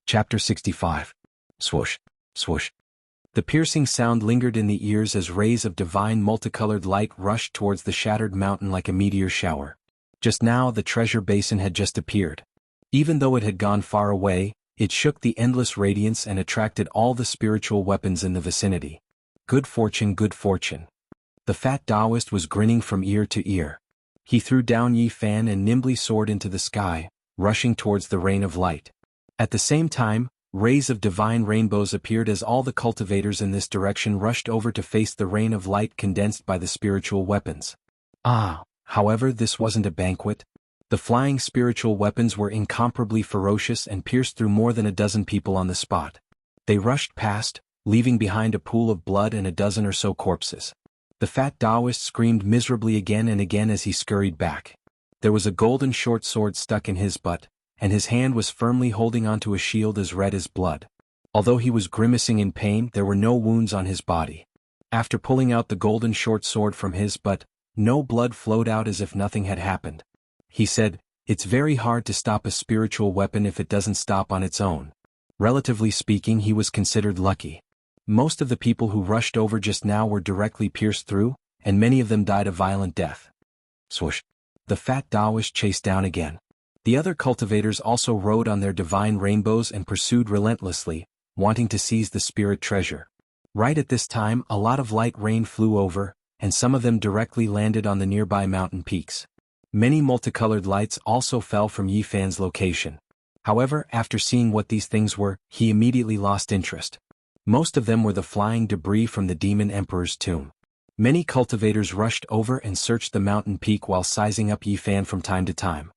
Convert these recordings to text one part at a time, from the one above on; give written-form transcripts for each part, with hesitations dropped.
Chapter 65. Swoosh, swoosh. The piercing sound lingered in the ears as rays of divine multicolored light rushed towards the shattered mountain like a meteor shower. Just now the treasure basin had just appeared. Even though it had gone far away, it shook the endless radiance and attracted all the spiritual weapons in the vicinity. Good fortune, good fortune. The fat Taoist was grinning from ear to ear. He threw down Yi Fan and nimbly soared into the sky, rushing towards the rain of light. At the same time, rays of divine rainbows appeared as all the cultivators in this direction rushed over to face the rain of light condensed by the spiritual weapons. However, this wasn't a banquet. The flying spiritual weapons were incomparably ferocious and pierced through more than a dozen people on the spot. They rushed past, leaving behind a pool of blood and a dozen or so corpses. The fat Taoist screamed miserably again and again as he scurried back. There was a golden short sword stuck in his butt, and his hand was firmly holding onto a shield as red as blood. Although he was grimacing in pain, there were no wounds on his body. After pulling out the golden short sword from his butt, no blood flowed out as if nothing had happened. He said, "It's very hard to stop a spiritual weapon if it doesn't stop on its own." Relatively speaking, he was considered lucky. Most of the people who rushed over just now were directly pierced through, and many of them died a violent death. Swoosh. The fat Taoist chased down again. The other cultivators also rode on their divine rainbows and pursued relentlessly, wanting to seize the spirit treasure. Right at this time, a lot of light rain flew over, and some of them directly landed on the nearby mountain peaks. Many multicolored lights also fell from Yi Fan's location. However, after seeing what these things were, he immediately lost interest. Most of them were the flying debris from the Demon Emperor's tomb. Many cultivators rushed over and searched the mountain peak while sizing up Yi Fan from time to time.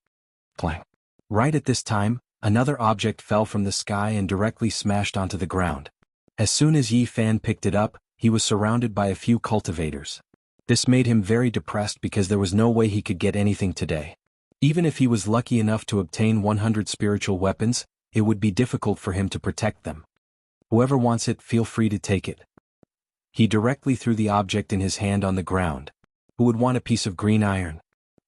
Clang. Right at this time, another object fell from the sky and directly smashed onto the ground. As soon as Yi Fan picked it up, he was surrounded by a few cultivators. This made him very depressed because there was no way he could get anything today. Even if he was lucky enough to obtain 100 spiritual weapons, it would be difficult for him to protect them. Whoever wants it, feel free to take it. He directly threw the object in his hand on the ground. Who would want a piece of green iron?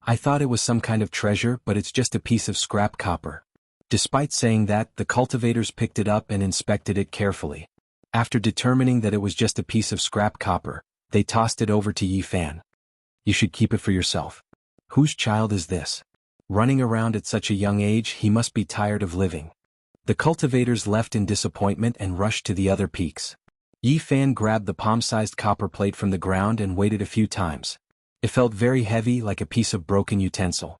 I thought it was some kind of treasure, but it's just a piece of scrap copper. Despite saying that, the cultivators picked it up and inspected it carefully. After determining that it was just a piece of scrap copper, they tossed it over to Yi Fan. You should keep it for yourself. Whose child is this? Running around at such a young age, he must be tired of living. The cultivators left in disappointment and rushed to the other peaks. Yi Fan grabbed the palm-sized copper plate from the ground and weighed it a few times. It felt very heavy, like a piece of broken utensil.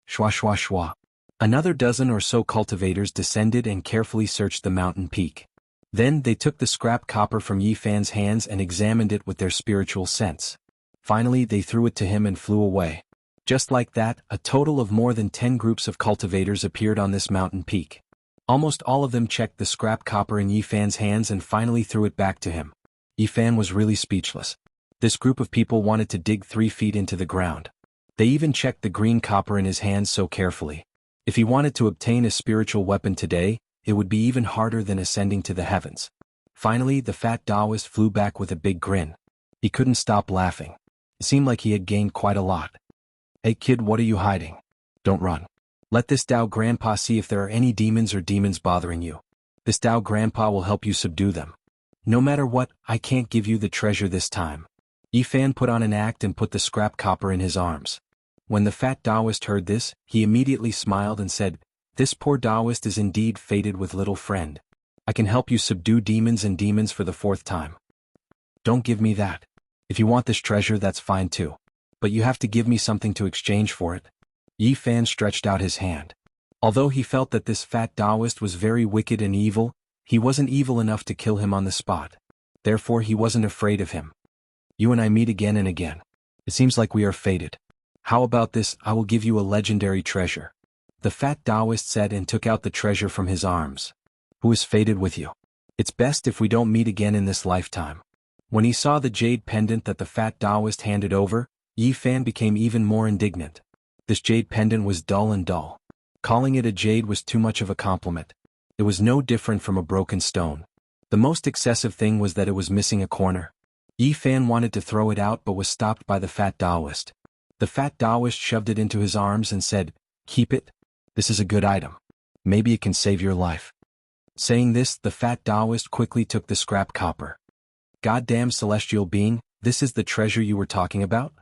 Shwa shwa shwa. Another dozen or so cultivators descended and carefully searched the mountain peak. Then they took the scrap copper from Yi Fan's hands and examined it with their spiritual sense. Finally, they threw it to him and flew away. Just like that, a total of more than 10 groups of cultivators appeared on this mountain peak. Almost all of them checked the scrap copper in Yi Fan's hands and finally threw it back to him. Yi Fan was really speechless. This group of people wanted to dig 3 feet into the ground. They even checked the green copper in his hands so carefully. If he wanted to obtain a spiritual weapon today, it would be even harder than ascending to the heavens. Finally, the fat Taoist flew back with a big grin. He couldn't stop laughing. It seemed like he had gained quite a lot. Hey kid, what are you hiding? Don't run. Let this Tao Grandpa see if there are any demons or demons bothering you. This Tao Grandpa will help you subdue them. No matter what, I can't give you the treasure this time. Yi Fan put on an act and put the scrap copper in his arms. When the fat Taoist heard this, he immediately smiled and said, "This poor Taoist is indeed fated with little friend. I can help you subdue demons and demons for the 4th time. Don't give me that. If you want this treasure, that's fine too. But you have to give me something to exchange for it." Yi Fan stretched out his hand. Although he felt that this fat Taoist was very wicked and evil, he wasn't evil enough to kill him on the spot. Therefore, he wasn't afraid of him. "You and I meet again and again. It seems like we are fated. How about this? I will give you a legendary treasure." The fat Taoist said and took out the treasure from his arms. "Who is fated with you? It's best if we don't meet again in this lifetime." When he saw the jade pendant that the fat Taoist handed over, Yi Fan became even more indignant. This jade pendant was dull and dull. Calling it a jade was too much of a compliment. It was no different from a broken stone. The most excessive thing was that it was missing a corner. Yi Fan wanted to throw it out but was stopped by the fat Taoist. The fat Taoist shoved it into his arms and said, "Keep it. This is a good item. Maybe it can save your life." Saying this, the fat Taoist quickly took the scrap copper. Goddamn celestial being, this is the treasure you were talking about?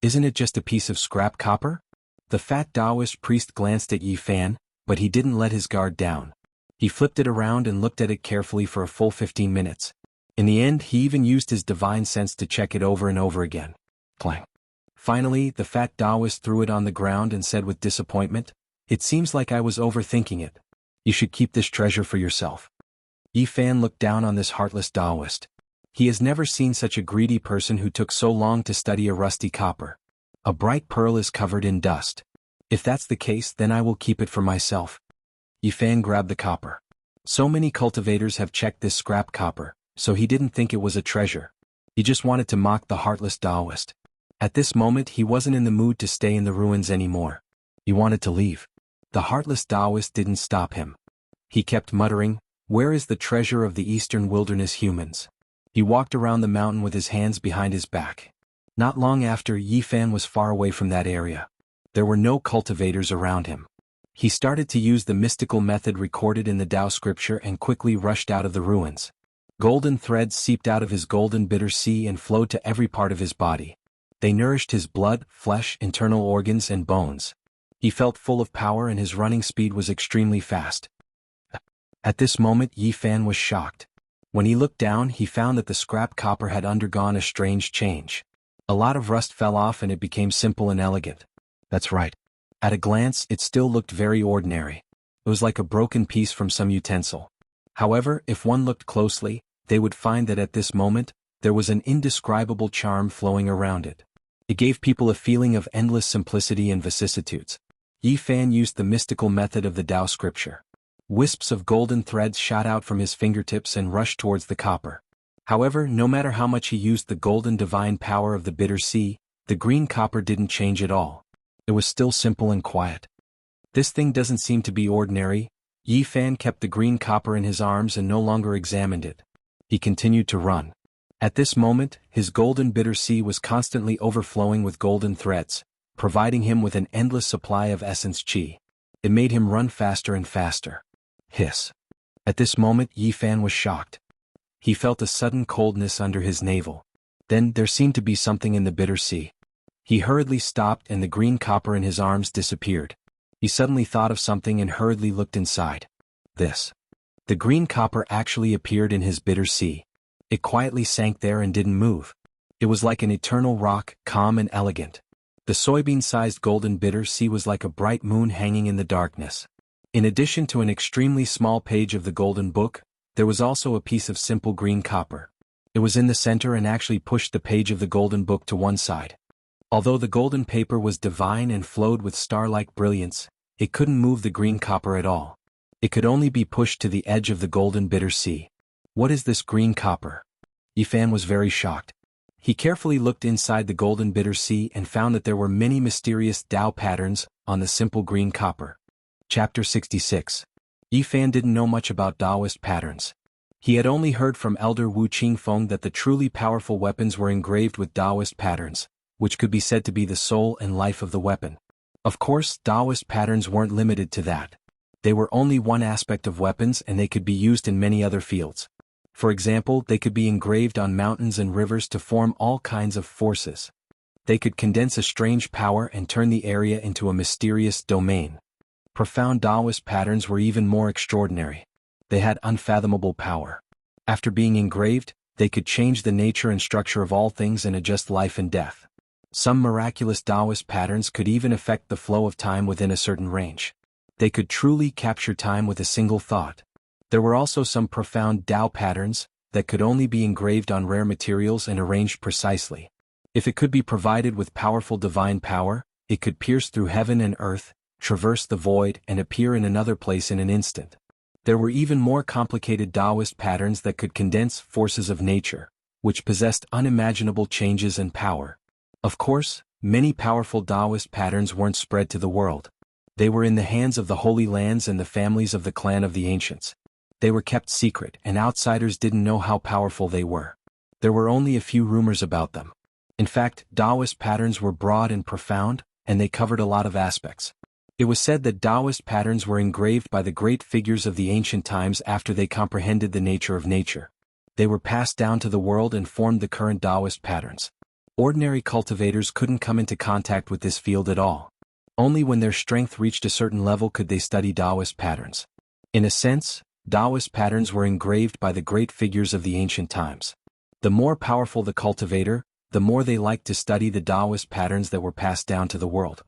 Isn't it just a piece of scrap copper? The fat Taoist priest glanced at Yi Fan, but he didn't let his guard down. He flipped it around and looked at it carefully for a full 15 minutes. In the end, he even used his divine sense to check it over and over again. Clang. Finally, the fat Taoist threw it on the ground and said with disappointment, "It seems like I was overthinking it. You should keep this treasure for yourself." Yi Fan looked down on this heartless Taoist. He has never seen such a greedy person who took so long to study a rusty copper. A bright pearl is covered in dust. If that's the case, then I will keep it for myself. Yi Fan grabbed the copper. So many cultivators have checked this scrap copper, so he didn't think it was a treasure. He just wanted to mock the heartless Taoist. At this moment, he wasn't in the mood to stay in the ruins anymore. He wanted to leave. The heartless Taoist didn't stop him. He kept muttering, "Where is the treasure of the eastern wilderness humans?" He walked around the mountain with his hands behind his back. Not long after, Yi Fan was far away from that area. There were no cultivators around him. He started to use the mystical method recorded in the Tao scripture and quickly rushed out of the ruins. Golden threads seeped out of his golden bitter sea and flowed to every part of his body. They nourished his blood, flesh, internal organs, and bones. He felt full of power and his running speed was extremely fast. At this moment, Yi Fan was shocked. When he looked down, he found that the scrap copper had undergone a strange change. A lot of rust fell off and it became simple and elegant. That's right. At a glance, it still looked very ordinary. It was like a broken piece from some utensil. However, if one looked closely, they would find that at this moment, there was an indescribable charm flowing around it. It gave people a feeling of endless simplicity and vicissitudes. Yi Fan used the mystical method of the Tao scripture. Wisps of golden threads shot out from his fingertips and rushed towards the copper. However, no matter how much he used the golden divine power of the bitter sea, the green copper didn't change at all. It was still simple and quiet. This thing doesn't seem to be ordinary. Yi Fan kept the green copper in his arms and no longer examined it. He continued to run. At this moment, his golden bitter sea was constantly overflowing with golden threads, providing him with an endless supply of essence chi. It made him run faster and faster. Hiss. At this moment, Yi Fan was shocked. He felt a sudden coldness under his navel. Then, there seemed to be something in the bitter sea. He hurriedly stopped and the green copper in his arms disappeared. He suddenly thought of something and hurriedly looked inside. This. The green copper actually appeared in his bitter sea. It quietly sank there and didn't move. It was like an eternal rock, calm and elegant. The soybean-sized golden bitter sea was like a bright moon hanging in the darkness. In addition to an extremely small page of the golden book, there was also a piece of simple green copper. It was in the center and actually pushed the page of the golden book to one side. Although the golden paper was divine and flowed with star-like brilliance, it couldn't move the green copper at all. It could only be pushed to the edge of the golden bitter sea. What is this green copper? Yi Fan was very shocked. He carefully looked inside the golden bitter sea and found that there were many mysterious Tao patterns on the simple green copper. Chapter 66. Yi Fan didn't know much about Taoist patterns. He had only heard from Elder Wu Qingfeng that the truly powerful weapons were engraved with Taoist patterns, which could be said to be the soul and life of the weapon. Of course, Taoist patterns weren't limited to that. They were only one aspect of weapons and they could be used in many other fields. For example, they could be engraved on mountains and rivers to form all kinds of forces. They could condense a strange power and turn the area into a mysterious domain. Profound Taoist patterns were even more extraordinary. They had unfathomable power. After being engraved, they could change the nature and structure of all things and adjust life and death. Some miraculous Taoist patterns could even affect the flow of time within a certain range. They could truly capture time with a single thought. There were also some profound Tao patterns that could only be engraved on rare materials and arranged precisely. If it could be provided with powerful divine power, it could pierce through heaven and earth, traverse the void and appear in another place in an instant. There were even more complicated Taoist patterns that could condense forces of nature, which possessed unimaginable changes and power. Of course, many powerful Taoist patterns weren't spread to the world. They were in the hands of the Holy Lands and the families of the clan of the ancients. They were kept secret and outsiders didn't know how powerful they were. There were only a few rumors about them. In fact, Taoist patterns were broad and profound, and they covered a lot of aspects. It was said that Taoist patterns were engraved by the great figures of the ancient times after they comprehended the nature of nature. They were passed down to the world and formed the current Taoist patterns. Ordinary cultivators couldn't come into contact with this field at all. Only when their strength reached a certain level could they study Taoist patterns. In a sense, Taoist patterns were engraved by the great figures of the ancient times. The more powerful the cultivator, the more they liked to study the Taoist patterns that were passed down to the world.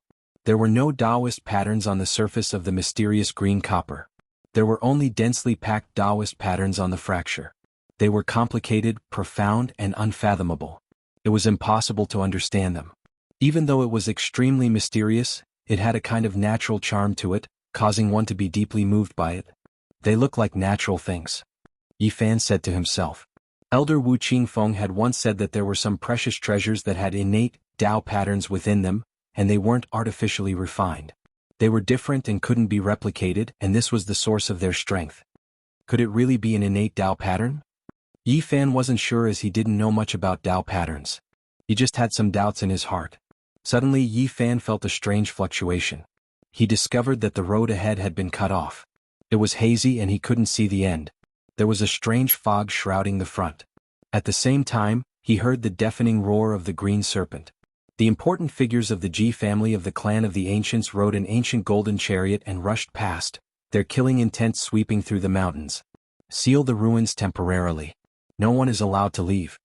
There were no Taoist patterns on the surface of the mysterious green copper. There were only densely packed Taoist patterns on the fracture. They were complicated, profound, and unfathomable. It was impossible to understand them. Even though it was extremely mysterious, it had a kind of natural charm to it, causing one to be deeply moved by it. They look like natural things. Yi Fan said to himself. Elder Wu Qingfeng had once said that there were some precious treasures that had innate Tao patterns within them, and they weren't artificially refined. They were different and couldn't be replicated, and this was the source of their strength. Could it really be an innate Tao pattern? Yi Fan wasn't sure as he didn't know much about Tao patterns. He just had some doubts in his heart. Suddenly Yi Fan felt a strange fluctuation. He discovered that the road ahead had been cut off. It was hazy and he couldn't see the end. There was a strange fog shrouding the front. At the same time, he heard the deafening roar of the green serpent. The important figures of the Ji family of the clan of the ancients rode an ancient golden chariot and rushed past, their killing intent sweeping through the mountains. Seal the ruins temporarily. No one is allowed to leave.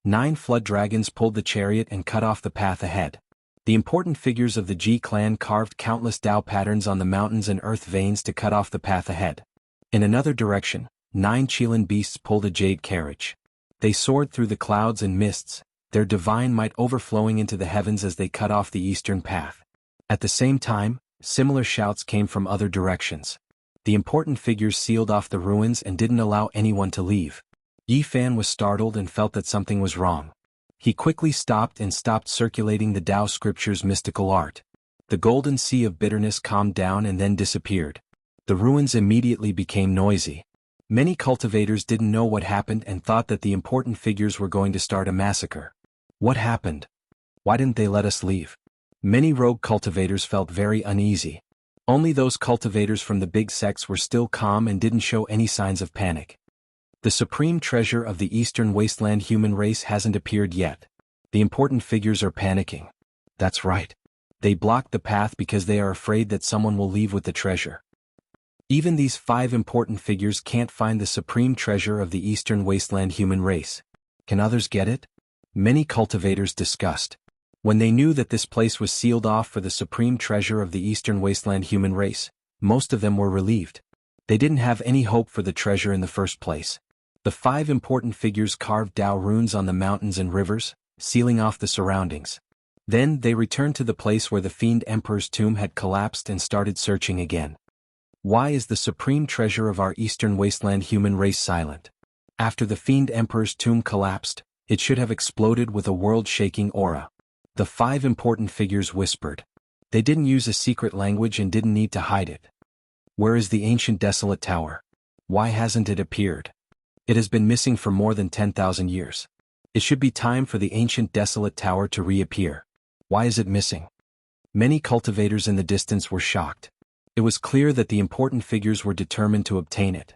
9 flood dragons pulled the chariot and cut off the path ahead. The important figures of the Ji clan carved countless Tao patterns on the mountains and earth veins to cut off the path ahead. In another direction, 9 Qilin beasts pulled a jade carriage. They soared through the clouds and mists, their divine might overflowing into the heavens as they cut off the eastern path. At the same time, similar shouts came from other directions. The important figures sealed off the ruins and didn't allow anyone to leave. Yi Fan was startled and felt that something was wrong. He quickly stopped circulating the Tao scripture's mystical art. The golden sea of bitterness calmed down and then disappeared. The ruins immediately became noisy. Many cultivators didn't know what happened and thought that the important figures were going to start a massacre. What happened? Why didn't they let us leave? Many rogue cultivators felt very uneasy. Only those cultivators from the big sects were still calm and didn't show any signs of panic. The supreme treasure of the Eastern Wasteland human race hasn't appeared yet. The important figures are panicking. That's right. They blocked the path because they are afraid that someone will leave with the treasure. Even these 5 important figures can't find the supreme treasure of the Eastern Wasteland human race. Can others get it? Many cultivators discussed. When they knew that this place was sealed off for the supreme treasure of the Eastern Wasteland human race, most of them were relieved. They didn't have any hope for the treasure in the first place. The 5 important figures carved Tao runes on the mountains and rivers, sealing off the surroundings. Then they returned to the place where the Fiend Emperor's tomb had collapsed and started searching again. Why is the supreme treasure of our Eastern Wasteland human race silent? After the Fiend Emperor's tomb collapsed, it should have exploded with a world-shaking aura. The 5 important figures whispered. They didn't use a secret language and didn't need to hide it. Where is the ancient desolate tower? Why hasn't it appeared? It has been missing for more than 10,000 years. It should be time for the ancient desolate tower to reappear. Why is it missing? Many cultivators in the distance were shocked. It was clear that the important figures were determined to obtain it.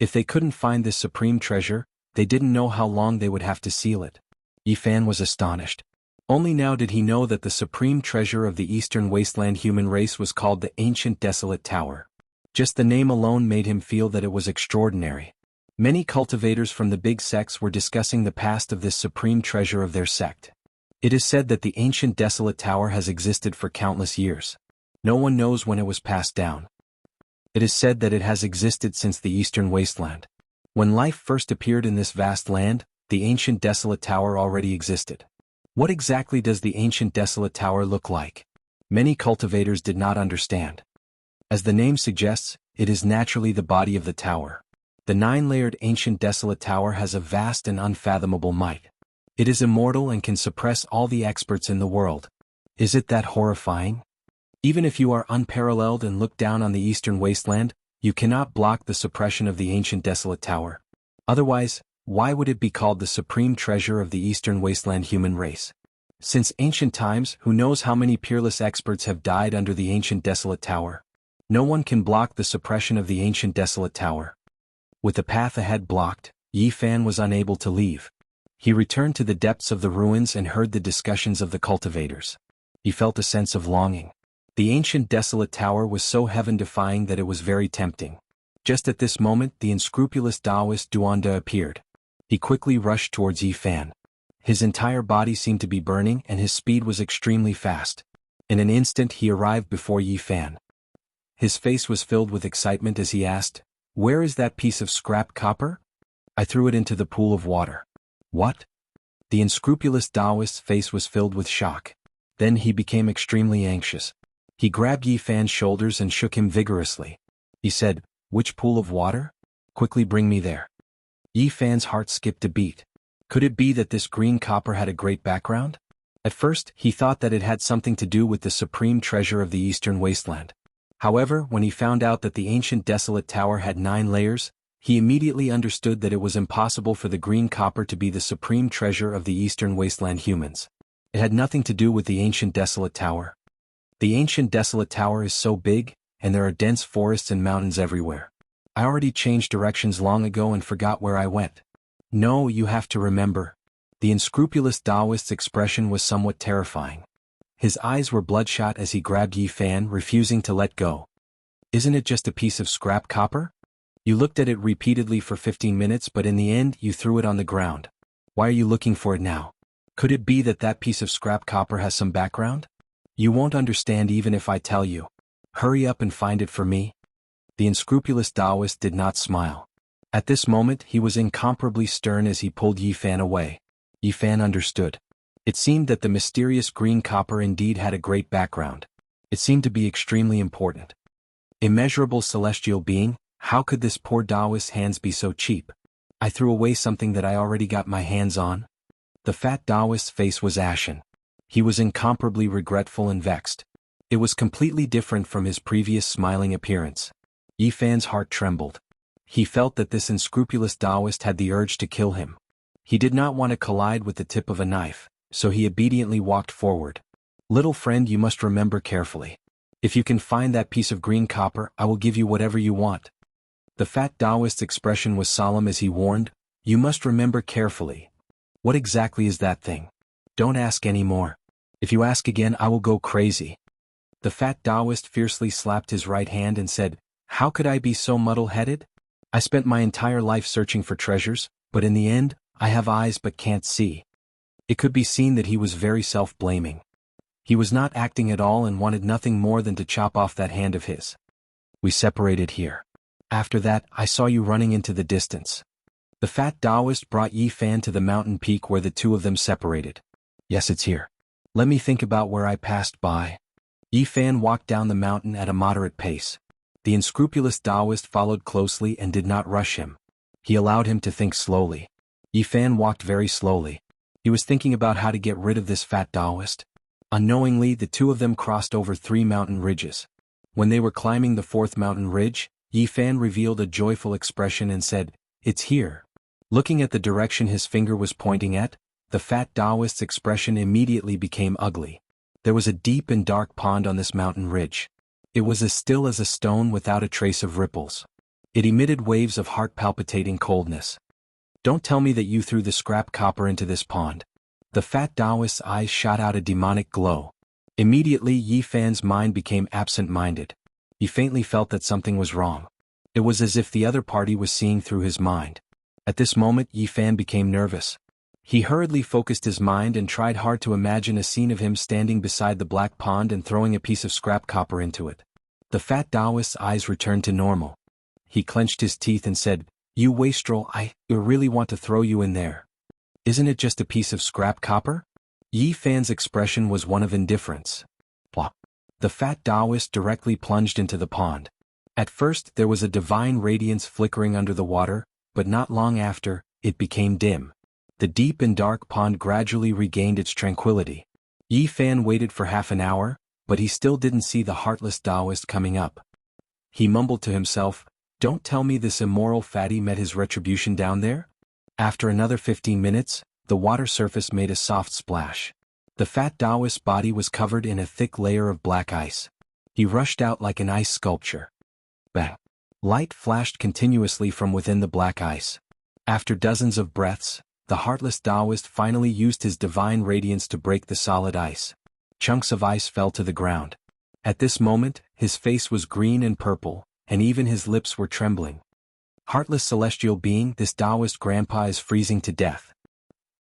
If they couldn't find this supreme treasure, they didn't know how long they would have to seal it. Yi Fan was astonished. Only now did he know that the supreme treasure of the Eastern Wasteland human race was called the Ancient Desolate Tower. Just the name alone made him feel that it was extraordinary. Many cultivators from the big sects were discussing the past of this supreme treasure of their sect. It is said that the ancient desolate tower has existed for countless years. No one knows when it was passed down. It is said that it has existed since the Eastern Wasteland. When life first appeared in this vast land, the ancient desolate tower already existed. What exactly does the ancient desolate tower look like? Many cultivators did not understand. As the name suggests, it is naturally the body of the tower. The 9-layered ancient desolate tower has a vast and unfathomable might. It is immortal and can suppress all the experts in the world. Is it that horrifying? Even if you are unparalleled and look down on the Eastern Wasteland, you cannot block the suppression of the ancient desolate tower. Otherwise, why would it be called the supreme treasure of the Eastern Wasteland human race? Since ancient times, who knows how many peerless experts have died under the ancient desolate tower? No one can block the suppression of the ancient desolate tower. With the path ahead blocked, Yi Fan was unable to leave. He returned to the depths of the ruins and heard the discussions of the cultivators. He felt a sense of longing. The ancient desolate tower was so heaven-defying that it was very tempting. Just at this moment, the unscrupulous Taoist Duanda appeared. He quickly rushed towards Yi Fan. His entire body seemed to be burning and his speed was extremely fast. In an instant he arrived before Yi Fan. His face was filled with excitement as he asked, "Where is that piece of scrap copper?" "I threw it into the pool of water." "What?" The unscrupulous Taoist's face was filled with shock. Then he became extremely anxious. He grabbed Yi Fan's shoulders and shook him vigorously. He said, "Which pool of water? Quickly bring me there." Yi Fan's heart skipped a beat. Could it be that this green copper had a great background? At first, he thought that it had something to do with the supreme treasure of the eastern wasteland. However, when he found out that the ancient desolate tower had 9 layers, he immediately understood that it was impossible for the green copper to be the supreme treasure of the eastern wasteland humans. It had nothing to do with the ancient desolate tower. The ancient desolate tower is so big, and there are dense forests and mountains everywhere. I already changed directions long ago and forgot where I went. No, you have to remember. The unscrupulous Taoist's expression was somewhat terrifying. His eyes were bloodshot as he grabbed Yi Fan, refusing to let go. "Isn't it just a piece of scrap copper? You looked at it repeatedly for 15 minutes but in the end you threw it on the ground. Why are you looking for it now? Could it be that that piece of scrap copper has some background? You won't understand even if I tell you. Hurry up and find it for me." The unscrupulous Taoist did not smile. At this moment he was incomparably stern as he pulled Yi Fan away. Yi Fan understood. It seemed that the mysterious green copper indeed had a great background. It seemed to be extremely important. Immeasurable celestial being, how could this poor Taoist's hands be so cheap? I threw away something that I already got my hands on. The fat Taoist's face was ashen. He was incomparably regretful and vexed. It was completely different from his previous smiling appearance. Yi Fan's heart trembled. He felt that this unscrupulous Taoist had the urge to kill him. He did not want to collide with the tip of a knife, so he obediently walked forward. "Little friend, you must remember carefully. If you can find that piece of green copper, I will give you whatever you want." The fat Taoist's expression was solemn as he warned, "You must remember carefully. What exactly is that thing? Don't ask any more. If you ask again I will go crazy." The fat Taoist fiercely slapped his right hand and said, "How could I be so muddle-headed? I spent my entire life searching for treasures, but in the end, I have eyes but can't see." It could be seen that he was very self-blaming. He was not acting at all and wanted nothing more than to chop off that hand of his. "We separated here. After that, I saw you running into the distance." The fat Taoist brought Yi Fan to the mountain peak where the two of them separated. "Yes, it's here. Let me think about where I passed by." Yi Fan walked down the mountain at a moderate pace. The unscrupulous Taoist followed closely and did not rush him. He allowed him to think slowly. Yi Fan walked very slowly. He was thinking about how to get rid of this fat Taoist. Unknowingly, the two of them crossed over 3 mountain ridges. When they were climbing the 4th mountain ridge, Yi Fan revealed a joyful expression and said, "It's here." Looking at the direction his finger was pointing at, the fat Taoist's expression immediately became ugly. There was a deep and dark pond on this mountain ridge. It was as still as a stone without a trace of ripples. It emitted waves of heart-palpitating coldness. "Don't tell me that you threw the scrap copper into this pond." The fat Taoist's eyes shot out a demonic glow. Immediately Yi Fan's mind became absent-minded. He faintly felt that something was wrong. It was as if the other party was seeing through his mind. At this moment Yi Fan became nervous. He hurriedly focused his mind and tried hard to imagine a scene of him standing beside the black pond and throwing a piece of scrap copper into it. The fat Taoist's eyes returned to normal. He clenched his teeth and said, "You wastrel, I really want to throw you in there. Isn't it just a piece of scrap copper?" Yi Fan's expression was one of indifference. Plop. The fat Taoist directly plunged into the pond. At first there was a divine radiance flickering under the water, but not long after, it became dim. The deep and dark pond gradually regained its tranquility. Yi Fan waited for half an hour, but he still didn't see the heartless Taoist coming up. He mumbled to himself, "Don't tell me this immoral fatty met his retribution down there?" After another 15 minutes, the water surface made a soft splash. The fat Taoist's body was covered in a thick layer of black ice. He rushed out like an ice sculpture. Bang! Light flashed continuously from within the black ice. After dozens of breaths, the heartless Taoist finally used his divine radiance to break the solid ice. Chunks of ice fell to the ground. At this moment, his face was green and purple, and even his lips were trembling. Heartless celestial being, this Taoist grandpa is freezing to death.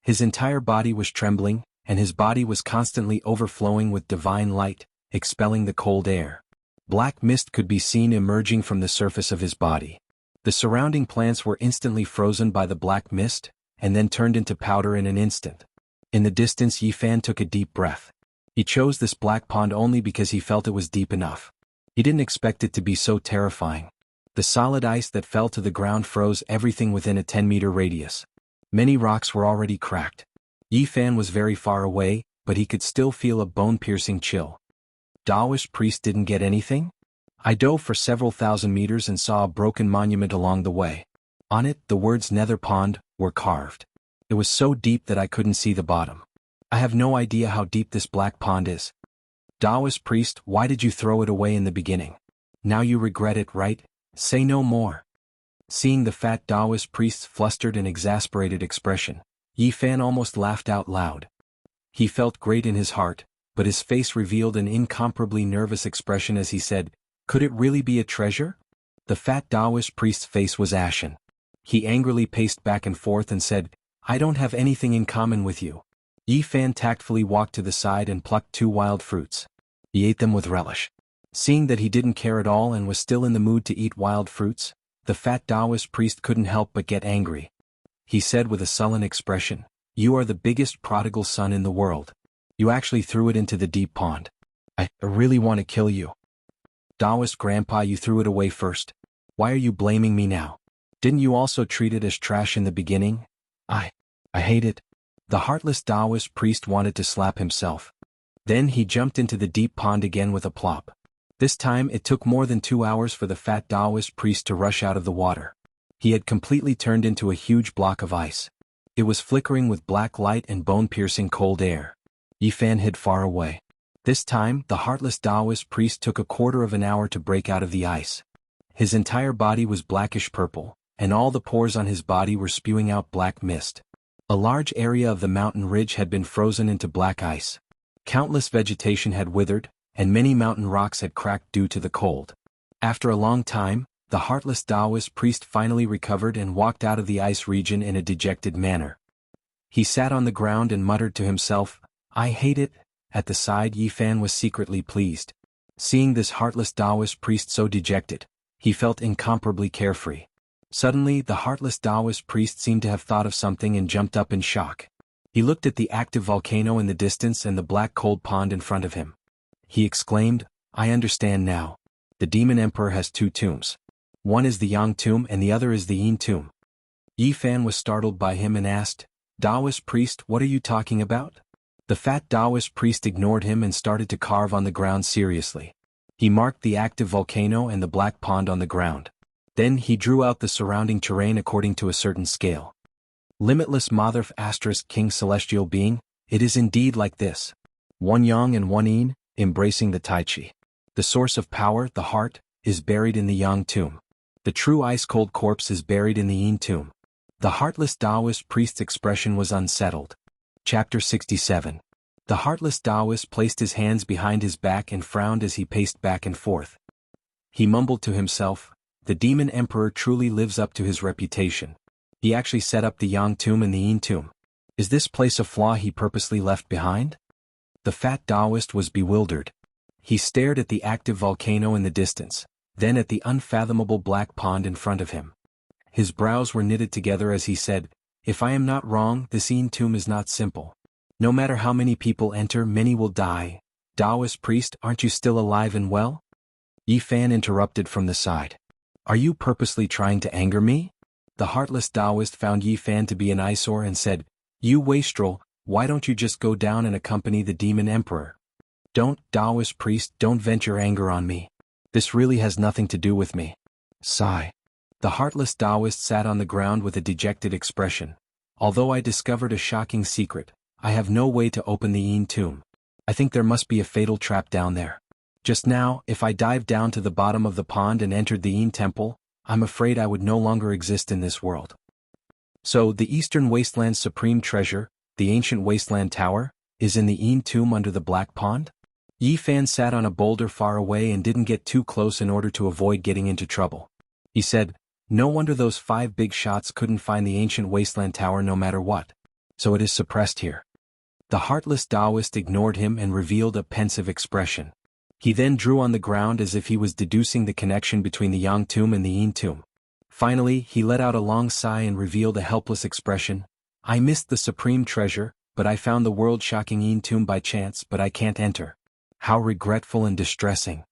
His entire body was trembling, and his body was constantly overflowing with divine light, expelling the cold air. Black mist could be seen emerging from the surface of his body. The surrounding plants were instantly frozen by the black mist, and then turned into powder in an instant. In the distance, Yifan took a deep breath. He chose this black pond only because he felt it was deep enough. He didn't expect it to be so terrifying. The solid ice that fell to the ground froze everything within a 10-meter radius. Many rocks were already cracked. Yifan was very far away, but he could still feel a bone-piercing chill. Taoist priest didn't get anything? I dove for several thousand meters and saw a broken monument along the way. On it, the words Nether Pond were carved. It was so deep that I couldn't see the bottom. I have no idea how deep this black pond is. Taoist priest, why did you throw it away in the beginning? Now you regret it, right? Say no more. Seeing the fat Taoist priest's flustered and exasperated expression, Yifan almost laughed out loud. He felt great in his heart, but his face revealed an incomparably nervous expression as he said, "Could it really be a treasure?" The fat Taoist priest's face was ashen. He angrily paced back and forth and said, "I don't have anything in common with you." Yifan tactfully walked to the side and plucked 2 wild fruits. He ate them with relish. Seeing that he didn't care at all and was still in the mood to eat wild fruits, the fat Taoist priest couldn't help but get angry. He said with a sullen expression, "You are the biggest prodigal son in the world. You actually threw it into the deep pond. I really want to kill you. Taoist grandpa, you threw it away first. Why are you blaming me now? Didn't you also treat it as trash in the beginning? I hate it." The heartless Taoist priest wanted to slap himself. Then he jumped into the deep pond again with a plop. This time it took more than 2 hours for the fat Taoist priest to rush out of the water. He had completely turned into a huge block of ice. It was flickering with black light and bone-piercing cold air. Yifan hid far away. This time, the heartless Taoist priest took a quarter of an hour to break out of the ice. His entire body was blackish purple, and all the pores on his body were spewing out black mist. A large area of the mountain ridge had been frozen into black ice. Countless vegetation had withered, and many mountain rocks had cracked due to the cold. After a long time, the heartless Taoist priest finally recovered and walked out of the ice region in a dejected manner. He sat on the ground and muttered to himself, "I hate it." At the side, Yifan was secretly pleased. Seeing this heartless Taoist priest so dejected, he felt incomparably carefree. Suddenly, the heartless Taoist priest seemed to have thought of something and jumped up in shock. He looked at the active volcano in the distance and the black cold pond in front of him. He exclaimed, "I understand now. The demon emperor has 2 tombs. One is the Yang tomb and the other is the Yin tomb." Yifan was startled by him and asked, "Taoist priest, what are you talking about?" The fat Taoist priest ignored him and started to carve on the ground seriously. He marked the active volcano and the black pond on the ground. Then he drew out the surrounding terrain according to a certain scale. Limitless Mother * King Celestial Being, it is indeed like this. 1 Yang and 1 Yin, embracing the Tai Chi. The source of power, the heart, is buried in the Yang tomb. The true ice-cold corpse is buried in the Yin tomb. The heartless Taoist priest's expression was unsettled. Chapter 67. The heartless Taoist placed his hands behind his back and frowned as he paced back and forth. He mumbled to himself, "The demon emperor truly lives up to his reputation. He actually set up the Yang tomb and the Yin tomb. Is this place a flaw he purposely left behind?" The fat Taoist was bewildered. He stared at the active volcano in the distance, then at the unfathomable black pond in front of him. His brows were knitted together as he said, "If I am not wrong, this Yin tomb is not simple. No matter how many people enter, many will die. Taoist priest, aren't you still alive and well?" Yifan interrupted from the side. "Are you purposely trying to anger me?" The heartless Taoist found Yifan to be an eyesore and said, "You wastrel, why don't you just go down and accompany the demon emperor?" "Don't, Taoist priest, don't vent your anger on me. This really has nothing to do with me." Sigh. The heartless Taoist sat on the ground with a dejected expression. "Although I discovered a shocking secret, I have no way to open the Yin tomb. I think there must be a fatal trap down there. Just now, if I dived down to the bottom of the pond and entered the Yin temple, I'm afraid I would no longer exist in this world. So, the Eastern Wasteland's supreme treasure, the ancient Wasteland Tower, is in the Yin tomb under the Black Pond? Yi Fan sat on a boulder far away and didn't get too close in order to avoid getting into trouble. He said, "No wonder those 5 big shots couldn't find the ancient Wasteland Tower no matter what. So it is suppressed here." The heartless Taoist ignored him and revealed a pensive expression. He then drew on the ground as if he was deducing the connection between the Yang tomb and the Yin tomb. Finally, he let out a long sigh and revealed a helpless expression. "I missed the supreme treasure, but I found the world-shocking Yin tomb by chance, but I can't enter. How regretful and distressing.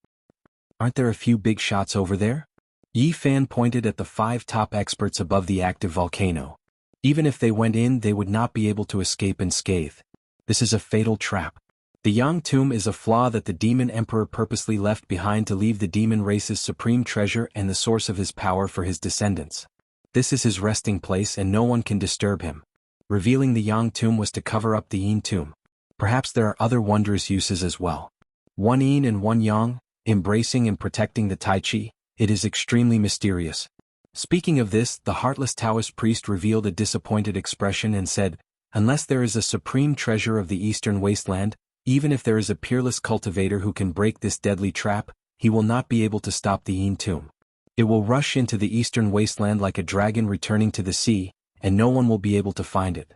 Aren't there a few big shots over there?" Yi Fan pointed at the 5 top experts above the active volcano. Even if they went in, they would not be able to escape unscathed. This is a fatal trap. The Yang tomb is a flaw that the demon emperor purposely left behind to leave the demon race's supreme treasure and the source of his power for his descendants. This is his resting place and no one can disturb him. Revealing the Yang tomb was to cover up the Yin tomb. Perhaps there are other wondrous uses as well. One Yin and one Yang, embracing and protecting the Tai Chi, it is extremely mysterious. Speaking of this, the heartless Taoist priest revealed a disappointed expression and said, "Unless there is a supreme treasure of the Eastern Wasteland, even if there is a peerless cultivator who can break this deadly trap, he will not be able to stop the Yin tomb. It will rush into the Eastern Wasteland like a dragon returning to the sea, and no one will be able to find it."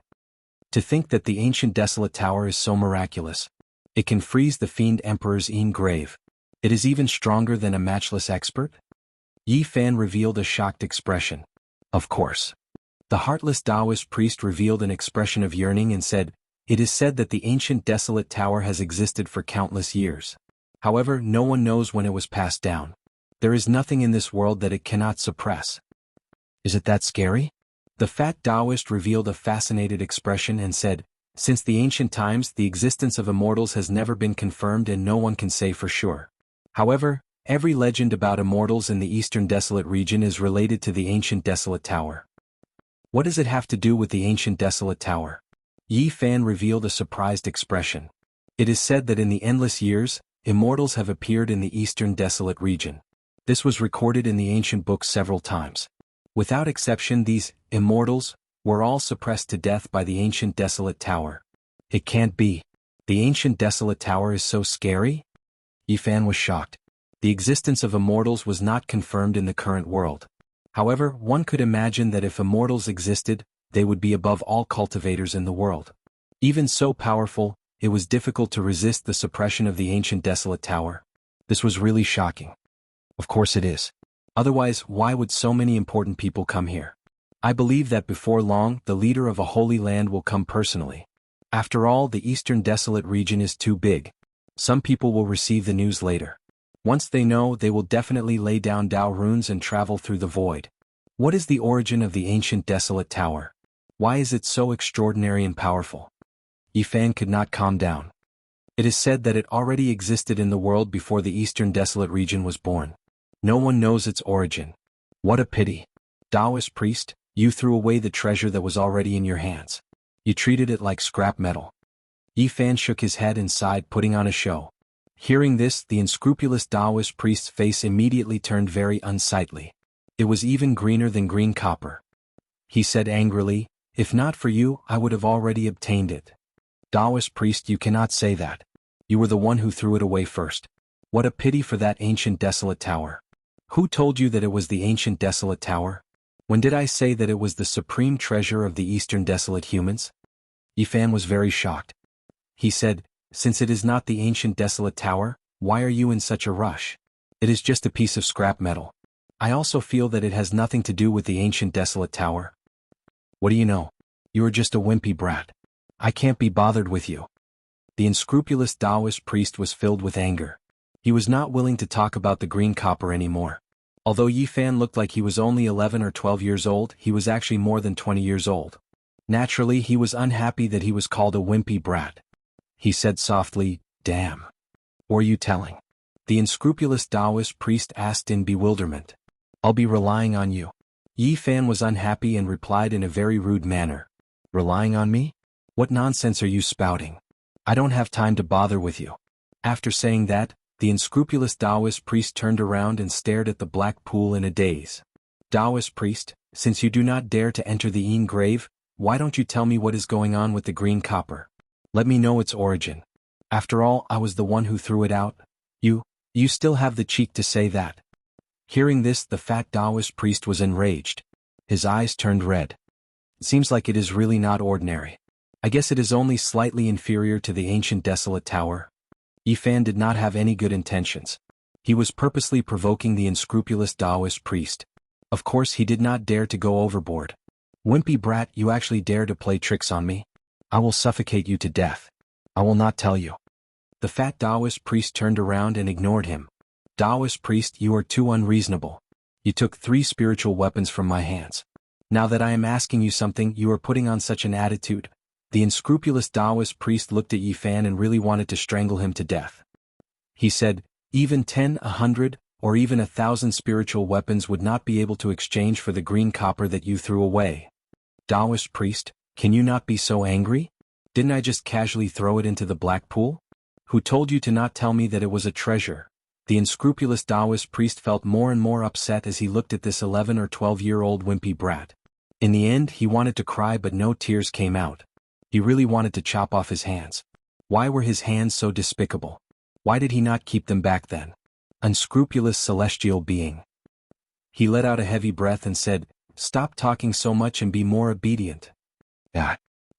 To think that the ancient desolate tower is so miraculous. It can freeze the fiend emperor's Yin grave. It is even stronger than a matchless expert? Yi Fan revealed a shocked expression. Of course. The heartless Taoist priest revealed an expression of yearning and said, "It is said that the ancient desolate tower has existed for countless years. However, no one knows when it was passed down. There is nothing in this world that it cannot suppress." Is it that scary? The fat Taoist revealed a fascinated expression and said, "Since the ancient times, the existence of immortals has never been confirmed and no one can say for sure. However, every legend about immortals in the Eastern Desolate region is related to the ancient desolate tower." What does it have to do with the ancient desolate tower? Yi Fan revealed a surprised expression. It is said that in the endless years, immortals have appeared in the Eastern Desolate region. This was recorded in the ancient books several times. Without exception, these immortals were all suppressed to death by the ancient desolate tower. It can't be. The ancient desolate tower is so scary? Yi Fan was shocked. The existence of immortals was not confirmed in the current world. However, one could imagine that if immortals existed, they would be above all cultivators in the world. Even so powerful, it was difficult to resist the suppression of the ancient desolate tower. This was really shocking. Of course it is. Otherwise, why would so many important people come here? I believe that before long, the leader of a holy land will come personally. After all, the Eastern Desolate region is too big. Some people will receive the news later. Once they know, they will definitely lay down Dao runes and travel through the void. What is the origin of the ancient desolate tower? Why is it so extraordinary and powerful? Yi Fan could not calm down. It is said that it already existed in the world before the Eastern Desolate region was born. No one knows its origin. What a pity. Taoist priest, you threw away the treasure that was already in your hands. You treated it like scrap metal. Yi Fan shook his head and sighed, putting on a show. Hearing this, the unscrupulous Taoist priest's face immediately turned very unsightly. It was even greener than green copper. He said angrily, "If not for you, I would have already obtained it." Taoist priest, you cannot say that. You were the one who threw it away first. What a pity for that ancient desolate tower. Who told you that it was the ancient desolate tower? When did I say that it was the supreme treasure of the Eastern Desolate humans? Yi Fan was very shocked. He said, "Since it is not the ancient desolate tower, why are you in such a rush? It is just a piece of scrap metal. I also feel that it has nothing to do with the ancient desolate tower." What do you know? You are just a wimpy brat. I can't be bothered with you. The unscrupulous Taoist priest was filled with anger. He was not willing to talk about the green copper anymore. Although Yi Fan looked like he was only 11 or 12 years old, he was actually more than 20 years old. Naturally, he was unhappy that he was called a wimpy brat. He said softly, "Damn. Or you telling?" The unscrupulous Taoist priest asked in bewilderment. "I'll be relying on you." Yi Fan was unhappy and replied in a very rude manner. "Relying on me? What nonsense are you spouting? I don't have time to bother with you. After saying that, the unscrupulous Taoist priest turned around and stared at the black pool in a daze. Taoist priest, since you do not dare to enter the Yin grave, why don't you tell me what is going on with the green copper? Let me know its origin. After all, I was the one who threw it out. You still have the cheek to say that. Hearing this, the fat Taoist priest was enraged. His eyes turned red. It seems like it is really not ordinary. I guess it is only slightly inferior to the ancient desolate tower. Yifan did not have any good intentions. He was purposely provoking the unscrupulous Taoist priest. Of course he did not dare to go overboard. Wimpy brat, you actually dare to play tricks on me? I will suffocate you to death. I will not tell you. The fat Taoist priest turned around and ignored him. Taoist priest, you are too unreasonable. You took 3 spiritual weapons from my hands. Now that I am asking you something, you are putting on such an attitude. The unscrupulous Taoist priest looked at Yifan and really wanted to strangle him to death. He said, even 10, 100, or even 1,000 spiritual weapons would not be able to exchange for the green copper that you threw away. Taoist priest, can you not be so angry? Didn't I just casually throw it into the black pool? Who told you to not tell me that it was a treasure? The unscrupulous Taoist priest felt more and more upset as he looked at this 11 or 12-year-old wimpy brat. In the end, he wanted to cry but no tears came out. He really wanted to chop off his hands. Why were his hands so despicable? Why did he not keep them back then? Unscrupulous celestial being. He let out a heavy breath and said, stop talking so much and be more obedient.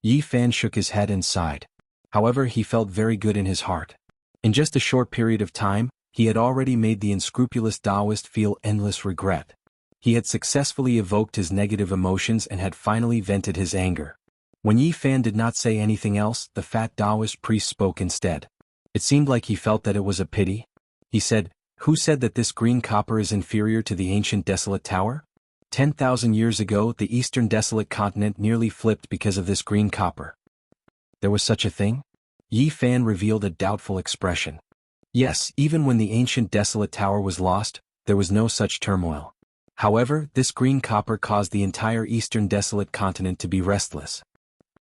Yifan shook his head and sighed. However, he felt very good in his heart. In just a short period of time, he had already made the unscrupulous Taoist feel endless regret. He had successfully evoked his negative emotions and had finally vented his anger. When Yifan did not say anything else, the fat Taoist priest spoke instead. It seemed like he felt that it was a pity. He said, who said that this green copper is inferior to the ancient desolate tower? 10,000 years ago, the eastern desolate continent nearly flipped because of this green copper. There was such a thing? Yifan revealed a doubtful expression. Yes, even when the ancient desolate tower was lost, there was no such turmoil. However, this green copper caused the entire eastern desolate continent to be restless.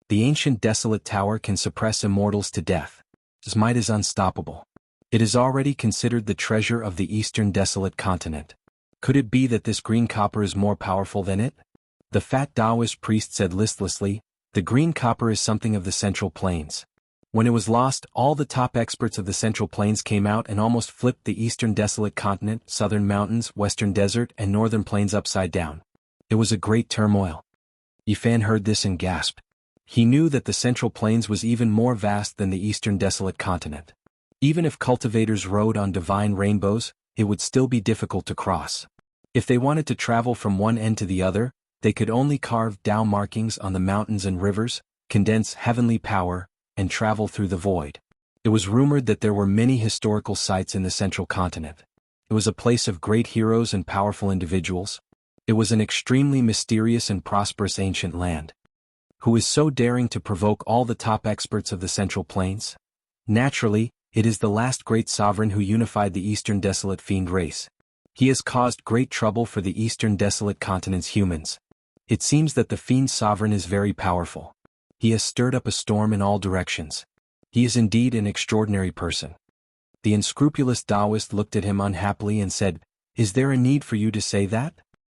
The ancient desolate tower can suppress immortals to death. Its might is unstoppable. It is already considered the treasure of the eastern desolate continent. Could it be that this green copper is more powerful than it? The fat Taoist priest said listlessly, the green copper is something of the Central Plains. When it was lost, all the top experts of the Central Plains came out and almost flipped the eastern desolate continent, southern mountains, western desert, and northern plains upside down. It was a great turmoil. Yifan heard this and gasped. He knew that the Central Plains was even more vast than the eastern desolate continent. Even if cultivators rode on divine rainbows, it would still be difficult to cross. If they wanted to travel from one end to the other, they could only carve Tao markings on the mountains and rivers, condense heavenly power, and travel through the void. It was rumored that there were many historical sites in the central continent. It was a place of great heroes and powerful individuals. It was an extremely mysterious and prosperous ancient land. Who is so daring to provoke all the top experts of the Central Plains? Naturally, it is the last great sovereign who unified the Eastern Desolate Fiend race. He has caused great trouble for the Eastern Desolate Continent's humans. It seems that the Fiend sovereign is very powerful. He has stirred up a storm in all directions. He is indeed an extraordinary person. The unscrupulous Taoist looked at him unhappily and said, is there a need for you to say that?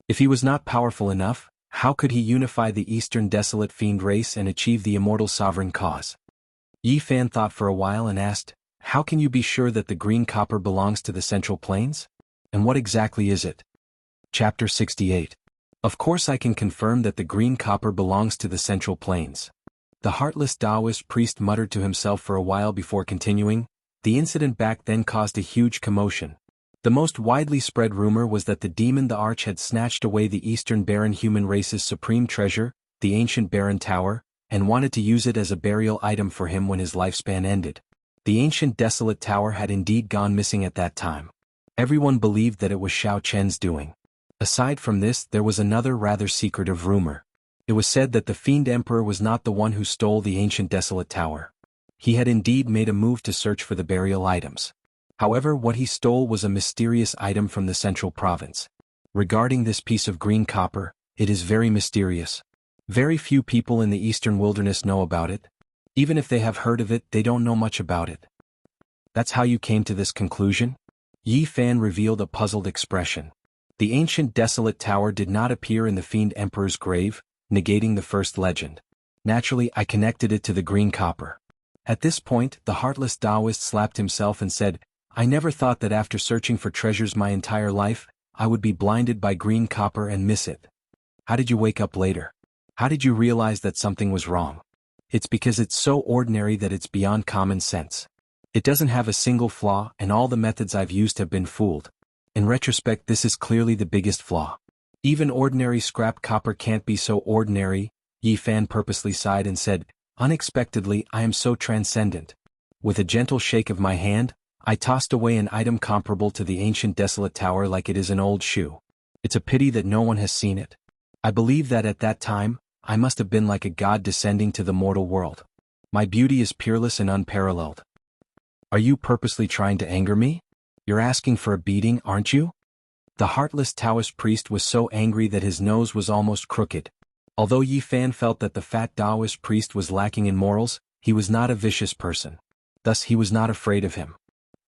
If he was not powerful enough, how could he unify the Eastern Desolate Fiend race and achieve the immortal sovereign cause? Yifan thought for a while and asked, how can you be sure that the green copper belongs to the Central Plains? And what exactly is it? Chapter 68. Of course I can confirm that the green copper belongs to the Central Plains. The heartless Taoist priest muttered to himself for a while before continuing. The incident back then caused a huge commotion. The most widely spread rumor was that the demon the Arch had snatched away the Eastern Barren human race's supreme treasure, the ancient Barren Tower, and wanted to use it as a burial item for him when his lifespan ended. The ancient desolate tower had indeed gone missing at that time. Everyone believed that it was Xiao Chen's doing. Aside from this, there was another rather secretive rumor. It was said that the Fiend Emperor was not the one who stole the ancient desolate tower. He had indeed made a move to search for the burial items. However, what he stole was a mysterious item from the central province. Regarding this piece of green copper, it is very mysterious. Very few people in the eastern wilderness know about it. Even if they have heard of it, they don't know much about it. That's how you came to this conclusion? Yi Fan revealed a puzzled expression. The ancient desolate tower did not appear in the Fiend Emperor's grave, negating the first legend. Naturally, I connected it to the green copper. At this point, the heartless Taoist slapped himself and said, I never thought that after searching for treasures my entire life, I would be blinded by green copper and miss it. How did you wake up later? How did you realize that something was wrong? It's because it's so ordinary that it's beyond common sense. It doesn't have a single flaw, and all the methods I've used have been fooled. In retrospect, this is clearly the biggest flaw. Even ordinary scrap copper can't be so ordinary, Yi Fan purposely sighed and said, unexpectedly, I am so transcendent. With a gentle shake of my hand, I tossed away an item comparable to the ancient desolate tower like it is an old shoe. It's a pity that no one has seen it. I believe that at that time, I must have been like a god descending to the mortal world. My beauty is peerless and unparalleled. Are you purposely trying to anger me? You're asking for a beating, aren't you? The heartless Taoist priest was so angry that his nose was almost crooked. Although Yi Fan felt that the fat Taoist priest was lacking in morals, he was not a vicious person. Thus he was not afraid of him.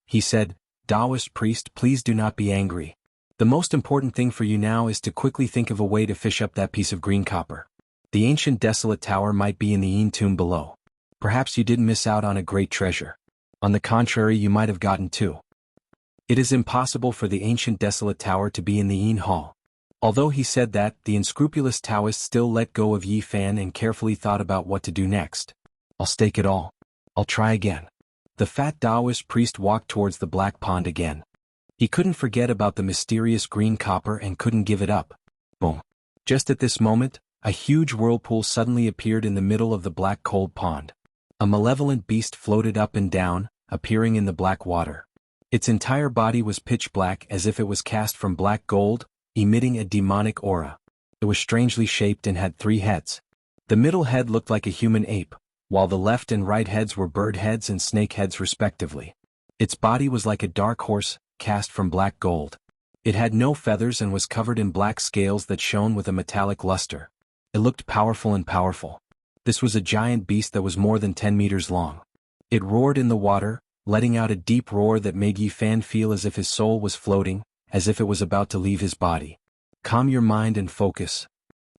He said, Taoist priest, please do not be angry. The most important thing for you now is to quickly think of a way to fish up that piece of green copper. The ancient desolate tower might be in the Yin tomb below. Perhaps you didn't miss out on a great treasure. On the contrary, you might have gotten two. It is impossible for the ancient desolate tower to be in the Yin hall. Although he said that, the unscrupulous Taoist still let go of Yi Fan and carefully thought about what to do next. I'll stake it all. I'll try again. The fat Taoist priest walked towards the black pond again. He couldn't forget about the mysterious green copper and couldn't give it up. Boom. Just at this moment, a huge whirlpool suddenly appeared in the middle of the black cold pond. A malevolent beast floated up and down, appearing in the black water. Its entire body was pitch black as if it was cast from black gold, emitting a demonic aura. It was strangely shaped and had 3 heads. The middle head looked like a human ape, while the left and right heads were bird heads and snake heads respectively. Its body was like a dark horse, cast from black gold. It had no feathers and was covered in black scales that shone with a metallic luster. It looked powerful and powerful. This was a giant beast that was more than 10 meters long. It roared in the water, letting out a deep roar that made Yi Fan feel as if his soul was floating, as if it was about to leave his body. Calm your mind and focus.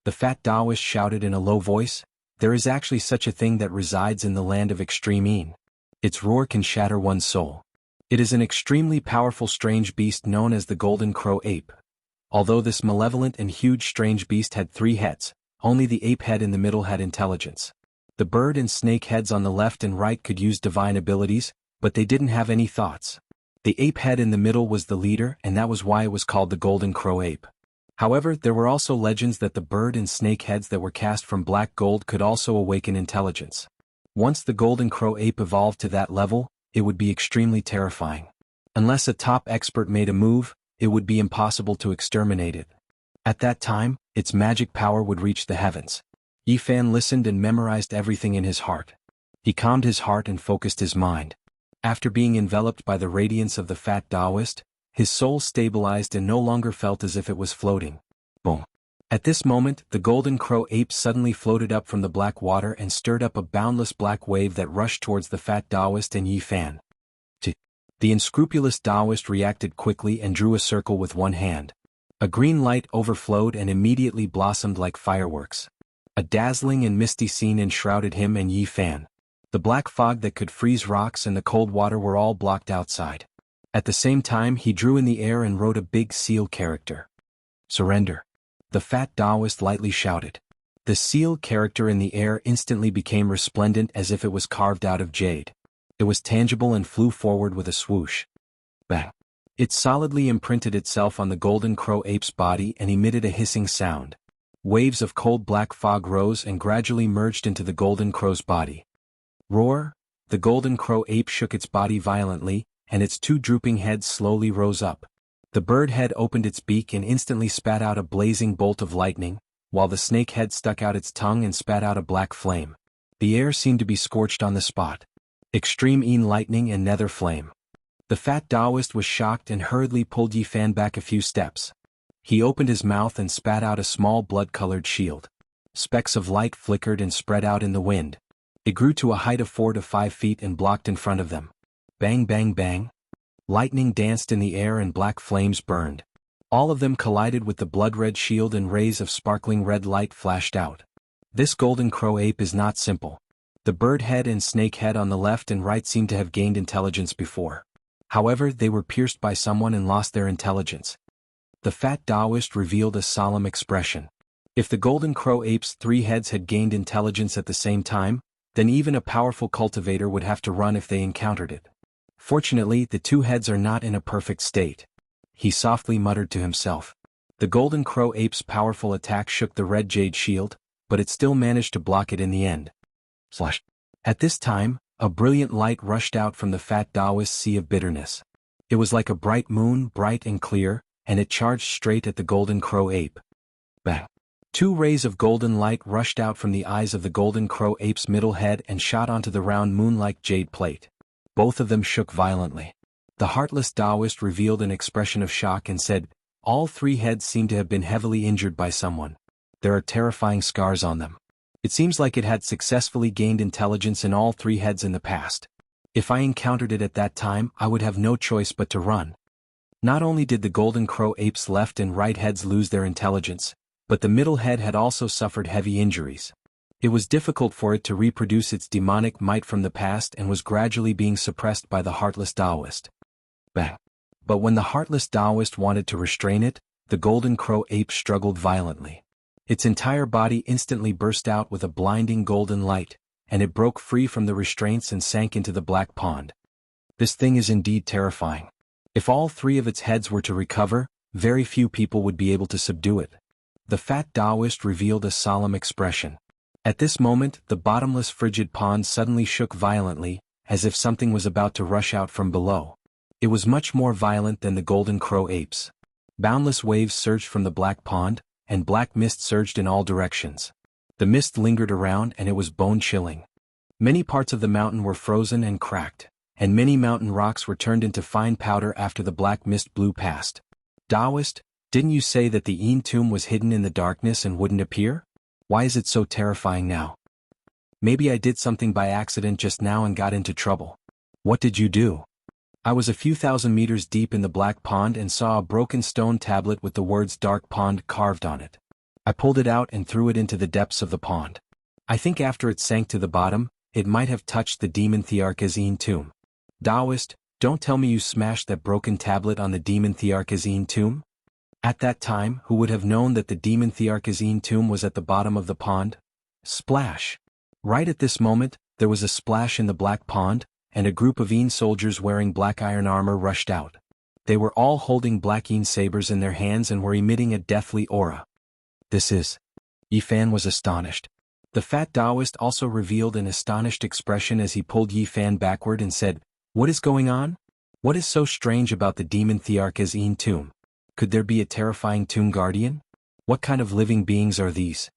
The fat Taoist shouted in a low voice, there is actually such a thing that resides in the land of extreme Yin. Its roar can shatter one's soul. It is an extremely powerful strange beast known as the golden crow ape. Although this malevolent and huge strange beast had 3 heads, only the ape head in the middle had intelligence. The bird and snake heads on the left and right could use divine abilities, but they didn't have any thoughts. The ape head in the middle was the leader, and that was why it was called the golden crow ape. However, there were also legends that the bird and snake heads that were cast from black gold could also awaken intelligence. Once the golden crow ape evolved to that level, it would be extremely terrifying. Unless a top expert made a move, it would be impossible to exterminate it. At that time, its magic power would reach the heavens. Yi Fan listened and memorized everything in his heart. He calmed his heart and focused his mind. After being enveloped by the radiance of the fat Taoist, his soul stabilized and no longer felt as if it was floating. Boom. At this moment, the golden crow ape suddenly floated up from the black water and stirred up a boundless black wave that rushed towards the fat Taoist and Yi Fan. The unscrupulous Taoist reacted quickly and drew a circle with one hand. A green light overflowed and immediately blossomed like fireworks. A dazzling and misty scene enshrouded him and Yi Fan. The black fog that could freeze rocks and the cold water were all blocked outside. At the same time, he drew in the air and wrote a big seal character. Surrender. The fat Taoist lightly shouted. The seal character in the air instantly became resplendent as if it was carved out of jade. It was tangible and flew forward with a swoosh. Bang. It solidly imprinted itself on the golden crow ape's body and emitted a hissing sound. Waves of cold black fog rose and gradually merged into the golden crow's body. Roar! The golden crow ape shook its body violently, and its 2 drooping heads slowly rose up. The bird head opened its beak and instantly spat out a blazing bolt of lightning, while the snake head stuck out its tongue and spat out a black flame. The air seemed to be scorched on the spot. Extreme Yin lightning and nether flame. The fat Taoist was shocked and hurriedly pulled Yi Fan back a few steps. He opened his mouth and spat out a small blood-colored shield. Specks of light flickered and spread out in the wind. It grew to a height of 4 to 5 feet and blocked in front of them. Bang bang bang. Lightning danced in the air and black flames burned. All of them collided with the blood-red shield and rays of sparkling red light flashed out. This golden crow ape is not simple. The bird head and snake head on the left and right seem to have gained intelligence before. However, they were pierced by someone and lost their intelligence. The fat Taoist revealed a solemn expression. If the golden crow ape's 3 heads had gained intelligence at the same time, then even a powerful cultivator would have to run if they encountered it. Fortunately, the 2 heads are not in a perfect state. He softly muttered to himself. The golden crow ape's powerful attack shook the red jade shield, but it still managed to block it in the end. At this time, a brilliant light rushed out from the fat Taoist's sea of bitterness. It was like a bright moon, bright and clear, and it charged straight at the golden crow ape. Bang! 2 rays of golden light rushed out from the eyes of the golden crow ape's middle head and shot onto the round moon-like jade plate. Both of them shook violently. The heartless Taoist revealed an expression of shock and said, "All 3 heads seem to have been heavily injured by someone. There are terrifying scars on them. It seems like it had successfully gained intelligence in all 3 heads in the past. If I encountered it at that time, I would have no choice but to run." Not only did the golden crow ape's left and right heads lose their intelligence, but the middle head had also suffered heavy injuries. It was difficult for it to reproduce its demonic might from the past and was gradually being suppressed by the heartless Taoist. Bang! But when the heartless Taoist wanted to restrain it, the golden crow ape struggled violently. Its entire body instantly burst out with a blinding golden light, and it broke free from the restraints and sank into the black pond. This thing is indeed terrifying. If all 3 of its heads were to recover, very few people would be able to subdue it. The fat Taoist revealed a solemn expression. At this moment, the bottomless frigid pond suddenly shook violently, as if something was about to rush out from below. It was much more violent than the golden crow apes. Boundless waves surged from the black pond, and black mist surged in all directions. The mist lingered around and it was bone-chilling. Many parts of the mountain were frozen and cracked, and many mountain rocks were turned into fine powder after the black mist blew past. "Taoist, didn't you say that the Yin tomb was hidden in the darkness and wouldn't appear? Why is it so terrifying now? Maybe I did something by accident just now and got into trouble. What did you do?" I was a few thousand meters deep in the black pond and saw a broken stone tablet with the words "Dark Pond" carved on it. I pulled it out and threw it into the depths of the pond. I think after it sank to the bottom, it might have touched the demon Thearka's Yin tomb. "Taoist, don't tell me you smashed that broken tablet on the demon Thearka's Yin tomb?" At that time, who would have known that the demon Thearka's Yin tomb was at the bottom of the pond? Splash! Right at this moment, there was a splash in the black pond, and a group of Yin soldiers wearing black iron armor rushed out. They were all holding black Yin sabers in their hands and were emitting a deathly aura. "This is..." Yifan was astonished. The fat Taoist also revealed an astonished expression as he pulled Yifan backward and said, "What is going on? What is so strange about the demon Thearka's Yin tomb? Could there be a terrifying tomb guardian? What kind of living beings are these?"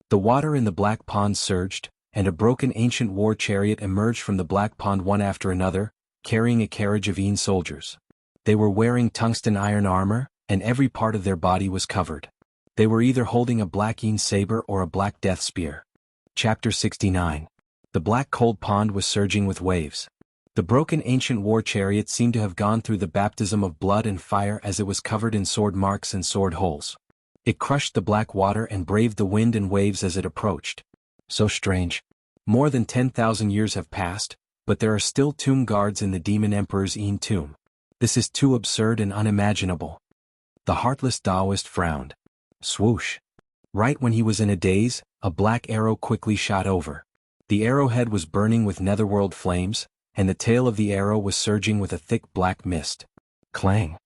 The water in the black pond surged, and a broken ancient war chariot emerged from the black pond one after another, carrying a carriage of Yin soldiers. They were wearing tungsten iron armor, and every part of their body was covered. They were either holding a black Yin saber or a black death spear. Chapter 69. The black cold pond was surging with waves. The broken ancient war chariot seemed to have gone through the baptism of blood and fire as it was covered in sword marks and sword holes. It crushed the black water and braved the wind and waves as it approached. So strange. More than 10,000 years have passed, but there are still tomb guards in the demon emperor's Yin tomb. This is too absurd and unimaginable. The heartless Taoist frowned. Swoosh! Right when he was in a daze, a black arrow quickly shot over. The arrowhead was burning with netherworld flames, and the tail of the arrow was surging with a thick black mist. Clang!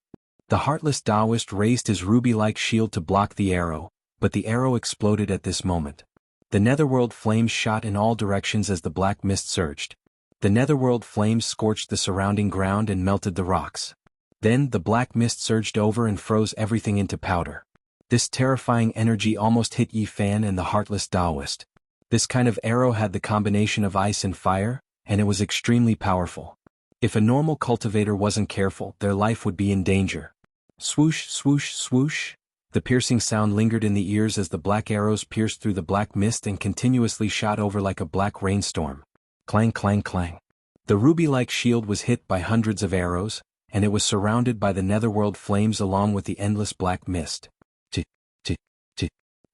The heartless Taoist raised his ruby-like shield to block the arrow, but the arrow exploded at this moment. The netherworld flames shot in all directions as the black mist surged. The netherworld flames scorched the surrounding ground and melted the rocks. Then the black mist surged over and froze everything into powder. This terrifying energy almost hit Yifan and the heartless Taoist. This kind of arrow had the combination of ice and fire, and it was extremely powerful. If a normal cultivator wasn't careful, their life would be in danger. Swoosh, swoosh, swoosh! The piercing sound lingered in the ears as the black arrows pierced through the black mist and continuously shot over like a black rainstorm. Clang, clang, clang. The ruby-like shield was hit by hundreds of arrows, and it was surrounded by the netherworld flames along with the endless black mist.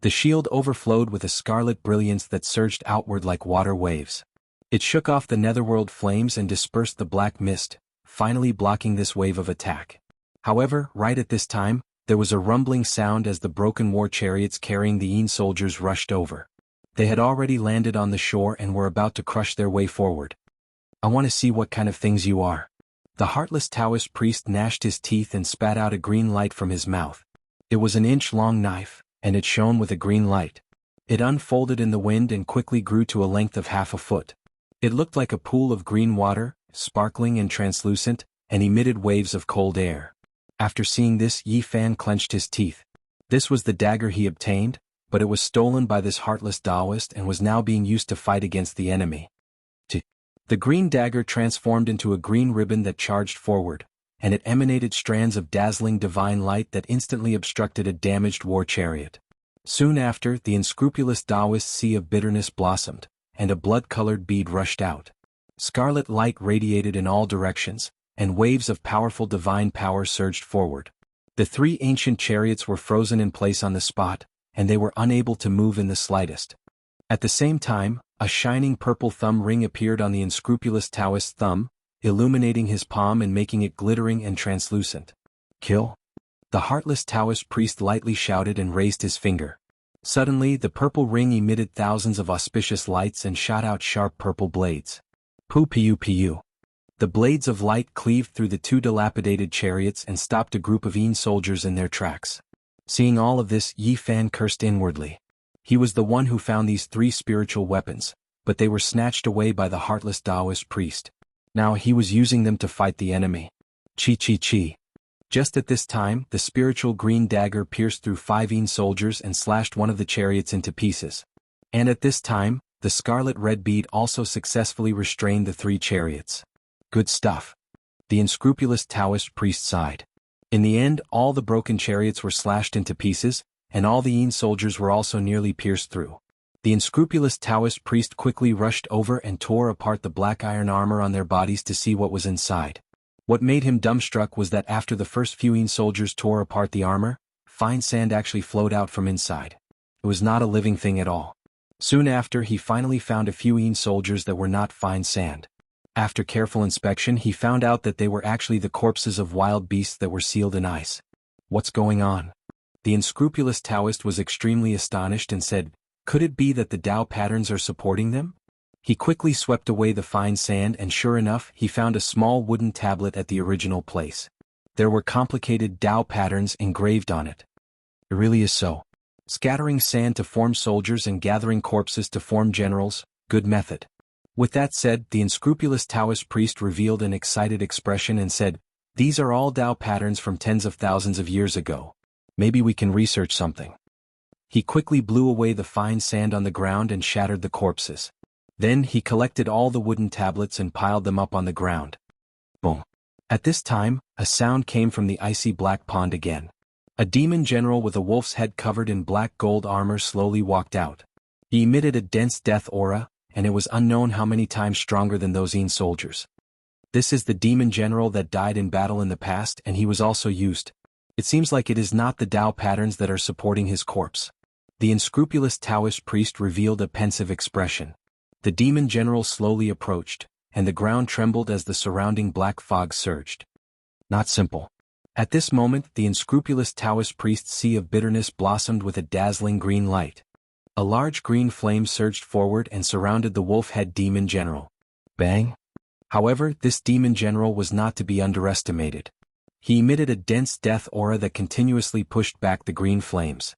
The shield overflowed with a scarlet brilliance that surged outward like water waves. It shook off the netherworld flames and dispersed the black mist, finally blocking this wave of attack. However, right at this time, there was a rumbling sound as the broken war chariots carrying the Yin soldiers rushed over. They had already landed on the shore and were about to crush their way forward. I want to see what kind of things you are. The heartless Taoist priest gnashed his teeth and spat out a green light from his mouth. It was an inch-long knife, and it shone with a green light. It unfolded in the wind and quickly grew to a length of half a foot. It looked like a pool of green water, sparkling and translucent, and emitted waves of cold air. After seeing this, Yi Fan clenched his teeth. This was the dagger he obtained, but it was stolen by this heartless Taoist and was now being used to fight against the enemy. The green dagger transformed into a green ribbon that charged forward, and it emanated strands of dazzling divine light that instantly obstructed a damaged war chariot. Soon after, the unscrupulous Taoist sea of bitterness blossomed, and a blood-colored bead rushed out. Scarlet light radiated in all directions, and waves of powerful divine power surged forward. The three ancient chariots were frozen in place on the spot, and they were unable to move in the slightest. At the same time, a shining purple thumb ring appeared on the unscrupulous Taoist's thumb, illuminating his palm and making it glittering and translucent. Kill? The heartless Taoist priest lightly shouted and raised his finger. Suddenly, the purple ring emitted thousands of auspicious lights and shot out sharp purple blades. Pu. The blades of light cleaved through the two dilapidated chariots and stopped a group of Yin soldiers in their tracks. Seeing all of this, Yi Fan cursed inwardly. He was the one who found these three spiritual weapons, but they were snatched away by the heartless Taoist priest. Now he was using them to fight the enemy. Chi. Just at this time, the spiritual green dagger pierced through 5 Yin soldiers and slashed one of the chariots into pieces. And at this time, the scarlet red bead also successfully restrained the 3 chariots. Good stuff. The unscrupulous Taoist priest sighed. In the end, all the broken chariots were slashed into pieces, and all the Yin soldiers were also nearly pierced through. The unscrupulous Taoist priest quickly rushed over and tore apart the black iron armor on their bodies to see what was inside. What made him dumbstruck was that after the first few Yin soldiers tore apart the armor, fine sand actually flowed out from inside. It was not a living thing at all. Soon after, he finally found a few Yin soldiers that were not fine sand. After careful inspection, he found out that they were actually the corpses of wild beasts that were sealed in ice. What's going on? The unscrupulous Taoist was extremely astonished and said, "Could it be that the Tao patterns are supporting them?" He quickly swept away the fine sand and sure enough, he found a small wooden tablet at the original place. There were complicated Tao patterns engraved on it. It really is so. Scattering sand to form soldiers and gathering corpses to form generals, good method. With that said, the unscrupulous Taoist priest revealed an excited expression and said, "These are all Tao patterns from tens of thousands of years ago. Maybe we can research something." He quickly blew away the fine sand on the ground and shattered the corpses. Then he collected all the wooden tablets and piled them up on the ground. Boom. At this time, a sound came from the icy black pond again. A demon general with a wolf's head covered in black gold armor slowly walked out. He emitted a dense death aura, and it was unknown how many times stronger than those Yin soldiers. This is the demon general that died in battle in the past, and he was also used. It seems like it is not the Tao patterns that are supporting his corpse. The unscrupulous Taoist priest revealed a pensive expression. The demon general slowly approached, and the ground trembled as the surrounding black fog surged. Not simple. At this moment, the unscrupulous Taoist priest's sea of bitterness blossomed with a dazzling green light. A large green flame surged forward and surrounded the wolf-head demon general. Bang! However, this demon general was not to be underestimated. He emitted a dense death aura that continuously pushed back the green flames.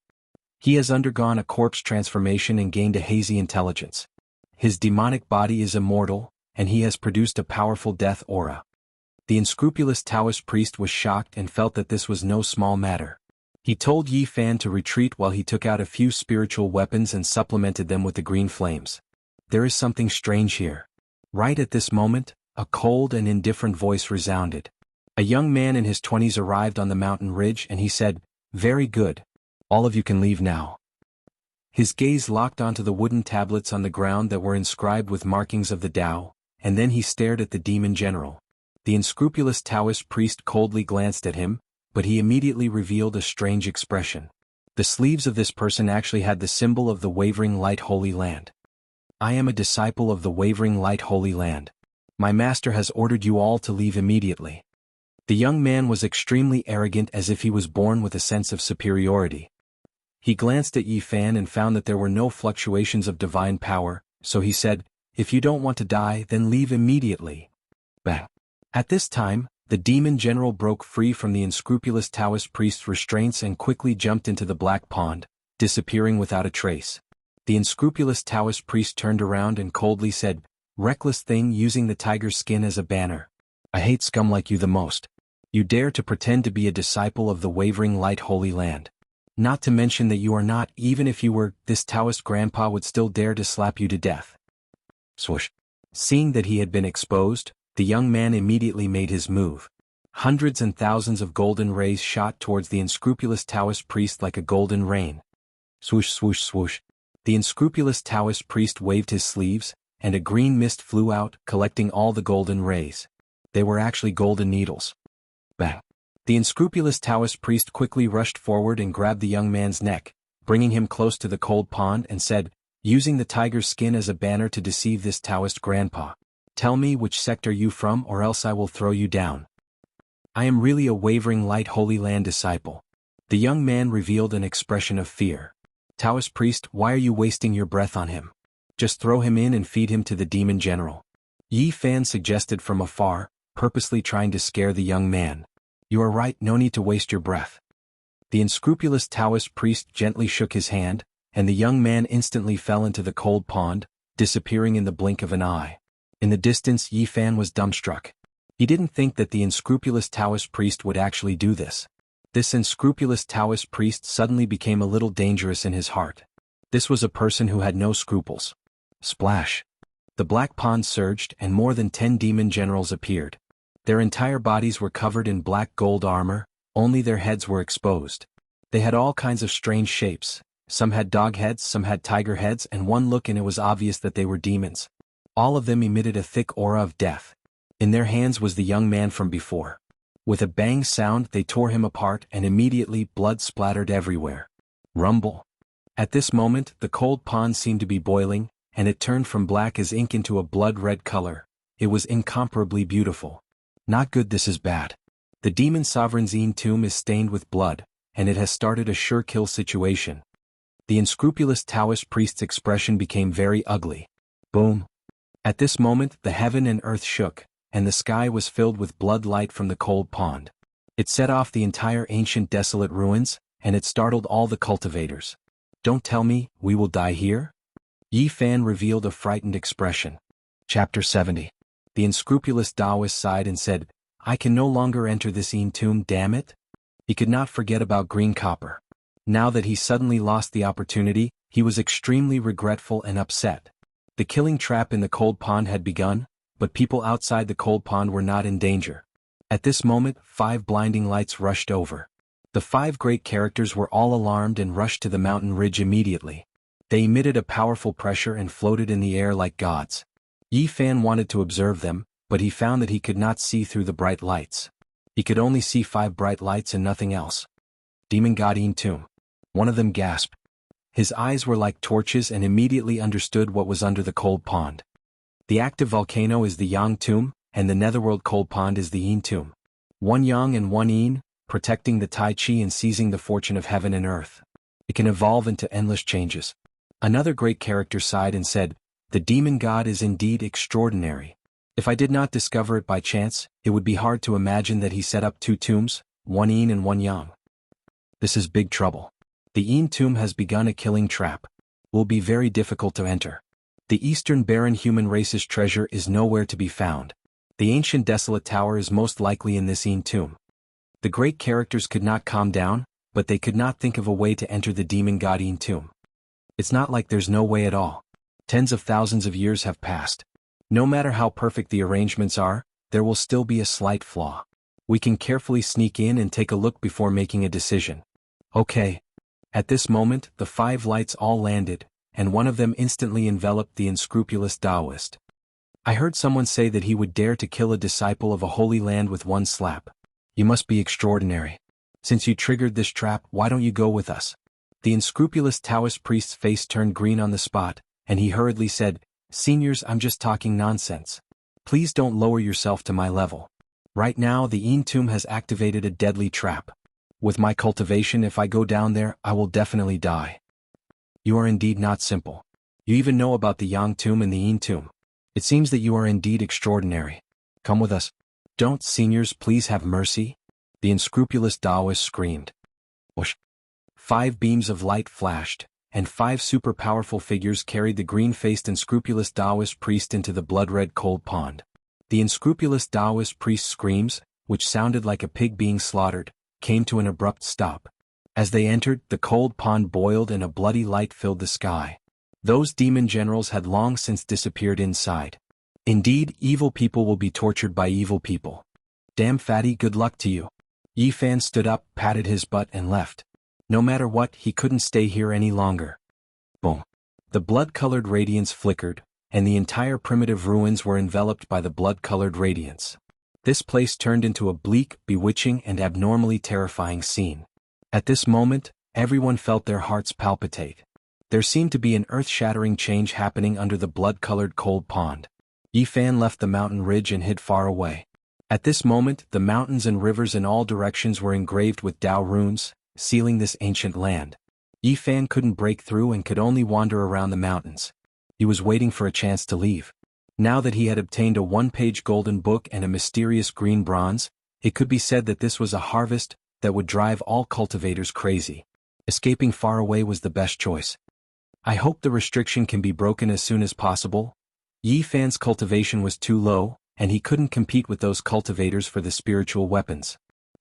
He has undergone a corpse transformation and gained a hazy intelligence. His demonic body is immortal, and he has produced a powerful death aura. The unscrupulous Taoist priest was shocked and felt that this was no small matter. He told Yi Fan to retreat while he took out a few spiritual weapons and supplemented them with the green flames. There is something strange here. Right at this moment, a cold and indifferent voice resounded. A young man in his 20s arrived on the mountain ridge and he said, "Very good. All of you can leave now. His gaze locked onto the wooden tablets on the ground that were inscribed with markings of the Tao, and then he stared at the demon general. The unscrupulous Taoist priest coldly glanced at him, but he immediately revealed a strange expression. The sleeves of this person actually had the symbol of the Wavering Light Holy Land. I am a disciple of the Wavering Light Holy Land. My master has ordered you all to leave immediately. The young man was extremely arrogant, as if he was born with a sense of superiority. He glanced at Yi Fan and found that there were no fluctuations of divine power, so he said, "If you don't want to die, then leave immediately." Bah. At this time, the demon general broke free from the unscrupulous Taoist priest's restraints and quickly jumped into the black pond, disappearing without a trace. The unscrupulous Taoist priest turned around and coldly said, "Reckless thing, using the tiger's skin as a banner. I hate scum like you the most. You dare to pretend to be a disciple of the Wavering Light Holy Land. Not to mention that you are not. Even if you were, this Taoist grandpa would still dare to slap you to death." Swoosh. Seeing that he had been exposed, the young man immediately made his move. Hundreds and thousands of golden rays shot towards the unscrupulous Taoist priest like a golden rain. Swoosh, swoosh, swoosh. The unscrupulous Taoist priest waved his sleeves, and a green mist flew out, collecting all the golden rays. They were actually golden needles. Bang. The unscrupulous Taoist priest quickly rushed forward and grabbed the young man's neck, bringing him close to the cold pond, and said, "Using the tiger's skin as a banner to deceive this Taoist grandpa. Tell me which sect are you from, or else I will throw you down." "I am really a Wavering Light Holy Land disciple." The young man revealed an expression of fear. "Taoist priest, why are you wasting your breath on him? Just throw him in and feed him to the demon general," Yi Fan suggested from afar, purposely trying to scare the young man. "You are right, no need to waste your breath." The unscrupulous Taoist priest gently shook his hand, and the young man instantly fell into the cold pond, disappearing in the blink of an eye. In the distance, Yi Fan was dumbstruck. He didn't think that the unscrupulous Taoist priest would actually do this. This unscrupulous Taoist priest suddenly became a little dangerous in his heart. This was a person who had no scruples. Splash. The black pond surged, and more than 10 demon generals appeared. Their entire bodies were covered in black gold armor, only their heads were exposed. They had all kinds of strange shapes. Some had dog heads, some had tiger heads, and one look and it was obvious that they were demons. All of them emitted a thick aura of death. In their hands was the young man from before. With a bang sound, they tore him apart, and immediately blood splattered everywhere. Rumble. At this moment, the cold pond seemed to be boiling, and it turned from black as ink into a blood-red color. It was incomparably beautiful. Not good, this is bad. The demon sovereign's tomb is stained with blood, and it has started a sure kill situation. The unscrupulous Taoist priest's expression became very ugly. Boom. At this moment, the heaven and earth shook, and the sky was filled with blood light from the cold pond. It set off the entire ancient desolate ruins, and it startled all the cultivators. "Don't tell me, we will die here?" Yi Fan revealed a frightened expression. Chapter 70. The unscrupulous Taoist sighed and said, "I can no longer enter this tomb, damn it." He could not forget about green copper. Now that he suddenly lost the opportunity, he was extremely regretful and upset. The killing trap in the cold pond had begun, but people outside the cold pond were not in danger. At this moment, 5 blinding lights rushed over. The 5 great characters were all alarmed and rushed to the mountain ridge immediately. They emitted a powerful pressure and floated in the air like gods. Yi Fan wanted to observe them, but he found that he could not see through the bright lights. He could only see 5 bright lights and nothing else. Demon God tomb. One of them gasped. His eyes were like torches and immediately understood what was under the cold pond. The active volcano is the Yang tomb, and the netherworld cold pond is the Yin tomb. One Yang and one Yin, protecting the Tai Chi and seizing the fortune of heaven and earth. It can evolve into endless changes. Another great character sighed and said, "The demon god is indeed extraordinary. If I did not discover it by chance, it would be hard to imagine that he set up 2 tombs, one Yin and one Yang. This is big trouble. The Yin tomb has begun a killing trap. Will be very difficult to enter. The Eastern barren human race's treasure is nowhere to be found. The ancient desolate tower is most likely in this Yin tomb." The great characters could not calm down, but they could not think of a way to enter the demon god Yin tomb. It's not like there's no way at all. Tens of thousands of years have passed. No matter how perfect the arrangements are, there will still be a slight flaw. We can carefully sneak in and take a look before making a decision. Okay. At this moment, the 5 lights all landed, and one of them instantly enveloped the unscrupulous Taoist. I heard someone say that he would dare to kill a disciple of a holy land with one slap. You must be extraordinary. Since you triggered this trap, why don't you go with us? The unscrupulous Taoist priest's face turned green on the spot, and he hurriedly said, Seniors, I'm just talking nonsense. Please don't lower yourself to my level. Right now the Tomb has activated a deadly trap. With my cultivation, if I go down there, I will definitely die. You are indeed not simple. You even know about the Yang Tomb and the Tomb. It seems that you are indeed extraordinary. Come with us. Don't, seniors, please have mercy? The unscrupulous Taoist screamed. Whoosh. 5 beams of light flashed, and 5 super powerful figures carried the green-faced unscrupulous Taoist priest into the blood-red cold pond. The unscrupulous Taoist priest's screams, which sounded like a pig being slaughtered, came to an abrupt stop. As they entered, the cold pond boiled and a bloody light filled the sky. Those demon generals had long since disappeared inside. Indeed, evil people will be tortured by evil people. Damn fatty, good luck to you. Yi Fan stood up, patted his butt and left. No matter what, he couldn't stay here any longer. Boom. The blood-colored radiance flickered, and the entire primitive ruins were enveloped by the blood-colored radiance. This place turned into a bleak, bewitching and abnormally terrifying scene. At this moment, everyone felt their hearts palpitate. There seemed to be an earth-shattering change happening under the blood-colored cold pond. Yi Fan left the mountain ridge and hid far away. At this moment, the mountains and rivers in all directions were engraved with Dao runes, sealing this ancient land. Yi Fan couldn't break through and could only wander around the mountains. He was waiting for a chance to leave. Now that he had obtained a 1-page golden book and a mysterious green bronze, it could be said that this was a harvest that would drive all cultivators crazy. Escaping far away was the best choice. I hope the restriction can be broken as soon as possible. Yi Fan's cultivation was too low, and he couldn't compete with those cultivators for the spiritual weapons.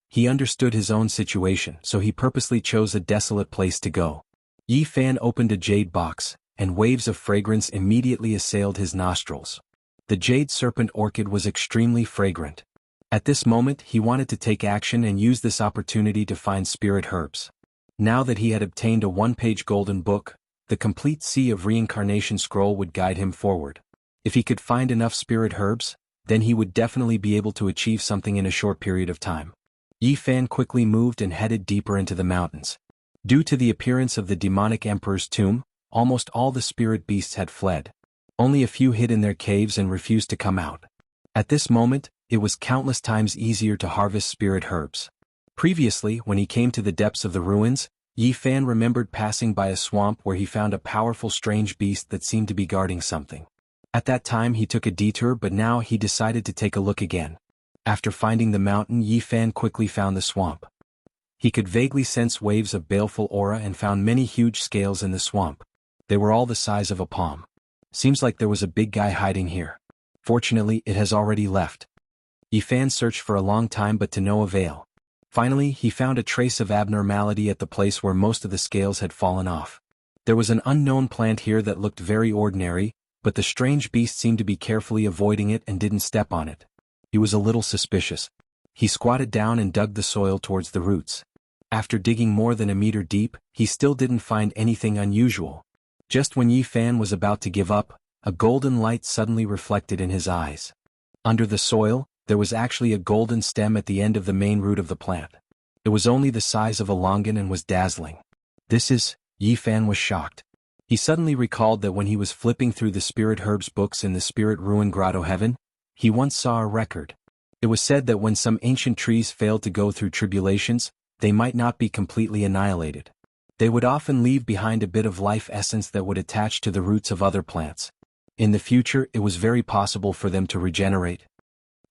He understood his own situation, so he purposely chose a desolate place to go. Yi Fan opened a jade box, and waves of fragrance immediately assailed his nostrils. The jade serpent orchid was extremely fragrant. At this moment, he wanted to take action and use this opportunity to find spirit herbs. Now that he had obtained a 1-page golden book, the complete sea of reincarnation scroll would guide him forward. If he could find enough spirit herbs, then he would definitely be able to achieve something in a short period of time. Yi Fan quickly moved and headed deeper into the mountains. Due to the appearance of the demonic emperor's tomb, almost all the spirit beasts had fled. Only a few hid in their caves and refused to come out. At this moment, it was countless times easier to harvest spirit herbs. Previously, when he came to the depths of the ruins, Yi Fan remembered passing by a swamp where he found a powerful strange beast that seemed to be guarding something. At that time he took a detour, but now he decided to take a look again. After finding the mountain, Yi Fan quickly found the swamp. He could vaguely sense waves of baleful aura and found many huge scales in the swamp. They were all the size of a palm. Seems like there was a big guy hiding here. Fortunately, it has already left. Yi Fan searched for a long time but to no avail. Finally, he found a trace of abnormality at the place where most of the scales had fallen off. There was an unknown plant here that looked very ordinary, but the strange beast seemed to be carefully avoiding it and didn't step on it. He was a little suspicious. He squatted down and dug the soil towards the roots. After digging more than a meter deep, he still didn't find anything unusual. Just when Yi Fan was about to give up, a golden light suddenly reflected in his eyes. Under the soil, there was actually a golden stem at the end of the main root of the plant. It was only the size of a longan and was dazzling. Yi Fan was shocked. He suddenly recalled that when he was flipping through the spirit herbs books in the spirit ruin grotto heaven, he once saw a record. It was said that when some ancient trees failed to go through tribulations, they might not be completely annihilated. They would often leave behind a bit of life essence that would attach to the roots of other plants. In the future, it was very possible for them to regenerate.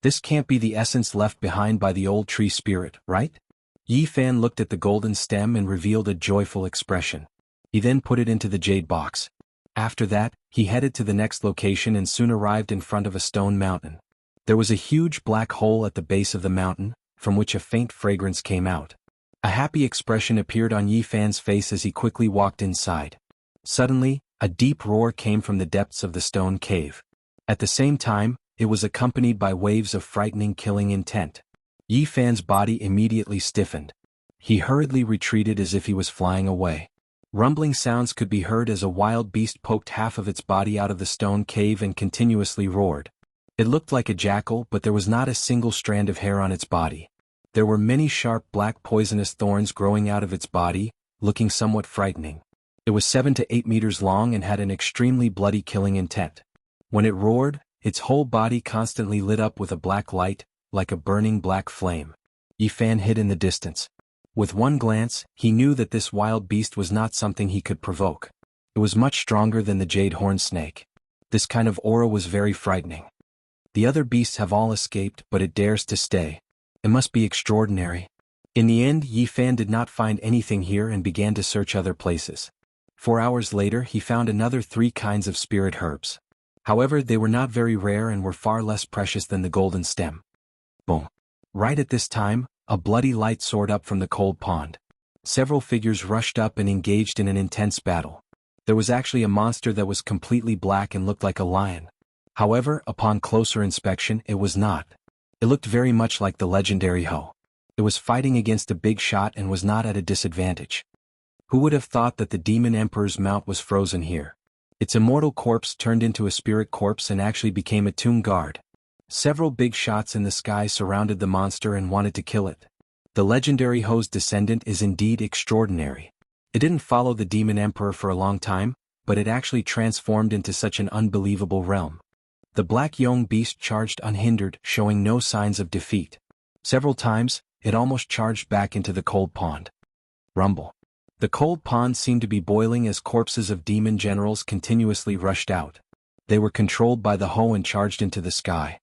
This can't be the essence left behind by the old tree spirit, right? Yi Fan looked at the golden stem and revealed a joyful expression. He then put it into the jade box. After that, he headed to the next location and soon arrived in front of a stone mountain. There was a huge black hole at the base of the mountain, from which a faint fragrance came out. A happy expression appeared on Yi Fan's face as he quickly walked inside. Suddenly, a deep roar came from the depths of the stone cave. At the same time, it was accompanied by waves of frightening killing intent. Yi Fan's body immediately stiffened. He hurriedly retreated as if he was flying away. Rumbling sounds could be heard as a wild beast poked half of its body out of the stone cave and continuously roared. It looked like a jackal, but there was not a single strand of hair on its body. There were many sharp black poisonous thorns growing out of its body, looking somewhat frightening. It was 7 to 8 meters long and had an extremely bloody killing intent. When it roared, its whole body constantly lit up with a black light, like a burning black flame. Yifan hid in the distance. With one glance, he knew that this wild beast was not something he could provoke. It was much stronger than the jade horn snake. This kind of aura was very frightening. The other beasts have all escaped, but it dares to stay. It must be extraordinary. In the end, Yifan did not find anything here and began to search other places. 4 hours later, he found another 3 kinds of spirit herbs. However, they were not very rare and were far less precious than the golden stem. Boom. Right at this time, a bloody light soared up from the cold pond. Several figures rushed up and engaged in an intense battle. There was actually a monster that was completely black and looked like a lion. However, upon closer inspection, it was not. It looked very much like the legendary Ho. It was fighting against a big shot and was not at a disadvantage. Who would have thought that the Demon Emperor's mount was frozen here? Its immortal corpse turned into a spirit corpse and actually became a tomb guard. Several big shots in the sky surrounded the monster and wanted to kill it. The legendary Ho's descendant is indeed extraordinary. It didn't follow the Demon Emperor for a long time, but it actually transformed into such an unbelievable realm. The black Yong beast charged unhindered, showing no signs of defeat. Several times, it almost charged back into the cold pond. Rumble. The cold pond seemed to be boiling as corpses of demon generals continuously rushed out. They were controlled by the Ho and charged into the sky.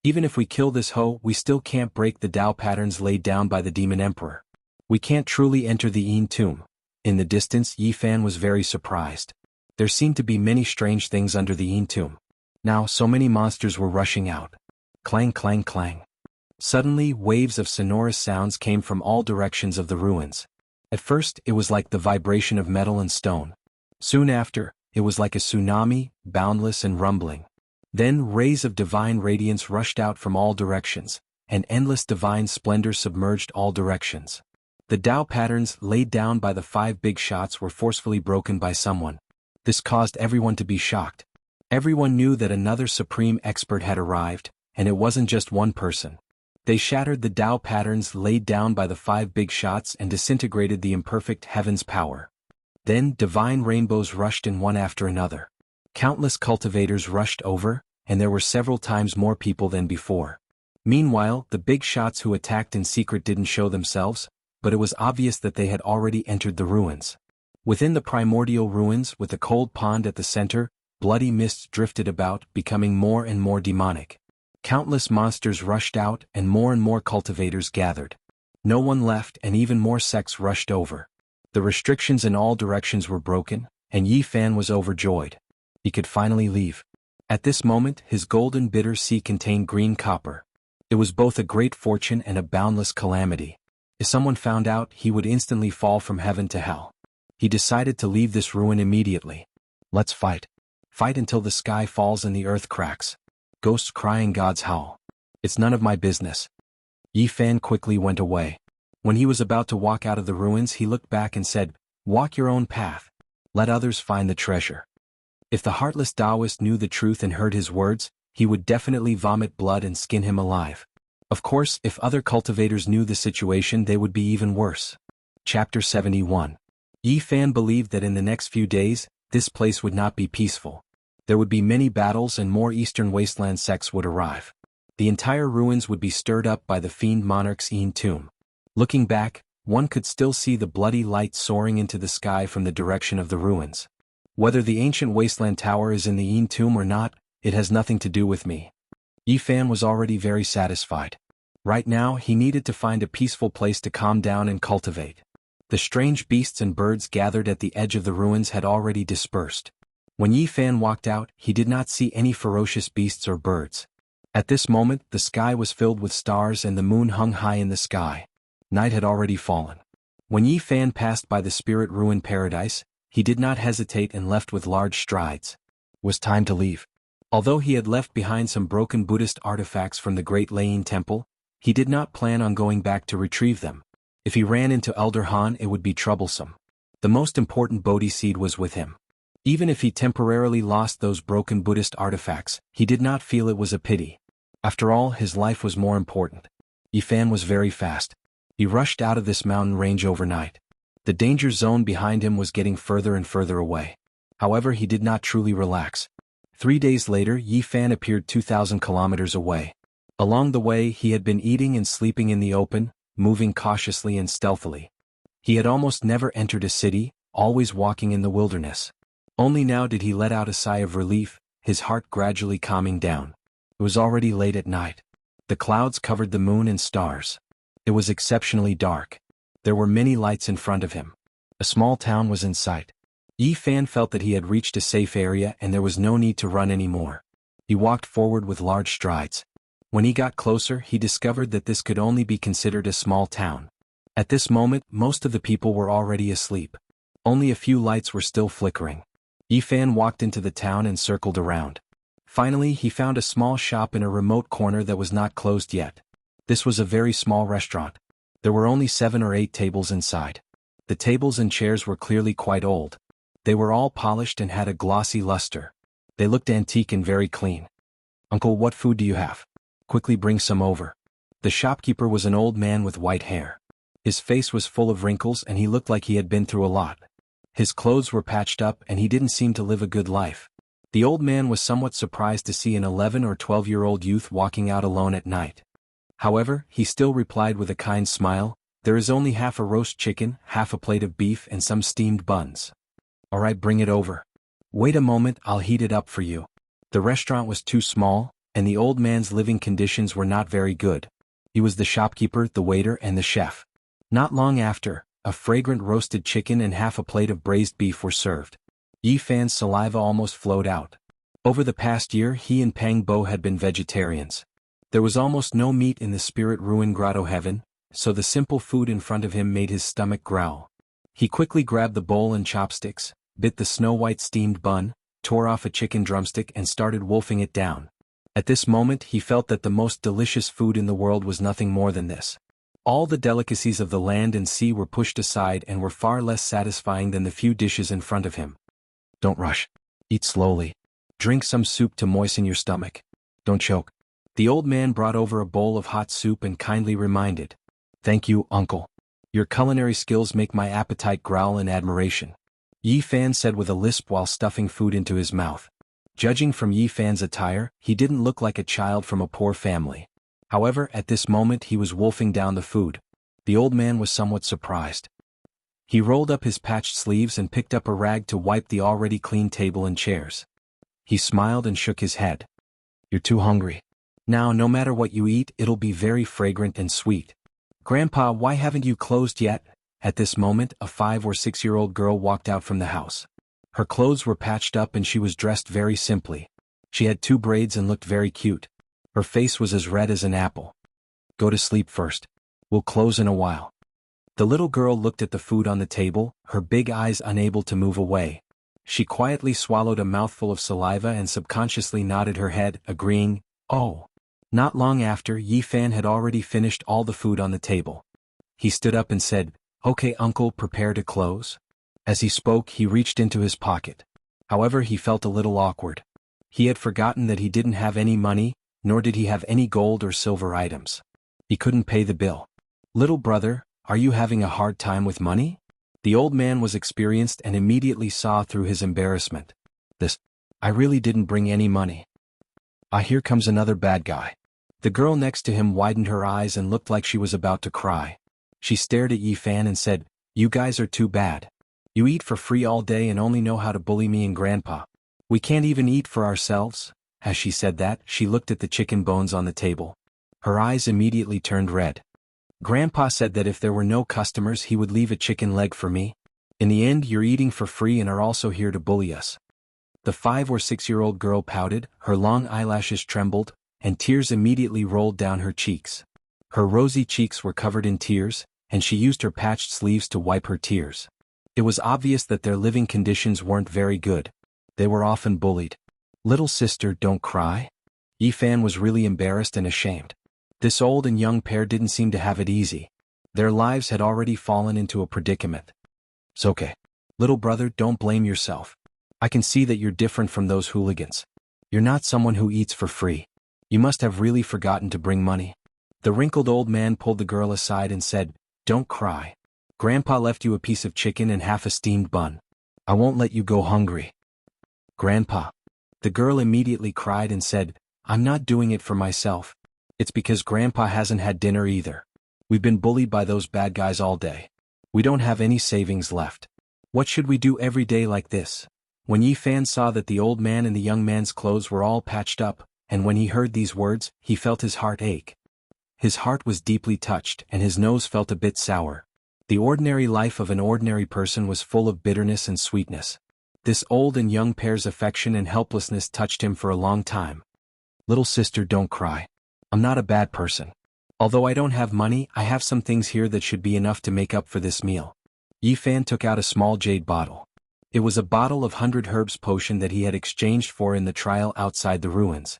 Even if we kill this Ho, we still can't break the Tao patterns laid down by the Demon Emperor. We can't truly enter the Yin tomb. In the distance, Yifan was very surprised. There seemed to be many strange things under the Yin tomb. Now, so many monsters were rushing out. Clang, clang, clang. Suddenly, waves of sonorous sounds came from all directions of the ruins. At first, it was like the vibration of metal and stone. Soon after, it was like a tsunami, boundless and rumbling. Then rays of divine radiance rushed out from all directions, and endless divine splendor submerged all directions. The Tao patterns laid down by the 5 big shots were forcefully broken by someone. This caused everyone to be shocked. Everyone knew that another supreme expert had arrived, and it wasn't just one person. They shattered the Tao patterns laid down by the 5 big shots and disintegrated the imperfect heaven's power. Then divine rainbows rushed in one after another. Countless cultivators rushed over, and there were several times more people than before. Meanwhile, the big shots who attacked in secret didn't show themselves, but it was obvious that they had already entered the ruins. Within the primordial ruins, with the cold pond at the center, bloody mists drifted about, becoming more and more demonic. Countless monsters rushed out and more cultivators gathered. No one left and even more sects rushed over. The restrictions in all directions were broken, and Yifan was overjoyed. He could finally leave. At this moment, his golden bitter sea contained green copper. It was both a great fortune and a boundless calamity. If someone found out, he would instantly fall from heaven to hell. He decided to leave this ruin immediately. Let's fight. Fight until the sky falls and the earth cracks. Ghosts crying, gods howl. It's none of my business. Yifan quickly went away. When he was about to walk out of the ruins, he looked back and said, "Walk your own path. Let others find the treasure." If the heartless Taoist knew the truth and heard his words, he would definitely vomit blood and skin him alive. Of course, if other cultivators knew the situation, they would be even worse. Chapter 71. Yifan believed that in the next few days, this place would not be peaceful. There would be many battles and more eastern wasteland sects would arrive. The entire ruins would be stirred up by the fiend monarch's Yin tomb. Looking back, one could still see the bloody light soaring into the sky from the direction of the ruins. Whether the ancient wasteland tower is in the Yin tomb or not, it has nothing to do with me. Yifan was already very satisfied. Right now, he needed to find a peaceful place to calm down and cultivate. The strange beasts and birds gathered at the edge of the ruins had already dispersed. When Yifan walked out, he did not see any ferocious beasts or birds. At this moment, the sky was filled with stars and the moon hung high in the sky. Night had already fallen. When Yifan passed by the spirit ruin paradise, he did not hesitate and left with large strides. It was time to leave. Although he had left behind some broken Buddhist artifacts from the Great Lane Temple, he did not plan on going back to retrieve them. If he ran into Elder Han, it would be troublesome. The most important Bodhi seed was with him. Even if he temporarily lost those broken Buddhist artifacts, he did not feel it was a pity. After all, his life was more important. Yifan was very fast. He rushed out of this mountain range overnight. The danger zone behind him was getting further and further away. However, he did not truly relax. 3 days later, Yifan appeared 2,000 kilometers away. Along the way, he had been eating and sleeping in the open, moving cautiously and stealthily. He had almost never entered a city, always walking in the wilderness. Only now did he let out a sigh of relief, his heart gradually calming down. It was already late at night. The clouds covered the moon and stars. It was exceptionally dark. There were many lights in front of him. A small town was in sight. Yifan felt that he had reached a safe area and there was no need to run anymore. He walked forward with large strides. When he got closer, he discovered that this could only be considered a small town. At this moment, most of the people were already asleep. Only a few lights were still flickering. Yifan walked into the town and circled around. Finally, he found a small shop in a remote corner that was not closed yet. This was a very small restaurant. There were only 7 or 8 tables inside. The tables and chairs were clearly quite old. They were all polished and had a glossy luster. They looked antique and very clean. "Uncle, what food do you have? Quickly bring some over." The shopkeeper was an old man with white hair. His face was full of wrinkles and he looked like he had been through a lot. His clothes were patched up and he didn't seem to live a good life. The old man was somewhat surprised to see an 11 or 12-year-old youth walking out alone at night. However, he still replied with a kind smile, "There is only half a roast chicken, half a plate of beef and some steamed buns." "All right, bring it over." "Wait a moment, I'll heat it up for you." The restaurant was too small, and the old man's living conditions were not very good. He was the shopkeeper, the waiter, and the chef. Not long after, a fragrant roasted chicken and half a plate of braised beef were served. Yifan's saliva almost flowed out. Over the past year, he and Pang Bo had been vegetarians. There was almost no meat in the spirit ruin grotto heaven, so the simple food in front of him made his stomach growl. He quickly grabbed the bowl and chopsticks, bit the snow-white steamed bun, tore off a chicken drumstick and started wolfing it down. At this moment he felt that the most delicious food in the world was nothing more than this. All the delicacies of the land and sea were pushed aside and were far less satisfying than the few dishes in front of him. Don't rush. Eat slowly. Drink some soup to moisten your stomach. Don't choke. The old man brought over a bowl of hot soup and kindly reminded, "Thank you, uncle. Your culinary skills make my appetite growl in admiration," Yifan said with a lisp while stuffing food into his mouth. Judging from Yifan's attire, he didn't look like a child from a poor family. However, at this moment he was wolfing down the food. The old man was somewhat surprised. He rolled up his patched sleeves and picked up a rag to wipe the already clean table and chairs. He smiled and shook his head. "You're too hungry. Now, no matter what you eat, it'll be very fragrant and sweet." "Grandpa, why haven't you closed yet?" At this moment, a 5 or 6-year-old girl walked out from the house. Her clothes were patched up and she was dressed very simply. She had 2 braids and looked very cute. Her face was as red as an apple. "Go to sleep first. We'll close in a while." The little girl looked at the food on the table, her big eyes unable to move away. She quietly swallowed a mouthful of saliva and subconsciously nodded her head, agreeing, "Oh." Not long after, Yifan had already finished all the food on the table. He stood up and said, "Okay, uncle, prepare to close." As he spoke, he reached into his pocket. However, he felt a little awkward. He had forgotten that he didn't have any money, nor did he have any gold or silver items. He couldn't pay the bill. "Little brother, are you having a hard time with money?" The old man was experienced and immediately saw through his embarrassment. I really didn't bring any money." "Ah, here comes another bad guy." The girl next to him widened her eyes and looked like she was about to cry. She stared at Yifan and said, "You guys are too bad. You eat for free all day and only know how to bully me and Grandpa. We can't even eat for ourselves." As she said that, she looked at the chicken bones on the table. Her eyes immediately turned red. "Grandpa said that if there were no customers he would leave a chicken leg for me. In the end, you're eating for free and are also here to bully us." The 5 or 6-year-old girl pouted, her long eyelashes trembled, and tears immediately rolled down her cheeks. Her rosy cheeks were covered in tears, and she used her patched sleeves to wipe her tears. It was obvious that their living conditions weren't very good. They were often bullied. "Little sister, don't cry." Yifan was really embarrassed and ashamed. This old and young pair didn't seem to have it easy. Their lives had already fallen into a predicament. "It's okay. Little brother, don't blame yourself. I can see that you're different from those hooligans. You're not someone who eats for free. You must have really forgotten to bring money. The wrinkled old man pulled the girl aside and said, "Don't cry. Grandpa left you a piece of chicken and half a steamed bun. I won't let you go hungry." "Grandpa." The girl immediately cried and said, "I'm not doing it for myself. It's because Grandpa hasn't had dinner either. We've been bullied by those bad guys all day. We don't have any savings left. What should we do every day like this?" When Yi Fan saw that the old man and the young man's clothes were all patched up, and when he heard these words, he felt his heart ache. His heart was deeply touched and his nose felt a bit sour. The ordinary life of an ordinary person was full of bitterness and sweetness. This old and young pair's affection and helplessness touched him for a long time. "Little sister, don't cry. I'm not a bad person. Although I don't have money, I have some things here that should be enough to make up for this meal." Yi Fan took out a small jade bottle. It was a bottle of 100 herbs potion that he had exchanged for in the trial outside the ruins.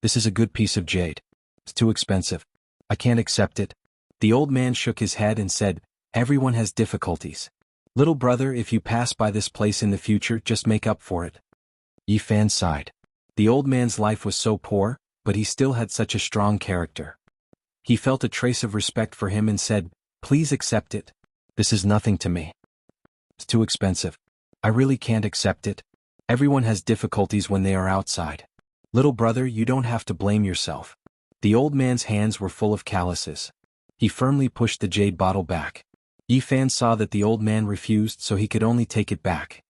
"This is a good piece of jade. It's too expensive. I can't accept it." The old man shook his head and said, "Everyone has difficulties. Little brother, if you pass by this place in the future, just make up for it." Yi Fan sighed. The old man's life was so poor, but he still had such a strong character. He felt a trace of respect for him and said, "Please accept it. This is nothing to me. It's too expensive. I really can't accept it. Everyone has difficulties when they are outside. Little brother, you don't have to blame yourself." The old man's hands were full of calluses. He firmly pushed the jade bottle back. Yi Fan saw that the old man refused, so he could only take it back.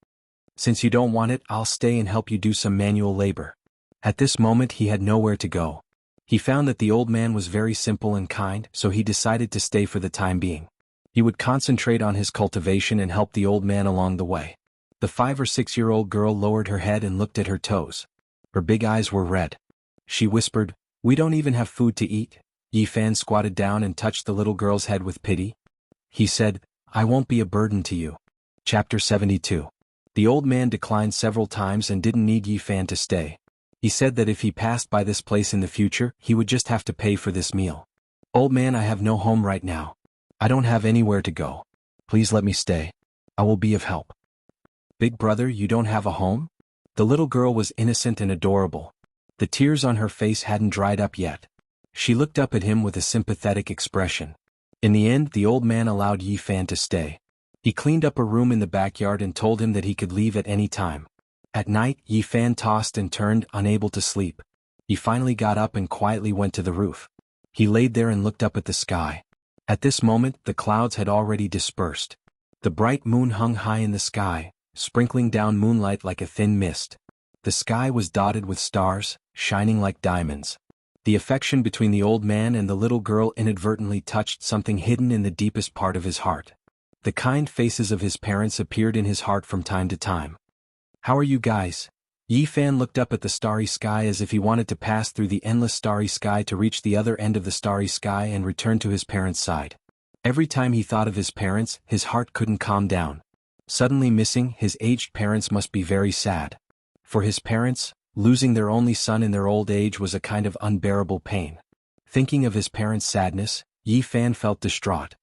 "Since you don't want it, I'll stay and help you do some manual labor." At this moment he had nowhere to go. He found that the old man was very simple and kind, so he decided to stay for the time being. He would concentrate on his cultivation and help the old man along the way. The 5 or 6-year-old girl lowered her head and looked at her toes. Her big eyes were red. She whispered, "We don't even have food to eat." Yi Fan squatted down and touched the little girl's head with pity. He said, "I won't be a burden to you." Chapter 72. The old man declined several times and didn't need Yi Fan to stay. He said that if he passed by this place in the future, he would just have to pay for this meal. "Old man, I have no home right now. I don't have anywhere to go. Please let me stay. I will be of help." "Big brother, you don't have a home?" The little girl was innocent and adorable. The tears on her face hadn't dried up yet. She looked up at him with a sympathetic expression. In the end, the old man allowed Yi Fan to stay. He cleaned up a room in the backyard and told him that he could leave at any time. At night, Yi Fan tossed and turned, unable to sleep. He finally got up and quietly went to the roof. He laid there and looked up at the sky. At this moment, the clouds had already dispersed. The bright moon hung high in the sky, sprinkling down moonlight like a thin mist. The sky was dotted with stars, shining like diamonds. The affection between the old man and the little girl inadvertently touched something hidden in the deepest part of his heart. The kind faces of his parents appeared in his heart from time to time. "How are you guys?" Yi Fan looked up at the starry sky as if he wanted to pass through the endless starry sky to reach the other end of the starry sky and return to his parents' side. Every time he thought of his parents, his heart couldn't calm down. Suddenly missing his aged parents must be very sad. For his parents, losing their only son in their old age was a kind of unbearable pain. Thinking of his parents' sadness, Yi Fan felt distraught.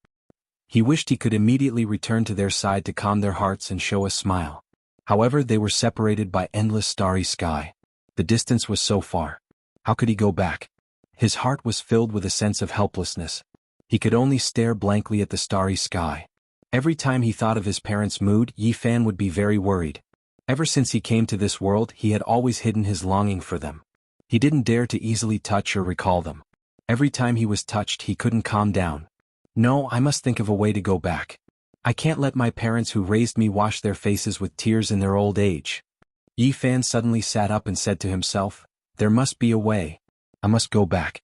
He wished he could immediately return to their side to calm their hearts and show a smile. However, they were separated by endless starry sky. The distance was so far. How could he go back? His heart was filled with a sense of helplessness. He could only stare blankly at the starry sky. Every time he thought of his parents' mood, Yi Fan would be very worried. Ever since he came to this world, he had always hidden his longing for them. He didn't dare to easily touch or recall them. Every time he was touched, he couldn't calm down. "No, I must think of a way to go back. I can't let my parents who raised me wash their faces with tears in their old age." Yi Fan suddenly sat up and said to himself, "There must be a way. I must go back."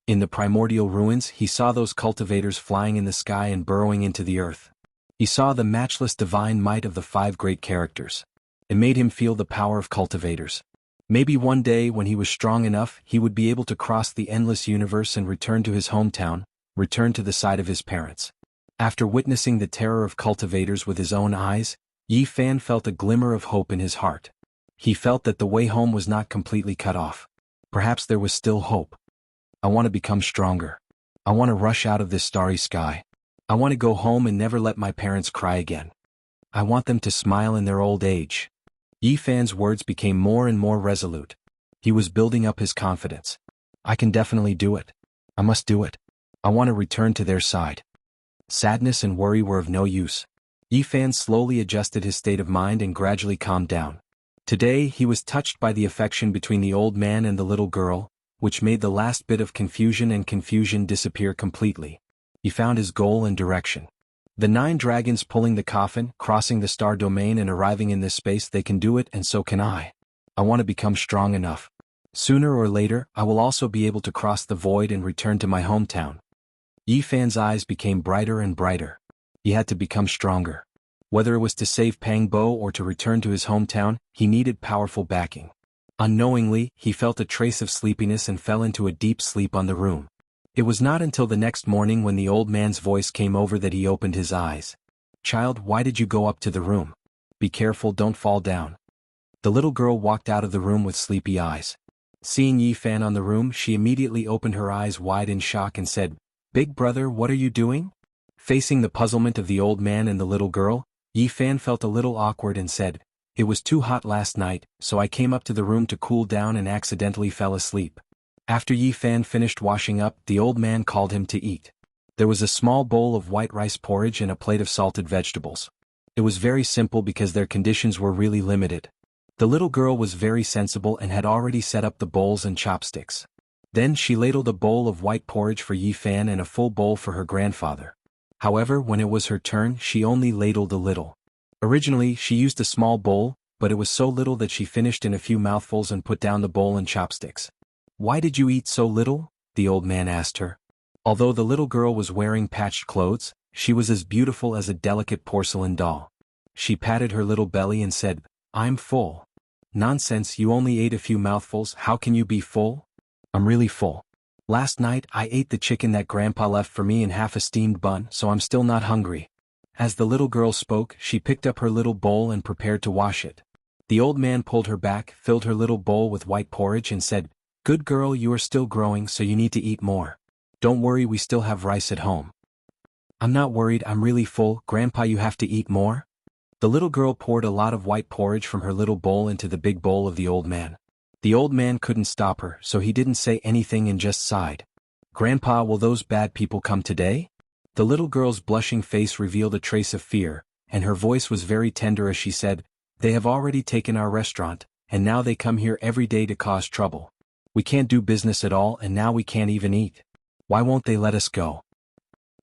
In the primordial ruins, he saw those cultivators flying in the sky and burrowing into the earth. He saw the matchless divine might of the 5 great characters. It made him feel the power of cultivators. Maybe one day, when he was strong enough, he would be able to cross the endless universe and return to his hometown, return to the side of his parents. After witnessing the terror of cultivators with his own eyes, Yi Fan felt a glimmer of hope in his heart. He felt that the way home was not completely cut off. Perhaps there was still hope. "I want to become stronger. I want to rush out of this starry sky. I want to go home and never let my parents cry again." I want them to smile in their old age. Yi Fan's words became more and more resolute. He was building up his confidence. I can definitely do it. I must do it. I want to return to their side. Sadness and worry were of no use. Yi Fan slowly adjusted his state of mind and gradually calmed down. Today he was touched by the affection between the old man and the little girl, which made the last bit of confusion disappear completely. He found his goal and direction. The 9 dragons pulling the coffin, crossing the star domain and arriving in this space, they can do it and so can I. I want to become strong enough. Sooner or later, I will also be able to cross the void and return to my hometown. Yi Fan's eyes became brighter and brighter. He had to become stronger. Whether it was to save Pang Bo or to return to his hometown, he needed powerful backing. Unknowingly, he felt a trace of sleepiness and fell into a deep sleep on the room. It was not until the next morning when the old man's voice came over that he opened his eyes. Child, why did you go up to the room? Be careful, don't fall down. The little girl walked out of the room with sleepy eyes. Seeing Yi Fan on the room, she immediately opened her eyes wide in shock and said, Big brother, what are you doing? Facing the puzzlement of the old man and the little girl, Yi Fan felt a little awkward and said, It was too hot last night, so I came up to the room to cool down and accidentally fell asleep. After Yi Fan finished washing up, the old man called him to eat. There was a small bowl of white rice porridge and a plate of salted vegetables. It was very simple because their conditions were really limited. The little girl was very sensible and had already set up the bowls and chopsticks. Then she ladled a bowl of white porridge for Yi Fan and a full bowl for her grandfather. However, when it was her turn, she only ladled a little. Originally, she used a small bowl, but it was so little that she finished in a few mouthfuls and put down the bowl and chopsticks. Why did you eat so little? The old man asked her. Although the little girl was wearing patched clothes, she was as beautiful as a delicate porcelain doll. She patted her little belly and said, I'm full. Nonsense, you only ate a few mouthfuls, how can you be full? I'm really full. Last night I ate the chicken that Grandpa left for me and half a steamed bun, so I'm still not hungry. As the little girl spoke, she picked up her little bowl and prepared to wash it. The old man pulled her back, filled her little bowl with white porridge and said, Good girl, you are still growing, so you need to eat more. Don't worry, we still have rice at home. I'm not worried, I'm really full, Grandpa, you have to eat more? The little girl poured a lot of white porridge from her little bowl into the big bowl of the old man. The old man couldn't stop her, so he didn't say anything and just sighed. Grandpa, will those bad people come today? The little girl's blushing face revealed a trace of fear, and her voice was very tender as she said, They have already taken our restaurant, and now they come here every day to cause trouble. We can't do business at all and now we can't even eat. Why won't they let us go?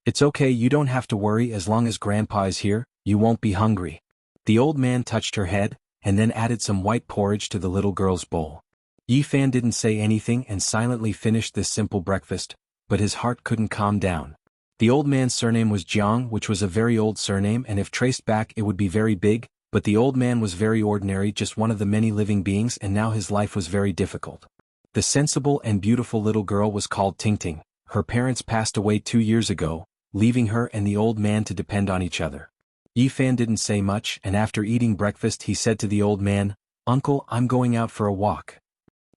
It's okay, you don't have to worry, as long as Grandpa is here, you won't be hungry. The old man touched her head, and then added some white porridge to the little girl's bowl. Yi Fan didn't say anything and silently finished this simple breakfast, but his heart couldn't calm down. The old man's surname was Jianghu, which was a very old surname, and if traced back it would be very big, but the old man was very ordinary, just one of the many living beings, and now his life was very difficult. The sensible and beautiful little girl was called Ting Ting. Her parents passed away 2 years ago, leaving her and the old man to depend on each other. Yi Fan didn't say much, and after eating breakfast he said to the old man, Uncle, I'm going out for a walk.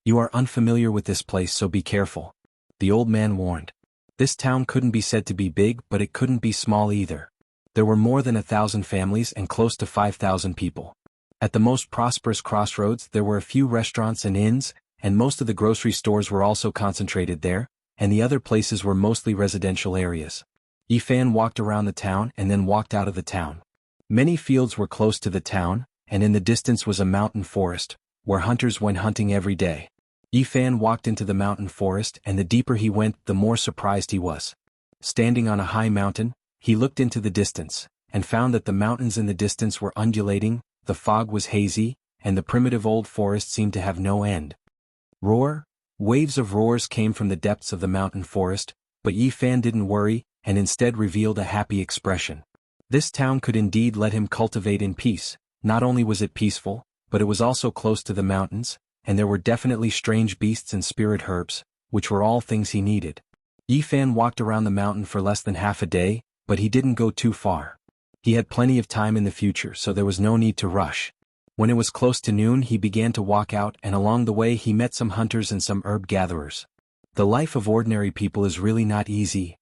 You are unfamiliar with this place, so be careful. The old man warned. This town couldn't be said to be big, but it couldn't be small either. There were more than 1,000 families and close to 5,000 people. At the most prosperous crossroads there were a few restaurants and inns, and most of the grocery stores were also concentrated there, and the other places were mostly residential areas. Yi Fan walked around the town and then walked out of the town. Many fields were close to the town, and in the distance was a mountain forest, where hunters went hunting every day. Yi Fan walked into the mountain forest, and the deeper he went, the more surprised he was. Standing on a high mountain, he looked into the distance, and found that the mountains in the distance were undulating, the fog was hazy, and the primitive old forest seemed to have no end. Roar! Waves of roars came from the depths of the mountain forest, but Yi Fan didn't worry, and instead revealed a happy expression. This town could indeed let him cultivate in peace. Not only was it peaceful, but it was also close to the mountains, and there were definitely strange beasts and spirit herbs, which were all things he needed. Yi Fan walked around the mountain for less than half a day, but he didn't go too far. He had plenty of time in the future, so there was no need to rush. When it was close to noon, he began to walk out, and along the way he met some hunters and some herb gatherers. The life of ordinary people is really not easy.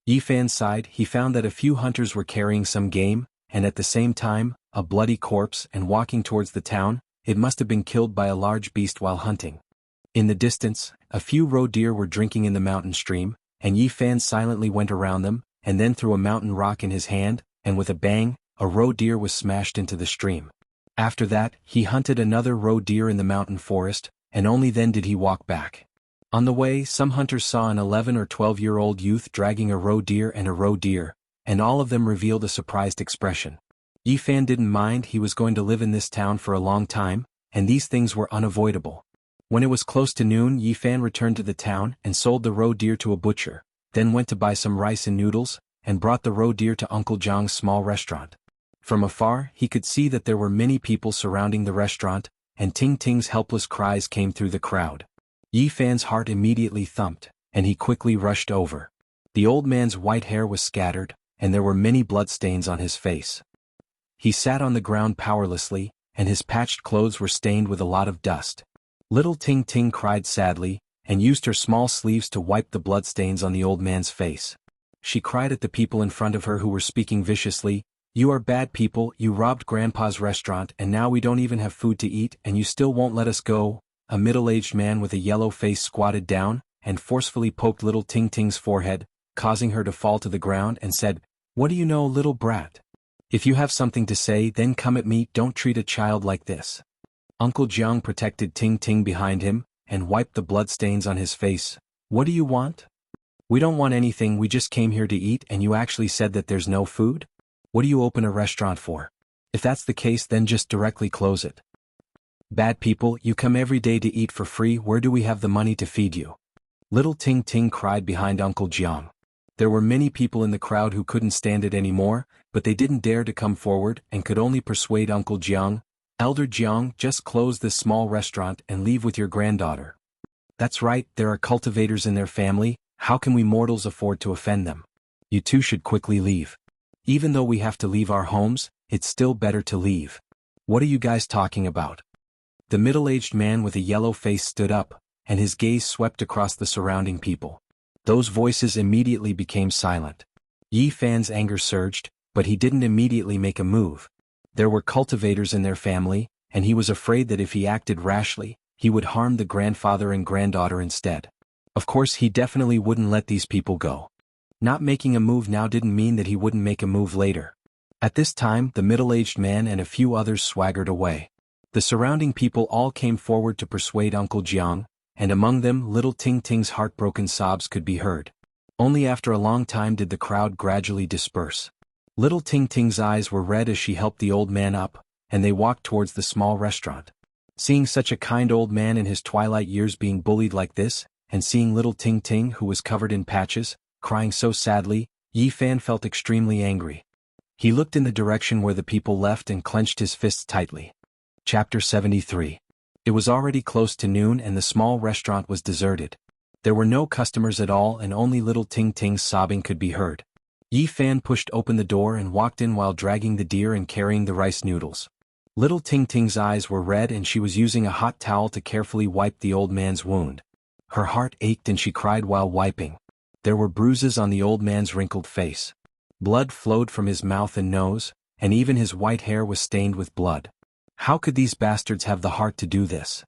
Yi Fan sighed. He found that a few hunters were carrying some game, and at the same time, a bloody corpse, and walking towards the town. It must have been killed by a large beast while hunting. In the distance, a few roe deer were drinking in the mountain stream, and Yi Fan silently went around them, and then threw a mountain rock in his hand, and with a bang, a roe deer was smashed into the stream. After that, he hunted another roe deer in the mountain forest, and only then did he walk back. On the way, some hunters saw an 11 or 12-year-old youth dragging a roe deer, and all of them revealed a surprised expression. Yi Fan didn't mind. He was going to live in this town for a long time, and these things were unavoidable. When it was close to noon, Yi Fan returned to the town and sold the roe deer to a butcher, then went to buy some rice and noodles, and brought the roe deer to Uncle Jiang's small restaurant. From afar, he could see that there were many people surrounding the restaurant, and Ting Ting's helpless cries came through the crowd. Yi Fan's heart immediately thumped, and he quickly rushed over. The old man's white hair was scattered, and there were many bloodstains on his face. He sat on the ground powerlessly, and his patched clothes were stained with a lot of dust. Little Ting Ting cried sadly, and used her small sleeves to wipe the bloodstains on the old man's face. She cried at the people in front of her who were speaking viciously. "You are bad people, you robbed Grandpa's restaurant, and now we don't even have food to eat, and you still won't let us go." A middle-aged man with a yellow face squatted down, and forcefully poked little Ting Ting's forehead, causing her to fall to the ground, and said, "What do you know, little brat? If you have something to say, then come at me. Don't treat a child like this." Uncle Jiang protected Ting Ting behind him, and wiped the bloodstains on his face. "What do you want?" "We don't want anything, we just came here to eat, and you actually said that there's no food? What do you open a restaurant for? If that's the case, then just directly close it. Bad people, you come every day to eat for free, where do we have the money to feed you?" Little Ting Ting cried behind Uncle Jiang. There were many people in the crowd who couldn't stand it anymore, but they didn't dare to come forward and could only persuade Uncle Jiang. "Elder Jiang, just close this small restaurant and leave with your granddaughter." "That's right, there are cultivators in their family, how can we mortals afford to offend them? You two should quickly leave. Even though we have to leave our homes, it's still better to leave. What are you guys talking about?" The middle-aged man with a yellow face stood up, and his gaze swept across the surrounding people. Those voices immediately became silent. Yi Fan's anger surged, but he didn't immediately make a move. There were cultivators in their family, and he was afraid that if he acted rashly, he would harm the grandfather and granddaughter instead. Of course, he definitely wouldn't let these people go. Not making a move now didn't mean that he wouldn't make a move later. At this time, the middle-aged man and a few others swaggered away. The surrounding people all came forward to persuade Uncle Jiang, and among them little Ting Ting's heartbroken sobs could be heard. Only after a long time did the crowd gradually disperse. Little Ting Ting's eyes were red as she helped the old man up, and they walked towards the small restaurant. Seeing such a kind old man in his twilight years being bullied like this, and seeing little Ting Ting who was covered in patches, crying so sadly, Yi Fan felt extremely angry. He looked in the direction where the people left and clenched his fists tightly. Chapter 73. It was already close to noon and the small restaurant was deserted. There were no customers at all and only little Ting Ting's sobbing could be heard. Yi Fan pushed open the door and walked in while dragging the deer and carrying the rice noodles. Little Ting Ting's eyes were red and she was using a hot towel to carefully wipe the old man's wound. Her heart ached and she cried while wiping. There were bruises on the old man's wrinkled face. Blood flowed from his mouth and nose, and even his white hair was stained with blood. How could these bastards have the heart to do this?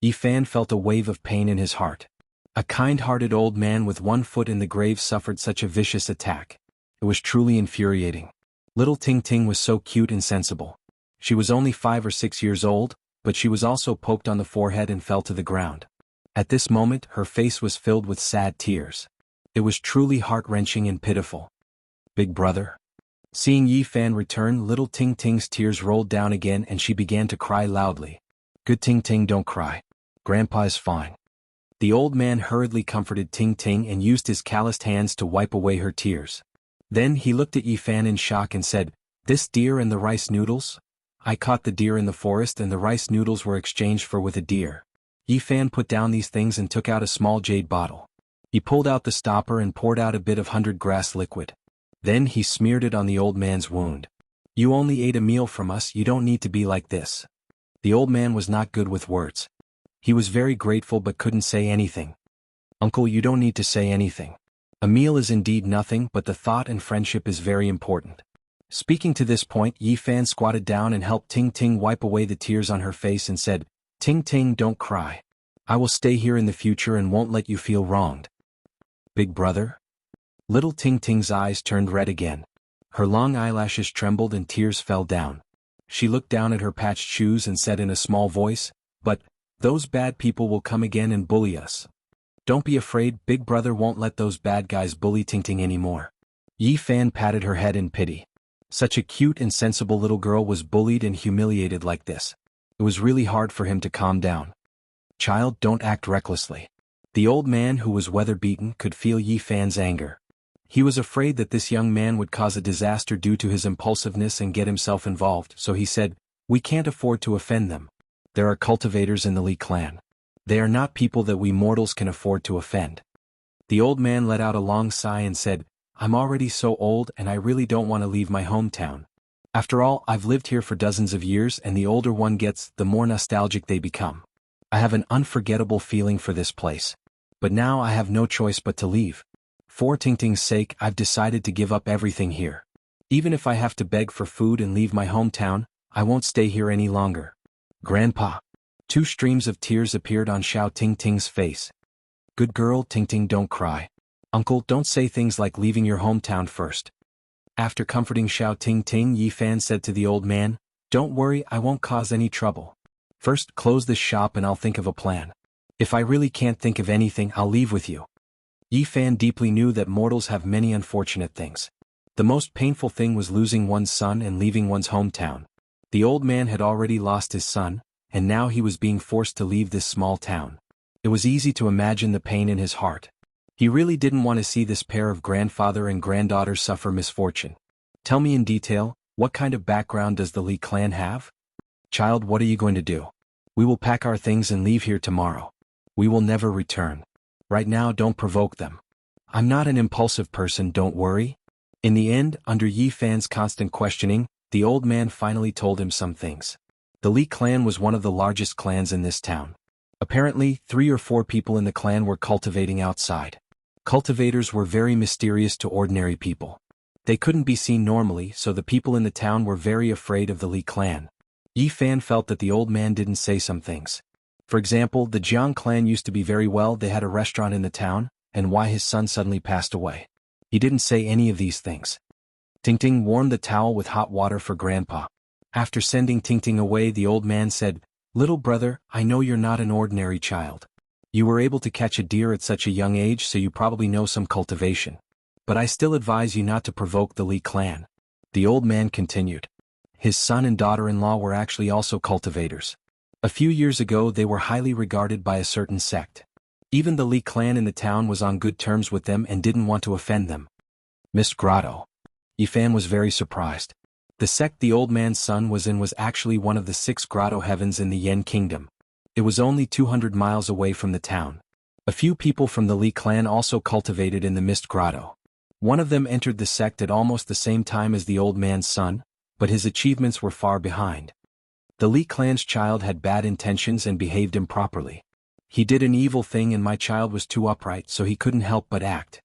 Yi Fan felt a wave of pain in his heart. A kind-hearted old man with one foot in the grave suffered such a vicious attack. It was truly infuriating. Little Ting Ting was so cute and sensible. She was only 5 or 6 years old, but she was also poked on the forehead and fell to the ground. At this moment, her face was filled with sad tears. It was truly heart-wrenching and pitiful. "Big brother?" Seeing Yi Fan return, little Ting Ting's tears rolled down again and she began to cry loudly. "Good Ting Ting, don't cry. Grandpa is fine." The old man hurriedly comforted Ting Ting and used his calloused hands to wipe away her tears. Then he looked at Yi Fan in shock and said, "This deer and the rice noodles? I caught the deer in the forest and the rice noodles were exchanged for with a deer." Yi Fan put down these things and took out a small jade bottle. He pulled out the stopper and poured out a bit of 100-grass liquid. Then he smeared it on the old man's wound. "You only ate a meal from us, you don't need to be like this." The old man was not good with words. He was very grateful but couldn't say anything. "Uncle, you don't need to say anything. A meal is indeed nothing, but the thought and friendship is very important." Speaking to this point, Yi Fan squatted down and helped Ting Ting wipe away the tears on her face and said, Ting Ting, don't cry. I will stay here in the future and won't let you feel wronged. Big brother? Little Ting Ting's eyes turned red again. Her long eyelashes trembled and tears fell down. She looked down at her patched shoes and said in a small voice, but, those bad people will come again and bully us. Don't be afraid, Big Brother won't let those bad guys bully Ting Ting anymore. Yi Fan patted her head in pity. Such a cute and sensible little girl was bullied and humiliated like this. It was really hard for him to calm down. Child, don't act recklessly. The old man, who was weather-beaten, could feel Yi Fan's anger. He was afraid that this young man would cause a disaster due to his impulsiveness and get himself involved, so he said, we can't afford to offend them. There are cultivators in the Li clan. They are not people that we mortals can afford to offend. The old man let out a long sigh and said, I'm already so old and I really don't want to leave my hometown. After all, I've lived here for dozens of years and the older one gets, the more nostalgic they become. I have an unforgettable feeling for this place. But now I have no choice but to leave. For Ting Ting's sake, I've decided to give up everything here. Even if I have to beg for food and leave my hometown, I won't stay here any longer. Grandpa. 2 streams of tears appeared on Xiao Ting Ting's face. Good girl, Ting Ting, don't cry. Uncle, don't say things like leaving your hometown first. After comforting Xiao Ting Ting, Yi Fan said to the old man, don't worry, I won't cause any trouble. First, close this shop and I'll think of a plan. If I really can't think of anything, I'll leave with you. Yi Fan deeply knew that mortals have many unfortunate things. The most painful thing was losing one's son and leaving one's hometown. The old man had already lost his son, and now he was being forced to leave this small town. It was easy to imagine the pain in his heart. He really didn't want to see this pair of grandfather and granddaughter suffer misfortune. Tell me in detail, what kind of background does the Li clan have? Child, what are you going to do? We will pack our things and leave here tomorrow. We will never return. Right now, don't provoke them. I'm not an impulsive person, don't worry. In the end, under Yi Fan's constant questioning, the old man finally told him some things. The Li clan was one of the largest clans in this town. Apparently, 3 or 4 people in the clan were cultivating outside. Cultivators were very mysterious to ordinary people. They couldn't be seen normally, so the people in the town were very afraid of the Li clan. Yi Fan felt that the old man didn't say some things. For example, the Jiang clan used to be very well, they had a restaurant in the town, and why his son suddenly passed away. He didn't say any of these things. Ting Ting warmed the towel with hot water for Grandpa. After sending Ting Ting away, the old man said, Little brother, I know you're not an ordinary child. You were able to catch a deer at such a young age, so you probably know some cultivation. But I still advise you not to provoke the Li clan. The old man continued. His son and daughter-in-law were actually also cultivators. A few years ago they were highly regarded by a certain sect. Even the Li clan in the town was on good terms with them and didn't want to offend them. Mist Grotto. Yi Fan was very surprised. The sect the old man's son was in was actually one of the 6 grotto heavens in the Yen kingdom. It was only 200 miles away from the town. A few people from the Li clan also cultivated in the Mist Grotto. One of them entered the sect at almost the same time as the old man's son, but his achievements were far behind. The Li clan's child had bad intentions and behaved improperly. He did an evil thing and my child was too upright, so he couldn't help but act.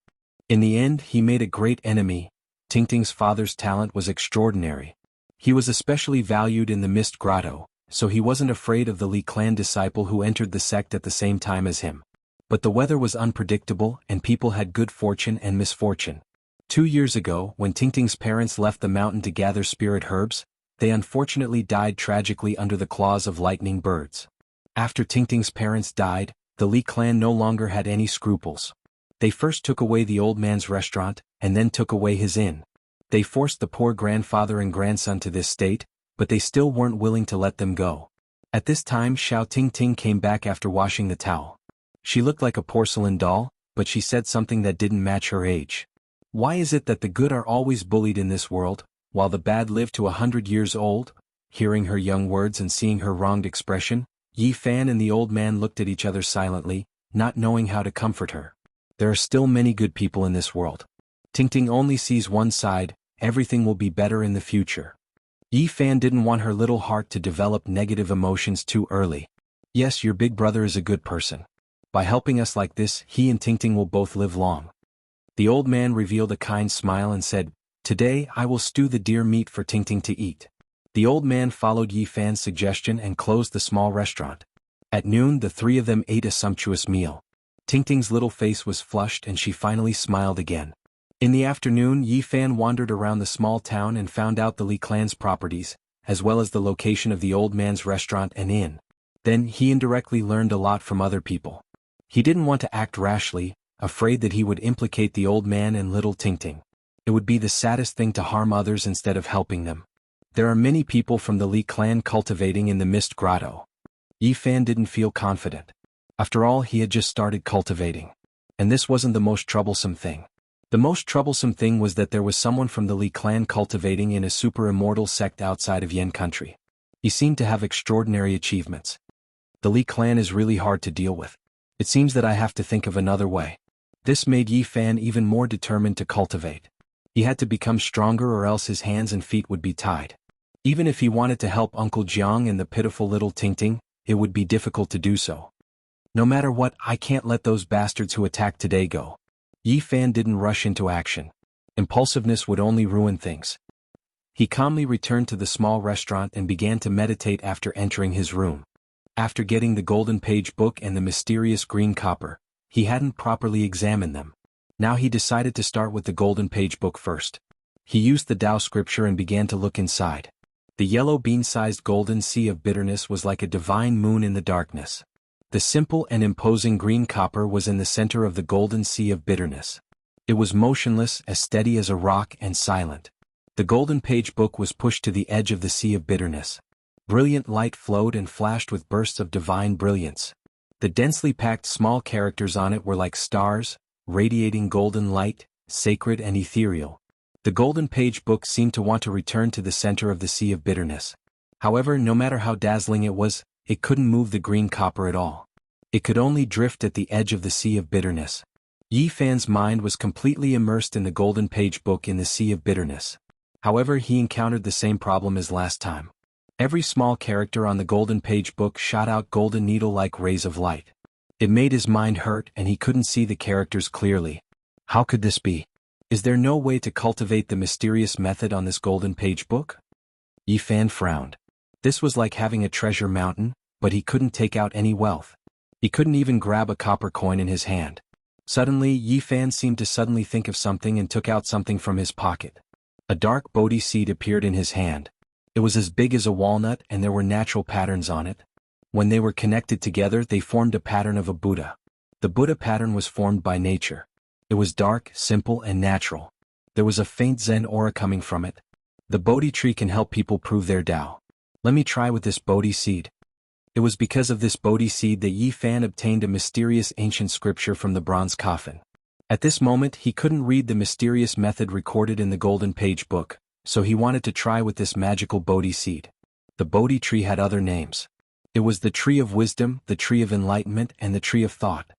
In the end, he made a great enemy. Ting Ting's father's talent was extraordinary. He was especially valued in the Mist Grotto, so he wasn't afraid of the Li clan disciple who entered the sect at the same time as him. But the weather was unpredictable and people had good fortune and misfortune. 2 years ago, when Ting Ting's parents left the mountain to gather spirit herbs, they unfortunately died tragically under the claws of lightning birds. After Ting Ting's parents died, the Li clan no longer had any scruples. They first took away the old man's restaurant, and then took away his inn. They forced the poor grandfather and grandson to this state, but they still weren't willing to let them go. At this time Xiao Ting Ting came back after washing the towel. She looked like a porcelain doll, but she said something that didn't match her age. Why is it that the good are always bullied in this world, while the bad live to 100 years old? Hearing her young words and seeing her wronged expression, Yi Fan and the old man looked at each other silently, not knowing how to comfort her. There are still many good people in this world. Ting Ting only sees one side, everything will be better in the future. Yi Fan didn't want her little heart to develop negative emotions too early. Yes, your big brother is a good person. By helping us like this, he and Ting Ting will both live long. The old man revealed a kind smile and said, Today I will stew the deer meat for Tingting to eat. The old man followed Yi Fan's suggestion and closed the small restaurant. At noon the three of them ate a sumptuous meal. Tingting's little face was flushed and she finally smiled again. In the afternoon Yi Fan wandered around the small town and found out the Li clan's properties, as well as the location of the old man's restaurant and inn. Then he indirectly learned a lot from other people. He didn't want to act rashly, afraid that he would implicate the old man and little Tingting. It would be the saddest thing to harm others instead of helping them. There are many people from the Li clan cultivating in the Mist Grotto. Yi Fan didn't feel confident. After all, he had just started cultivating. And this wasn't the most troublesome thing. The most troublesome thing was that there was someone from the Li clan cultivating in a super immortal sect outside of Yen country. He seemed to have extraordinary achievements. The Li clan is really hard to deal with. It seems that I have to think of another way. This made Yi Fan even more determined to cultivate. He had to become stronger or else his hands and feet would be tied. Even if he wanted to help Uncle Jiang and the pitiful little Tingting, it would be difficult to do so. No matter what, I can't let those bastards who attacked today go. Yi Fan didn't rush into action. Impulsiveness would only ruin things. He calmly returned to the small restaurant and began to meditate after entering his room. After getting the golden page book and the mysterious green copper, he hadn't properly examined them. Now he decided to start with the golden page book first. He used the Tao scripture and began to look inside. The yellow bean-sized golden sea of bitterness was like a divine moon in the darkness. The simple and imposing green copper was in the center of the golden sea of bitterness. It was motionless, as steady as a rock and silent. The golden page book was pushed to the edge of the sea of bitterness. Brilliant light flowed and flashed with bursts of divine brilliance. The densely packed small characters on it were like stars, radiating golden light, sacred and ethereal. The golden page book seemed to want to return to the center of the sea of bitterness. However, no matter how dazzling it was, it couldn't move the green copper at all. It could only drift at the edge of the sea of bitterness. Yi Fan's mind was completely immersed in the golden page book in the sea of bitterness. However, he encountered the same problem as last time. Every small character on the golden page book shot out golden needle-like rays of light. It made his mind hurt and he couldn't see the characters clearly. How could this be? Is there no way to cultivate the mysterious method on this golden page book? Yi Fan frowned. This was like having a treasure mountain, but he couldn't take out any wealth. He couldn't even grab a copper coin in his hand. Suddenly, Yi Fan seemed to suddenly think of something and took out something from his pocket. A dark Bodhi seed appeared in his hand. It was as big as a walnut and there were natural patterns on it. When they were connected together, they formed a pattern of a Buddha. The Buddha pattern was formed by nature. It was dark, simple, and natural. There was a faint Zen aura coming from it. The Bodhi tree can help people prove their Tao. Let me try with this Bodhi seed. It was because of this Bodhi seed that Yi Fan obtained a mysterious ancient scripture from the bronze coffin. At this moment, he couldn't read the mysterious method recorded in the golden page book, so he wanted to try with this magical Bodhi seed. The Bodhi tree had other names. It was the tree of wisdom, the tree of enlightenment, and the tree of thought.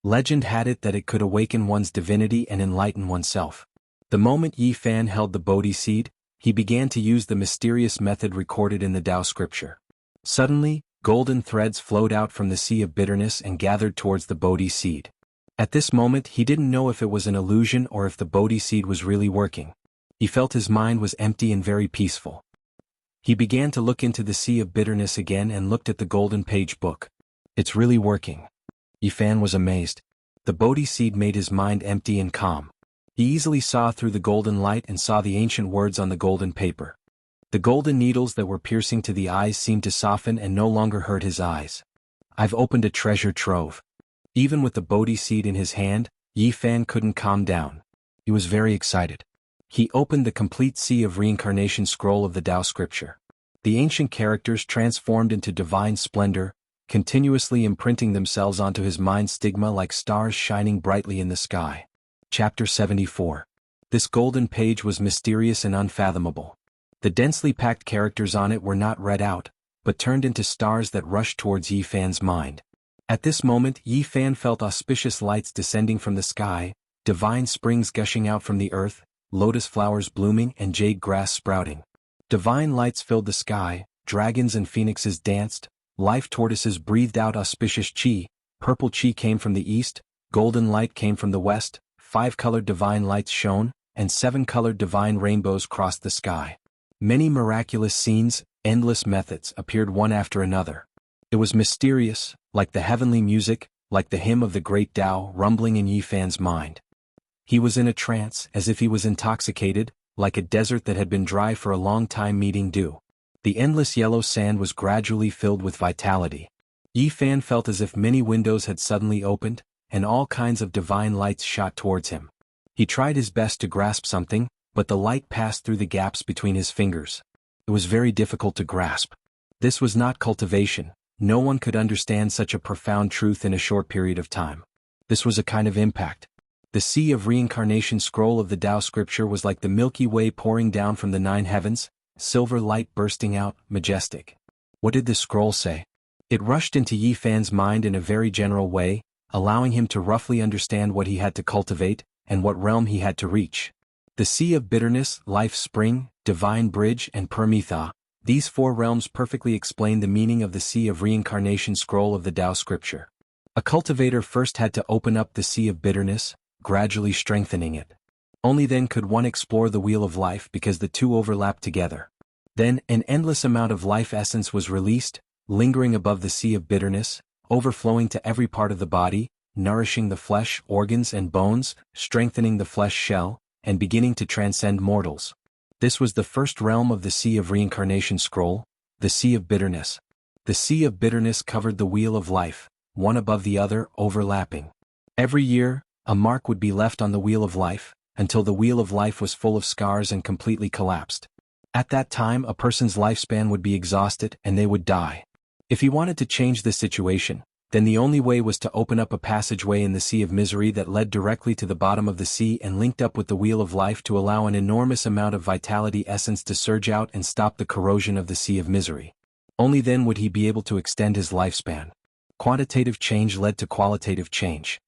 Legend had it that it could awaken one's divinity and enlighten oneself. The moment Yi Fan held the Bodhi seed, he began to use the mysterious method recorded in the Tao scripture. Suddenly, golden threads flowed out from the sea of bitterness and gathered towards the Bodhi seed. At this moment, he didn't know if it was an illusion or if the Bodhi seed was really working. He felt his mind was empty and very peaceful. He began to look into the sea of bitterness again and looked at the golden page book. It's really working. Yi Fan was amazed. The Bodhi seed made his mind empty and calm. He easily saw through the golden light and saw the ancient words on the golden paper. The golden needles that were piercing to the eyes seemed to soften and no longer hurt his eyes. I've opened a treasure trove. Even with the Bodhi seed in his hand, Yi Fan couldn't calm down. He was very excited. He opened the complete Sea of Reincarnation scroll of the Tao scripture. The ancient characters transformed into divine splendor, continuously imprinting themselves onto his mind stigma like stars shining brightly in the sky. Chapter 74. This golden page was mysterious and unfathomable. The densely packed characters on it were not read out, but turned into stars that rushed towards Yi Fan's mind. At this moment, Yi Fan felt auspicious lights descending from the sky, divine springs gushing out from the earth, lotus flowers blooming and jade grass sprouting. Divine lights filled the sky, dragons and phoenixes danced, life tortoises breathed out auspicious chi, purple chi came from the east, golden light came from the west, 5-colored divine lights shone, and 7-colored divine rainbows crossed the sky. Many miraculous scenes, endless methods appeared one after another. It was mysterious, like the heavenly music, like the hymn of the great Tao rumbling in Yifan's mind. He was in a trance, as if he was intoxicated, like a desert that had been dry for a long time meeting dew. The endless yellow sand was gradually filled with vitality. Yifan felt as if many windows had suddenly opened, and all kinds of divine lights shot towards him. He tried his best to grasp something, but the light passed through the gaps between his fingers. It was very difficult to grasp. This was not cultivation. No one could understand such a profound truth in a short period of time. This was a kind of impact. The Sea of Reincarnation scroll of the Tao scripture was like the Milky Way pouring down from the 9 heavens, silver light bursting out, majestic. What did this scroll say? It rushed into Yifan's mind in a very general way, allowing him to roughly understand what he had to cultivate, and what realm he had to reach. The Sea of Bitterness, Life Spring, Divine Bridge and Permitha, these 4 realms perfectly explain the meaning of the Sea of Reincarnation scroll of the Tao scripture. A cultivator first had to open up the Sea of Bitterness, gradually strengthening it. Only then could one explore the Wheel of Life because the two overlapped together. Then, an endless amount of life essence was released, lingering above the Sea of Bitterness, overflowing to every part of the body, nourishing the flesh, organs and bones, strengthening the flesh shell, and beginning to transcend mortals. This was the first realm of the Sea of Reincarnation scroll, the Sea of Bitterness. The Sea of Bitterness covered the Wheel of Life, one above the other, overlapping. Every year, a mark would be left on the Wheel of Life, until the Wheel of Life was full of scars and completely collapsed. At that time, a person's lifespan would be exhausted and they would die. If he wanted to change the situation, then the only way was to open up a passageway in the Sea of Misery that led directly to the bottom of the sea and linked up with the Wheel of Life to allow an enormous amount of vitality essence to surge out and stop the corrosion of the Sea of Misery. Only then would he be able to extend his lifespan. Quantitative change led to qualitative change.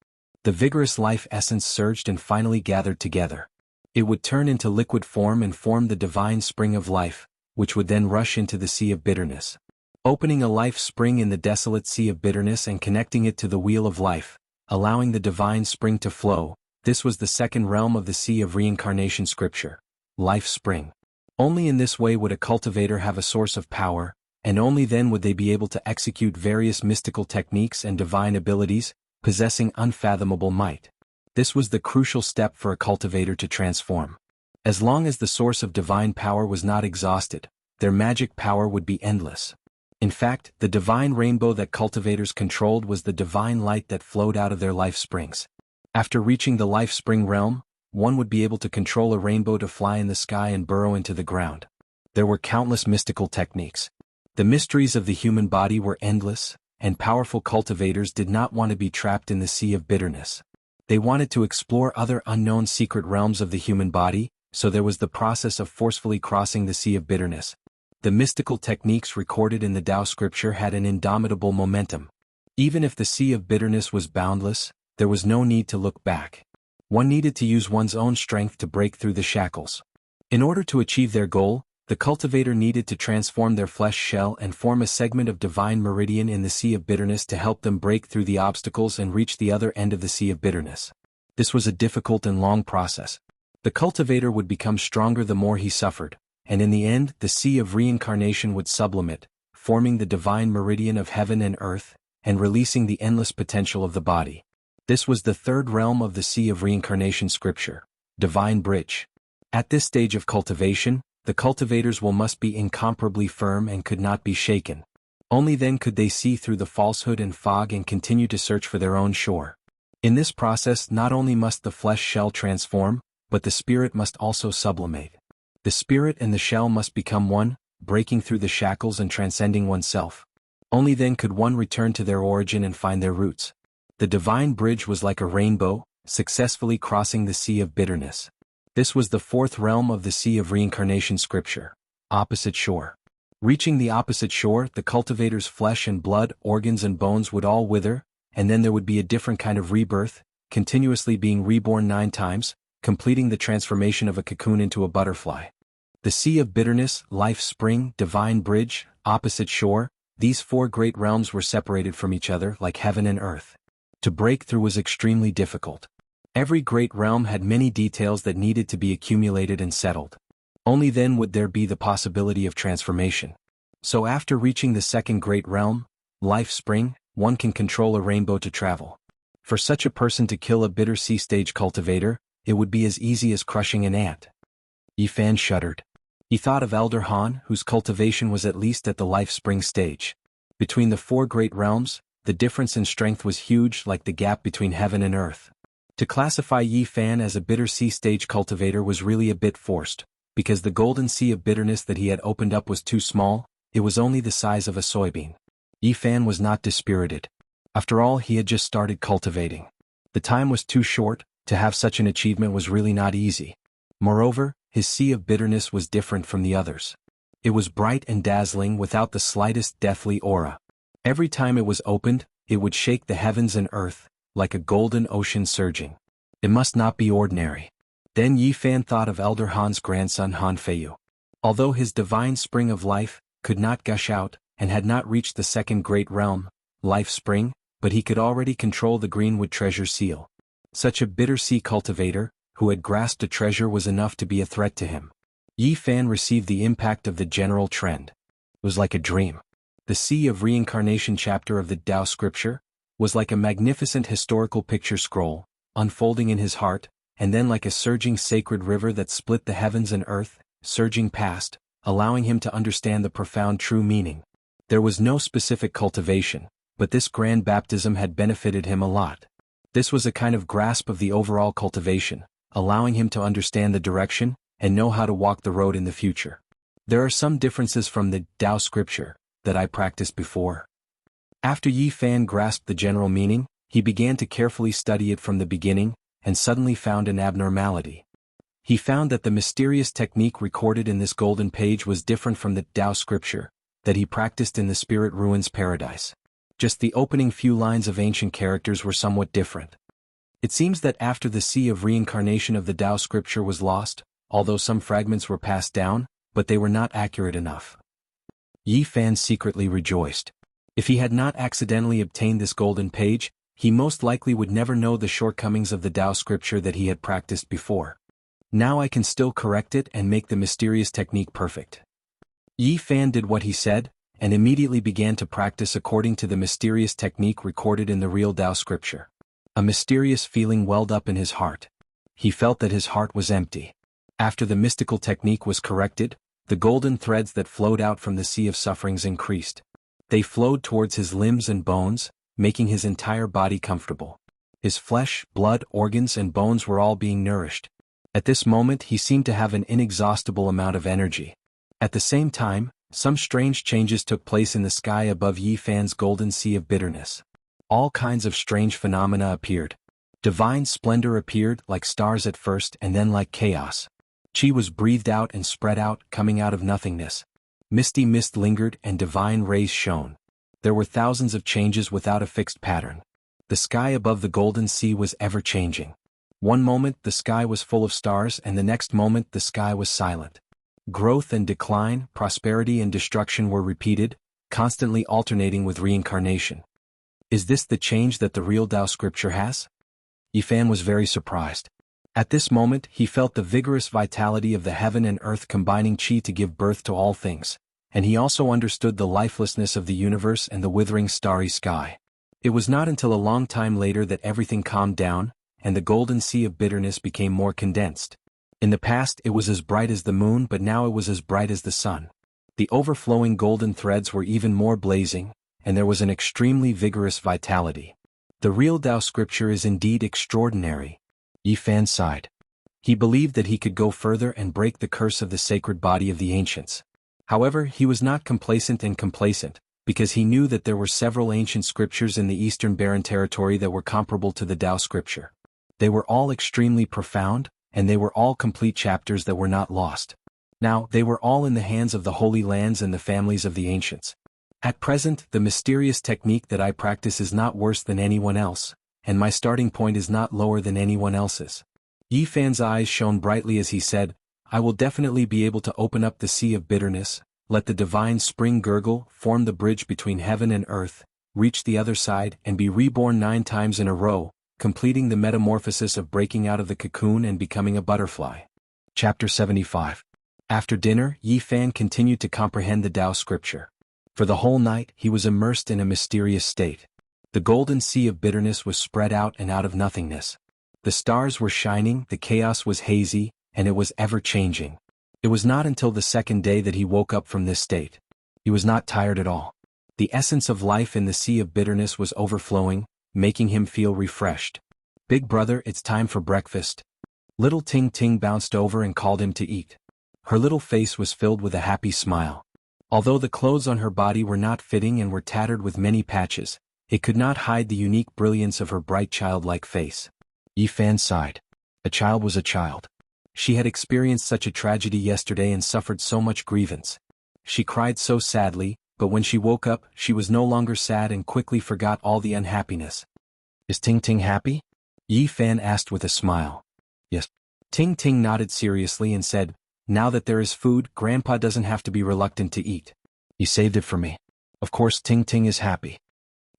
The vigorous life essence surged and finally gathered together. It would turn into liquid form and form the divine spring of life, which would then rush into the Sea of Bitterness. Opening a life spring in the desolate Sea of Bitterness and connecting it to the Wheel of Life, allowing the divine spring to flow, this was the second realm of the Sea of Reincarnation scripture, life spring. Only in this way would a cultivator have a source of power, and only then would they be able to execute various mystical techniques and divine abilities, possessing unfathomable might. This was the crucial step for a cultivator to transform. As long as the source of divine power was not exhausted, their magic power would be endless. In fact, the divine rainbow that cultivators controlled was the divine light that flowed out of their life springs. After reaching the life spring realm, one would be able to control a rainbow to fly in the sky and burrow into the ground. There were countless mystical techniques. The mysteries of the human body were endless, and powerful cultivators did not want to be trapped in the Sea of Bitterness. They wanted to explore other unknown secret realms of the human body, so there was the process of forcefully crossing the Sea of Bitterness. The mystical techniques recorded in the Tao scripture had an indomitable momentum. Even if the Sea of Bitterness was boundless, there was no need to look back. One needed to use one's own strength to break through the shackles. In order to achieve their goal, the cultivator needed to transform their flesh shell and form a segment of divine meridian in the Sea of Bitterness to help them break through the obstacles and reach the other end of the Sea of Bitterness. This was a difficult and long process. The cultivator would become stronger the more he suffered, and in the end, the Sea of Reincarnation would sublimate, forming the divine meridian of heaven and earth, and releasing the endless potential of the body. This was the third realm of the Sea of Reincarnation scripture, divine bridge. At this stage of cultivation, the cultivators must be incomparably firm and could not be shaken. Only then could they see through the falsehood and fog and continue to search for their own shore. In this process, not only must the flesh shell transform, but the spirit must also sublimate. The spirit and the shell must become one, breaking through the shackles and transcending oneself. Only then could one return to their origin and find their roots. The divine bridge was like a rainbow, successfully crossing the Sea of Bitterness. This was the fourth realm of the Sea of Reincarnation scripture, opposite shore. Reaching the opposite shore, the cultivator's flesh and blood, organs and bones would all wither, and then there would be a different kind of rebirth, continuously being reborn 9 times, completing the transformation of a cocoon into a butterfly. The Sea of Bitterness, life spring, divine bridge, opposite shore, these 4 great realms were separated from each other like heaven and earth. To break through was extremely difficult. Every great realm had many details that needed to be accumulated and settled. Only then would there be the possibility of transformation. So after reaching the second great realm, Life Spring, one can control a rainbow to travel. For such a person to kill a bitter sea stage cultivator, it would be as easy as crushing an ant. Yifan shuddered. He thought of Elder Han, whose cultivation was at least at the Life Spring stage. Between the four great realms, the difference in strength was huge, like the gap between heaven and earth. To classify Yifan as a bitter sea stage cultivator was really a bit forced, because the golden sea of bitterness that he had opened up was too small. It was only the size of a soybean. Yifan was not dispirited. After all, he had just started cultivating. The time was too short. To have such an achievement was really not easy. Moreover, his sea of bitterness was different from the others. It was bright and dazzling without the slightest deathly aura. Every time it was opened, it would shake the heavens and earth, like a golden ocean surging. It must not be ordinary. Then Yifan thought of Elder Han's grandson Han Feiyu. Although his divine spring of life could not gush out, and had not reached the second great realm, Life Spring, but he could already control the greenwood treasure seal. Such a bitter sea cultivator, who had grasped a treasure, was enough to be a threat to him. Yifan received the impact of the general trend. It was like a dream. The Sea of Reincarnation chapter of the Tao scripture was like a magnificent historical picture scroll, unfolding in his heart, and then like a surging sacred river that split the heavens and earth, surging past, allowing him to understand the profound true meaning. There was no specific cultivation, but this grand baptism had benefited him a lot. This was a kind of grasp of the overall cultivation, allowing him to understand the direction and know how to walk the road in the future. There are some differences from the Tao scripture that I practiced before. After Yifan grasped the general meaning, he began to carefully study it from the beginning, and suddenly found an abnormality. He found that the mysterious technique recorded in this golden page was different from the Tao scripture that he practiced in the Spirit Ruins Paradise. Just the opening few lines of ancient characters were somewhat different. It seems that after the Sea of Reincarnation of the Tao scripture was lost, although some fragments were passed down, but they were not accurate enough. Yifan secretly rejoiced. If he had not accidentally obtained this golden page, he most likely would never know the shortcomings of the Tao scripture that he had practiced before. Now I can still correct it and make the mysterious technique perfect. Yifan did what he said, and immediately began to practice according to the mysterious technique recorded in the real Tao scripture. A mysterious feeling welled up in his heart. He felt that his heart was empty. After the mystical technique was corrected, the golden threads that flowed out from the sea of sufferings increased. They flowed towards his limbs and bones, making his entire body comfortable. His flesh, blood, organs, and bones were all being nourished. At this moment he seemed to have an inexhaustible amount of energy. At the same time, some strange changes took place in the sky above Yifan's golden sea of bitterness. All kinds of strange phenomena appeared. Divine splendor appeared, like stars at first, and then like chaos. Qi was breathed out and spread out, coming out of nothingness. Misty mist lingered and divine rays shone. There were thousands of changes without a fixed pattern. The sky above the golden sea was ever-changing. One moment the sky was full of stars, and the next moment the sky was silent. Growth and decline, prosperity and destruction were repeated, constantly alternating with reincarnation. Is this the change that the real Tao scripture has? Yifan was very surprised. At this moment he felt the vigorous vitality of the heaven and earth combining qi to give birth to all things, and he also understood the lifelessness of the universe and the withering starry sky. It was not until a long time later that everything calmed down, and the golden sea of bitterness became more condensed. In the past it was as bright as the moon, but now it was as bright as the sun. The overflowing golden threads were even more blazing, and there was an extremely vigorous vitality. The real Tao scripture is indeed extraordinary. Yifan sighed. He believed that he could go further and break the curse of the sacred body of the ancients. However, he was not complacent, because he knew that there were several ancient scriptures in the Eastern Barren territory that were comparable to the Tao scripture. They were all extremely profound, and they were all complete chapters that were not lost. Now, they were all in the hands of the Holy Lands and the families of the ancients. At present, the mysterious technique that I practice is not worse than anyone else, and my starting point is not lower than anyone else's. Yifan's eyes shone brightly as he said, I will definitely be able to open up the sea of bitterness, let the divine spring gurgle, form the bridge between heaven and earth, reach the other side and be reborn 9 times in a row, completing the metamorphosis of breaking out of the cocoon and becoming a butterfly. Chapter 75. After dinner, Yi Fan continued to comprehend the Tao scripture. For the whole night, he was immersed in a mysterious state. The golden sea of bitterness was spread out and out of nothingness. The stars were shining, the chaos was hazy, and it was ever-changing. It was not until the second day that he woke up from this state. He was not tired at all. The essence of life in the sea of bitterness was overflowing, making him feel refreshed. "Big brother, it's time for breakfast." Little Ting Ting bounced over and called him to eat. Her little face was filled with a happy smile. Although the clothes on her body were not fitting and were tattered with many patches, it could not hide the unique brilliance of her bright childlike face. Yi Fan sighed. A child was a child. She had experienced such a tragedy yesterday and suffered so much grievance. She cried so sadly, but when she woke up, she was no longer sad and quickly forgot all the unhappiness. "Is Ting Ting happy?" Yi Fan asked with a smile. "Yes." Ting Ting nodded seriously and said, "Now that there is food, Grandpa doesn't have to be reluctant to eat. He saved it for me. Of course Ting Ting is happy."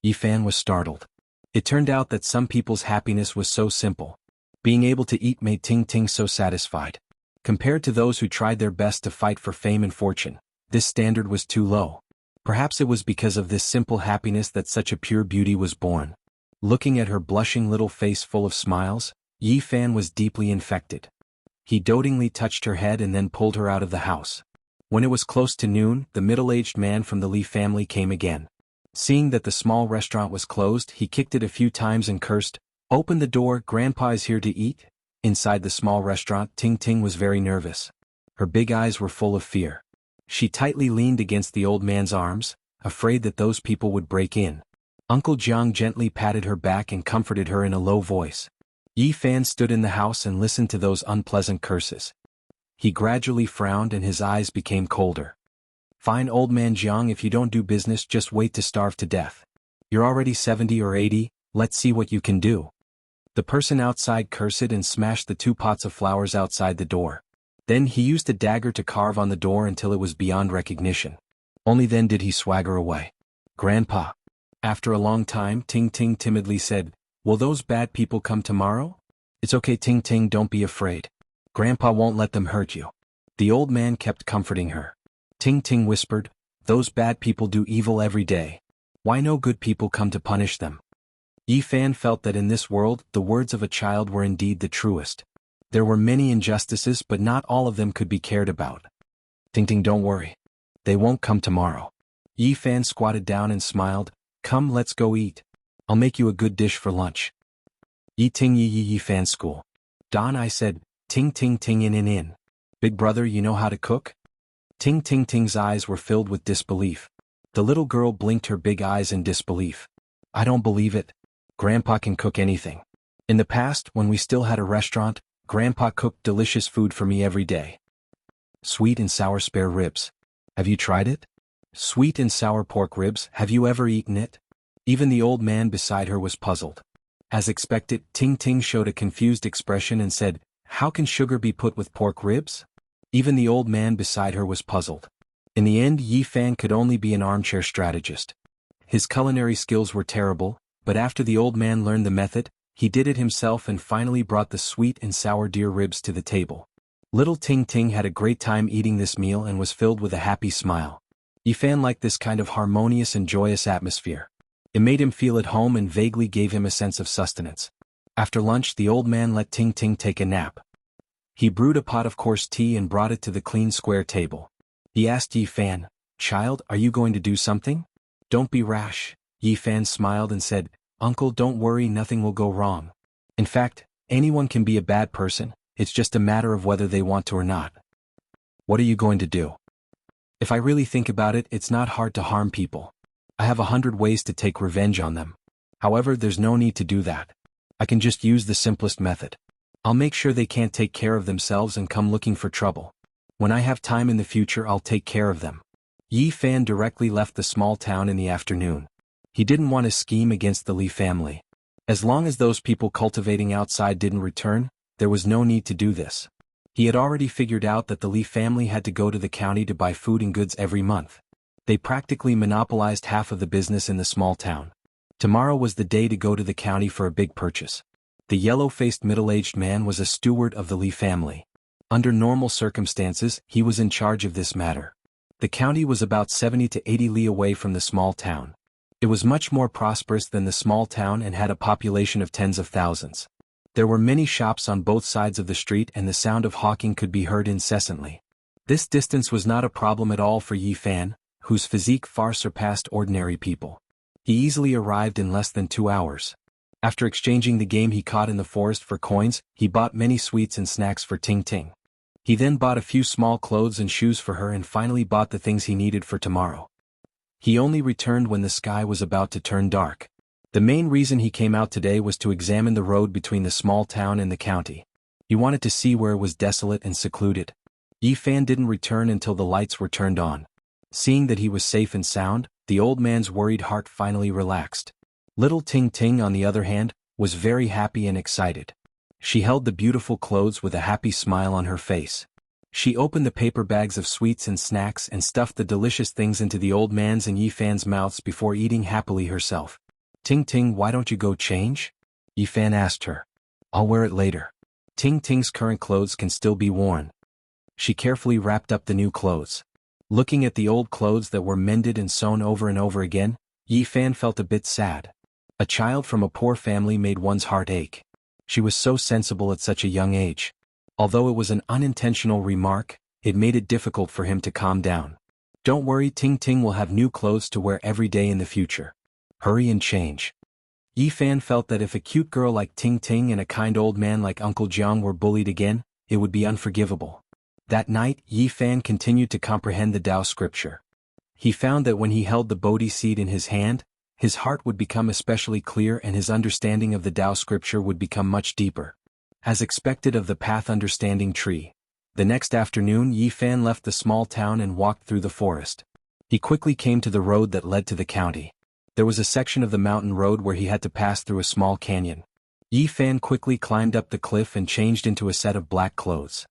Yi Fan was startled. It turned out that some people's happiness was so simple. Being able to eat made Ting Ting so satisfied. Compared to those who tried their best to fight for fame and fortune, this standard was too low. Perhaps it was because of this simple happiness that such a pure beauty was born. Looking at her blushing little face full of smiles, Yi Fan was deeply infected. He dotingly touched her head and then pulled her out of the house. When it was close to noon, the middle-aged man from the Li family came again. Seeing that the small restaurant was closed, he kicked it a few times and cursed, "Open the door, Grandpa is here to eat." Inside the small restaurant, Ting Ting was very nervous. Her big eyes were full of fear. She tightly leaned against the old man's arms, afraid that those people would break in. Uncle Jiang gently patted her back and comforted her in a low voice. Yi Fan stood in the house and listened to those unpleasant curses. He gradually frowned and his eyes became colder. "Fine, old man Jiang, if you don't do business, just wait to starve to death. You're already 70 or 80, let's see what you can do." The person outside cursed and smashed the 2 pots of flowers outside the door. Then he used a dagger to carve on the door until it was beyond recognition. Only then did he swagger away. "Grandpa." After a long time, Ting Ting timidly said, "Will those bad people come tomorrow?" "It's okay, Ting Ting, don't be afraid. Grandpa won't let them hurt you." The old man kept comforting her. Ting Ting whispered, "Those bad people do evil every day. Why no good people come to punish them?" Yi Fan felt that in this world, the words of a child were indeed the truest. There were many injustices, but not all of them could be cared about. "Ting Ting, don't worry. They won't come tomorrow." Yi Fan squatted down and smiled, "Come, let's go eat. I'll make you a good dish for lunch." "Yi Ting Yi Fan school. Don," I said, "Ting Ting Ting in. Big brother, you know how to cook?" Ting Ting Ting's eyes were filled with disbelief. The little girl blinked her big eyes in disbelief. "I don't believe it. Grandpa can cook anything. In the past, when we still had a restaurant, Grandpa cooked delicious food for me every day. Sweet and sour spare ribs. Have you tried it? Sweet and sour pork ribs, have you ever eaten it?" Even the old man beside her was puzzled. As expected, Ting Ting showed a confused expression and said, "How can sugar be put with pork ribs?" Even the old man beside her was puzzled. In the end, Yi Fan could only be an armchair strategist. His culinary skills were terrible, but after the old man learned the method, he did it himself and finally brought the sweet and sour deer ribs to the table. Little Ting Ting had a great time eating this meal and was filled with a happy smile. Yi Fan liked this kind of harmonious and joyous atmosphere. It made him feel at home and vaguely gave him a sense of sustenance. After lunch, the old man let Ting Ting take a nap. He brewed a pot of coarse tea and brought it to the clean square table. He asked Yi Fan, "Child, are you going to do something?" "Don't be rash." Yi Fan smiled and said, "Uncle, don't worry, nothing will go wrong. In fact, anyone can be a bad person, it's just a matter of whether they want to or not." "What are you going to do?" "If I really think about it, it's not hard to harm people. I have 100 ways to take revenge on them. However, there's no need to do that. I can just use the simplest method. I'll make sure they can't take care of themselves and come looking for trouble. When I have time in the future, I'll take care of them." Yi Fan directly left the small town in the afternoon. He didn't want to scheme against the Li family. As long as those people cultivating outside didn't return, there was no need to do this. He had already figured out that the Li family had to go to the county to buy food and goods every month. They practically monopolized half of the business in the small town. Tomorrow was the day to go to the county for a big purchase. The yellow-faced middle-aged man was a steward of the Li family. Under normal circumstances, he was in charge of this matter. The county was about 70 to 80 li away from the small town. It was much more prosperous than the small town and had a population of tens of thousands. There were many shops on both sides of the street and the sound of hawking could be heard incessantly. This distance was not a problem at all for Yi Fan, whose physique far surpassed ordinary people. He easily arrived in less than 2 hours. After exchanging the game he caught in the forest for coins, he bought many sweets and snacks for Ting Ting. He then bought a few small clothes and shoes for her and finally bought the things he needed for tomorrow. He only returned when the sky was about to turn dark. The main reason he came out today was to examine the road between the small town and the county. He wanted to see where it was desolate and secluded. Yi Fan didn't return until the lights were turned on. Seeing that he was safe and sound, the old man's worried heart finally relaxed. Little Ting Ting, on the other hand, was very happy and excited. She held the beautiful clothes with a happy smile on her face. She opened the paper bags of sweets and snacks and stuffed the delicious things into the old man's and Yi Fan's mouths before eating happily herself. Ting Ting, why don't you go change? Yi Fan asked her. I'll wear it later. Ting Ting's current clothes can still be worn. She carefully wrapped up the new clothes. Looking at the old clothes that were mended and sewn over and over again, Yi Fan felt a bit sad. A child from a poor family made one's heart ache. She was so sensible at such a young age. Although it was an unintentional remark, it made it difficult for him to calm down. Don't worry, Ting Ting will have new clothes to wear every day in the future. Hurry and change. Yi Fan felt that if a cute girl like Ting Ting and a kind old man like Uncle Jiang were bullied again, it would be unforgivable. That night, Yi Fan continued to comprehend the Tao scripture. He found that when he held the Bodhi seed in his hand, his heart would become especially clear and his understanding of the Tao scripture would become much deeper. As expected of the path understanding tree. The next afternoon Yi Fan left the small town and walked through the forest. He quickly came to the road that led to the county. There was a section of the mountain road where he had to pass through a small canyon. Yi Fan quickly climbed up the cliff and changed into a set of black clothes.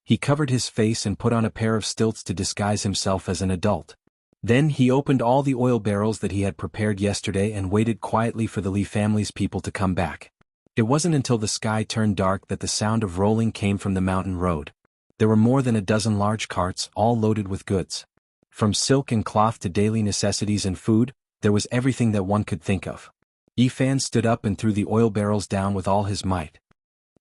He covered his face and put on a pair of stilts to disguise himself as an adult. Then he opened all the oil barrels that he had prepared yesterday and waited quietly for the Li family's people to come back. It wasn't until the sky turned dark that the sound of rolling came from the mountain road. There were more than a dozen large carts, all loaded with goods. From silk and cloth to daily necessities and food, there was everything that one could think of. Yi Fan stood up and threw the oil barrels down with all his might.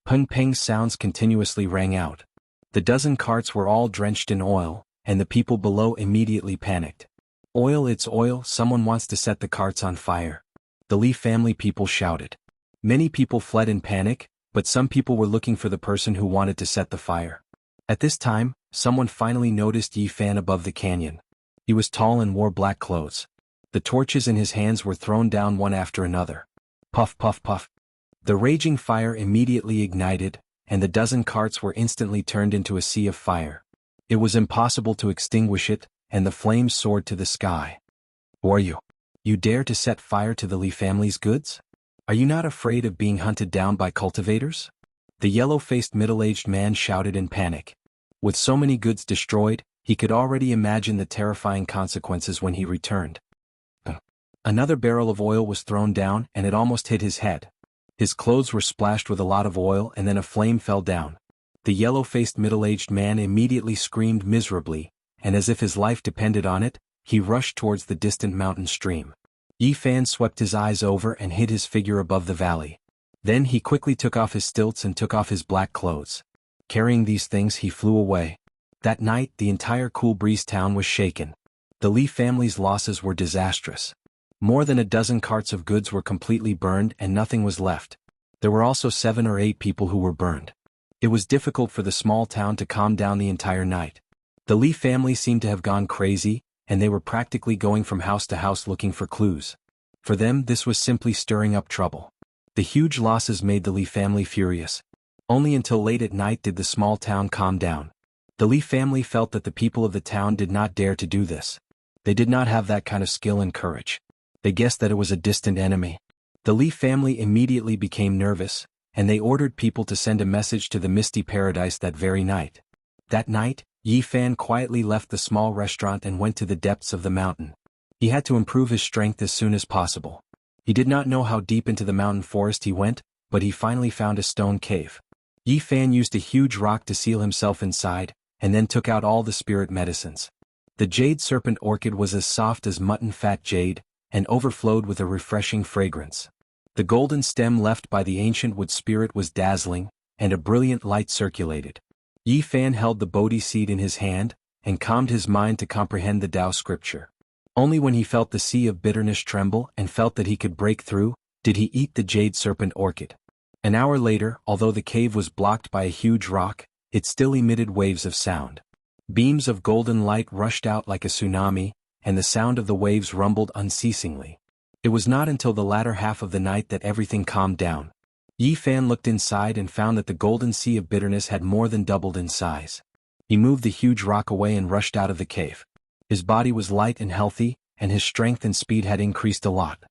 Peng-peng sounds continuously rang out. The dozen carts were all drenched in oil, and the people below immediately panicked. Oil, it's oil, someone wants to set the carts on fire. The Li family people shouted. Many people fled in panic, but some people were looking for the person who wanted to set the fire. At this time, someone finally noticed Yi Fan above the canyon. He was tall and wore black clothes. The torches in his hands were thrown down one after another. Puff, puff, puff. The raging fire immediately ignited, and the dozen carts were instantly turned into a sea of fire. It was impossible to extinguish it, and the flames soared to the sky. Who are you? You dare to set fire to the Li family's goods? Are you not afraid of being hunted down by cultivators? The yellow-faced middle-aged man shouted in panic. With so many goods destroyed, he could already imagine the terrifying consequences when he returned. Another barrel of oil was thrown down and it almost hit his head. His clothes were splashed with a lot of oil and then a flame fell down. The yellow-faced middle-aged man immediately screamed miserably, and as if his life depended on it, he rushed towards the distant mountain stream. Yi Fan swept his eyes over and hid his figure above the valley. Then he quickly took off his stilts and took off his black clothes. Carrying these things he flew away. That night the entire Cool Breeze town was shaken. The Li family's losses were disastrous. More than a dozen carts of goods were completely burned and nothing was left. There were also 7 or 8 people who were burned. It was difficult for the small town to calm down the entire night. The Li family seemed to have gone crazy, and they were practically going from house to house looking for clues. For them this was simply stirring up trouble. The huge losses made the Li family furious. Only until late at night did the small town calm down. The Li family felt that the people of the town did not dare to do this. They did not have that kind of skill and courage. They guessed that it was a distant enemy. The Li family immediately became nervous, and they ordered people to send a message to the Misty Paradise that very night. That night, Yi Fan quietly left the small restaurant and went to the depths of the mountain. He had to improve his strength as soon as possible. He did not know how deep into the mountain forest he went, but he finally found a stone cave. Yi Fan used a huge rock to seal himself inside, and then took out all the spirit medicines. The jade serpent orchid was as soft as mutton fat jade, and overflowed with a refreshing fragrance. The golden stem left by the ancient wood spirit was dazzling, and a brilliant light circulated. Yi Fan held the Bodhi seed in his hand, and calmed his mind to comprehend the Tao scripture. Only when he felt the sea of bitterness tremble and felt that he could break through, did he eat the jade serpent orchid. An hour later, although the cave was blocked by a huge rock, it still emitted waves of sound. Beams of golden light rushed out like a tsunami, and the sound of the waves rumbled unceasingly. It was not until the latter half of the night that everything calmed down. Yi Fan looked inside and found that the golden sea of bitterness had more than doubled in size. He moved the huge rock away and rushed out of the cave. His body was light and healthy, and his strength and speed had increased a lot.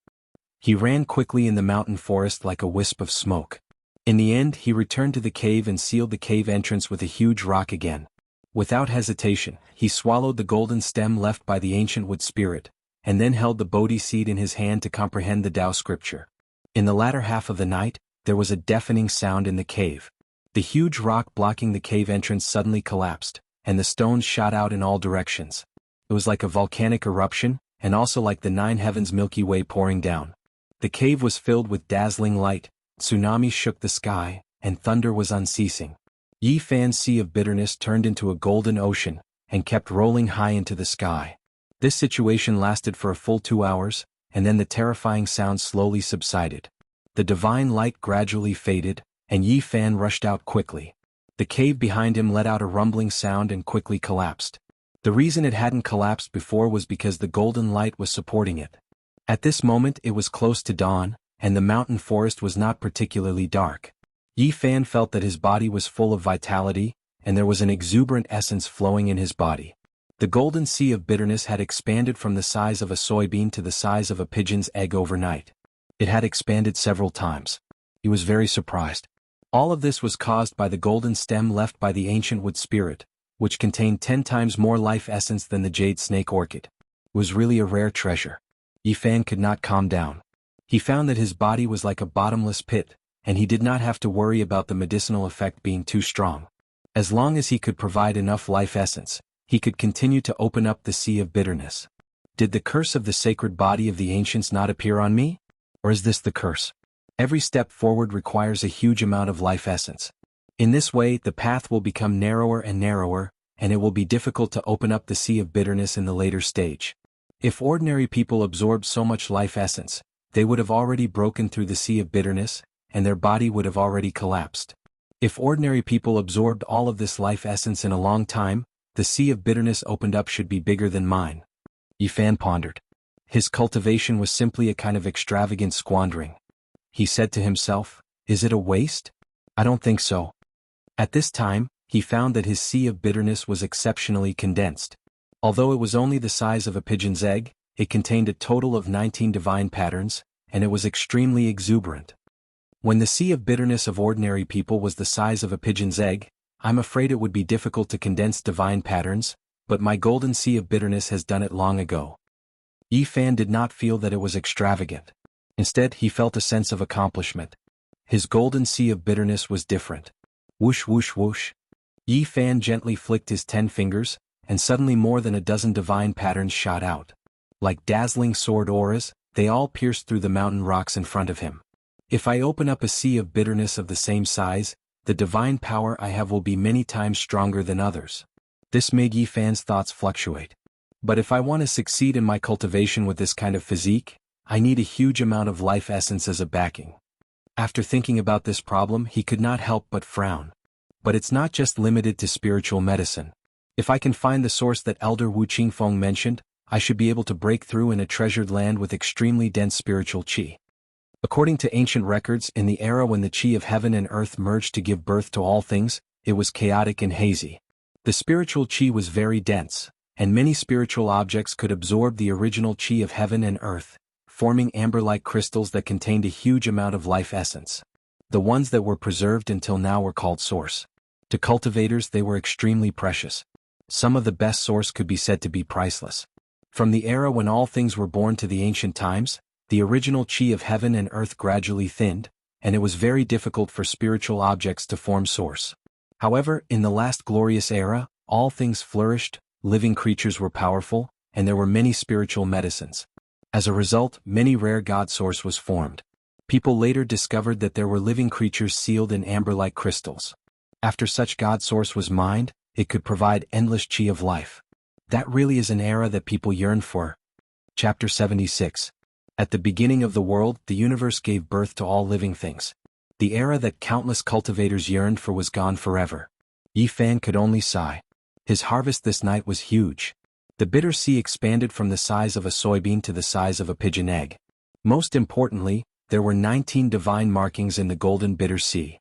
He ran quickly in the mountain forest like a wisp of smoke. In the end, he returned to the cave and sealed the cave entrance with a huge rock again. Without hesitation, he swallowed the golden stem left by the ancient wood spirit, and then held the Bodhi seed in his hand to comprehend the Tao scripture. In the latter half of the night, there was a deafening sound in the cave. The huge rock blocking the cave entrance suddenly collapsed, and the stones shot out in all directions. It was like a volcanic eruption, and also like the nine heavens Milky Way pouring down. The cave was filled with dazzling light, tsunamis shook the sky, and thunder was unceasing. Yi Fan's sea of bitterness turned into a golden ocean, and kept rolling high into the sky. This situation lasted for a full 2 hours, and then the terrifying sound slowly subsided. The divine light gradually faded, and Yi Fan rushed out quickly. The cave behind him let out a rumbling sound and quickly collapsed. The reason it hadn't collapsed before was because the golden light was supporting it. At this moment it was close to dawn, and the mountain forest was not particularly dark. Yi Fan felt that his body was full of vitality, and there was an exuberant essence flowing in his body. The golden sea of bitterness had expanded from the size of a soybean to the size of a pigeon's egg overnight. It had expanded several times. He was very surprised. All of this was caused by the golden stem left by the ancient wood spirit, which contained 10 times more life essence than the jade snake orchid. It was really a rare treasure. Yi Fan could not calm down. He found that his body was like a bottomless pit, and he did not have to worry about the medicinal effect being too strong. As long as he could provide enough life essence, he could continue to open up the sea of bitterness. Did the curse of the sacred body of the ancients not appear on me? Or is this the curse? Every step forward requires a huge amount of life essence. In this way, the path will become narrower and narrower, and it will be difficult to open up the sea of bitterness in the later stage. If ordinary people absorbed so much life essence, they would have already broken through the sea of bitterness, and their body would have already collapsed. If ordinary people absorbed all of this life essence in a long time, the sea of bitterness opened up should be bigger than mine. Yi Fan pondered. His cultivation was simply a kind of extravagant squandering. He said to himself, "Is it a waste? I don't think so." At this time, he found that his sea of bitterness was exceptionally condensed. Although it was only the size of a pigeon's egg, it contained a total of 19 divine patterns, and it was extremely exuberant. When the sea of bitterness of ordinary people was the size of a pigeon's egg, I'm afraid it would be difficult to condense divine patterns, but my golden sea of bitterness has done it long ago. Yi Fan did not feel that it was extravagant. Instead, he felt a sense of accomplishment. His golden sea of bitterness was different. Whoosh whoosh whoosh. Yi Fan gently flicked his 10 fingers, and suddenly more than a dozen divine patterns shot out. Like dazzling sword auras, they all pierced through the mountain rocks in front of him. If I open up a sea of bitterness of the same size, the divine power I have will be many times stronger than others. This made Yi Fan's thoughts fluctuate. But if I want to succeed in my cultivation with this kind of physique, I need a huge amount of life essence as a backing. After thinking about this problem, he could not help but frown. But it's not just limited to spiritual medicine. If I can find the source that Elder Wu Qingfeng mentioned, I should be able to break through in a treasured land with extremely dense spiritual qi. According to ancient records, in the era when the qi of heaven and earth merged to give birth to all things, it was chaotic and hazy. The spiritual qi was very dense, and many spiritual objects could absorb the original qi of heaven and earth, forming amber-like crystals that contained a huge amount of life essence. The ones that were preserved until now were called source. To cultivators, they were extremely precious. Some of the best source could be said to be priceless. From the era when all things were born to the ancient times, the original qi of heaven and earth gradually thinned, and it was very difficult for spiritual objects to form source. However, in the last glorious era, all things flourished, living creatures were powerful, and there were many spiritual medicines. As a result, many rare god source was formed. People later discovered that there were living creatures sealed in amber-like crystals. After such god source was mined, it could provide endless chi of life. That really is an era that people yearn for. Chapter 76. At the beginning of the world, the universe gave birth to all living things. The era that countless cultivators yearned for was gone forever. Yi Fan could only sigh. His harvest this night was huge. The bitter sea expanded from the size of a soybean to the size of a pigeon egg. Most importantly, there were 19 divine markings in the golden bitter sea.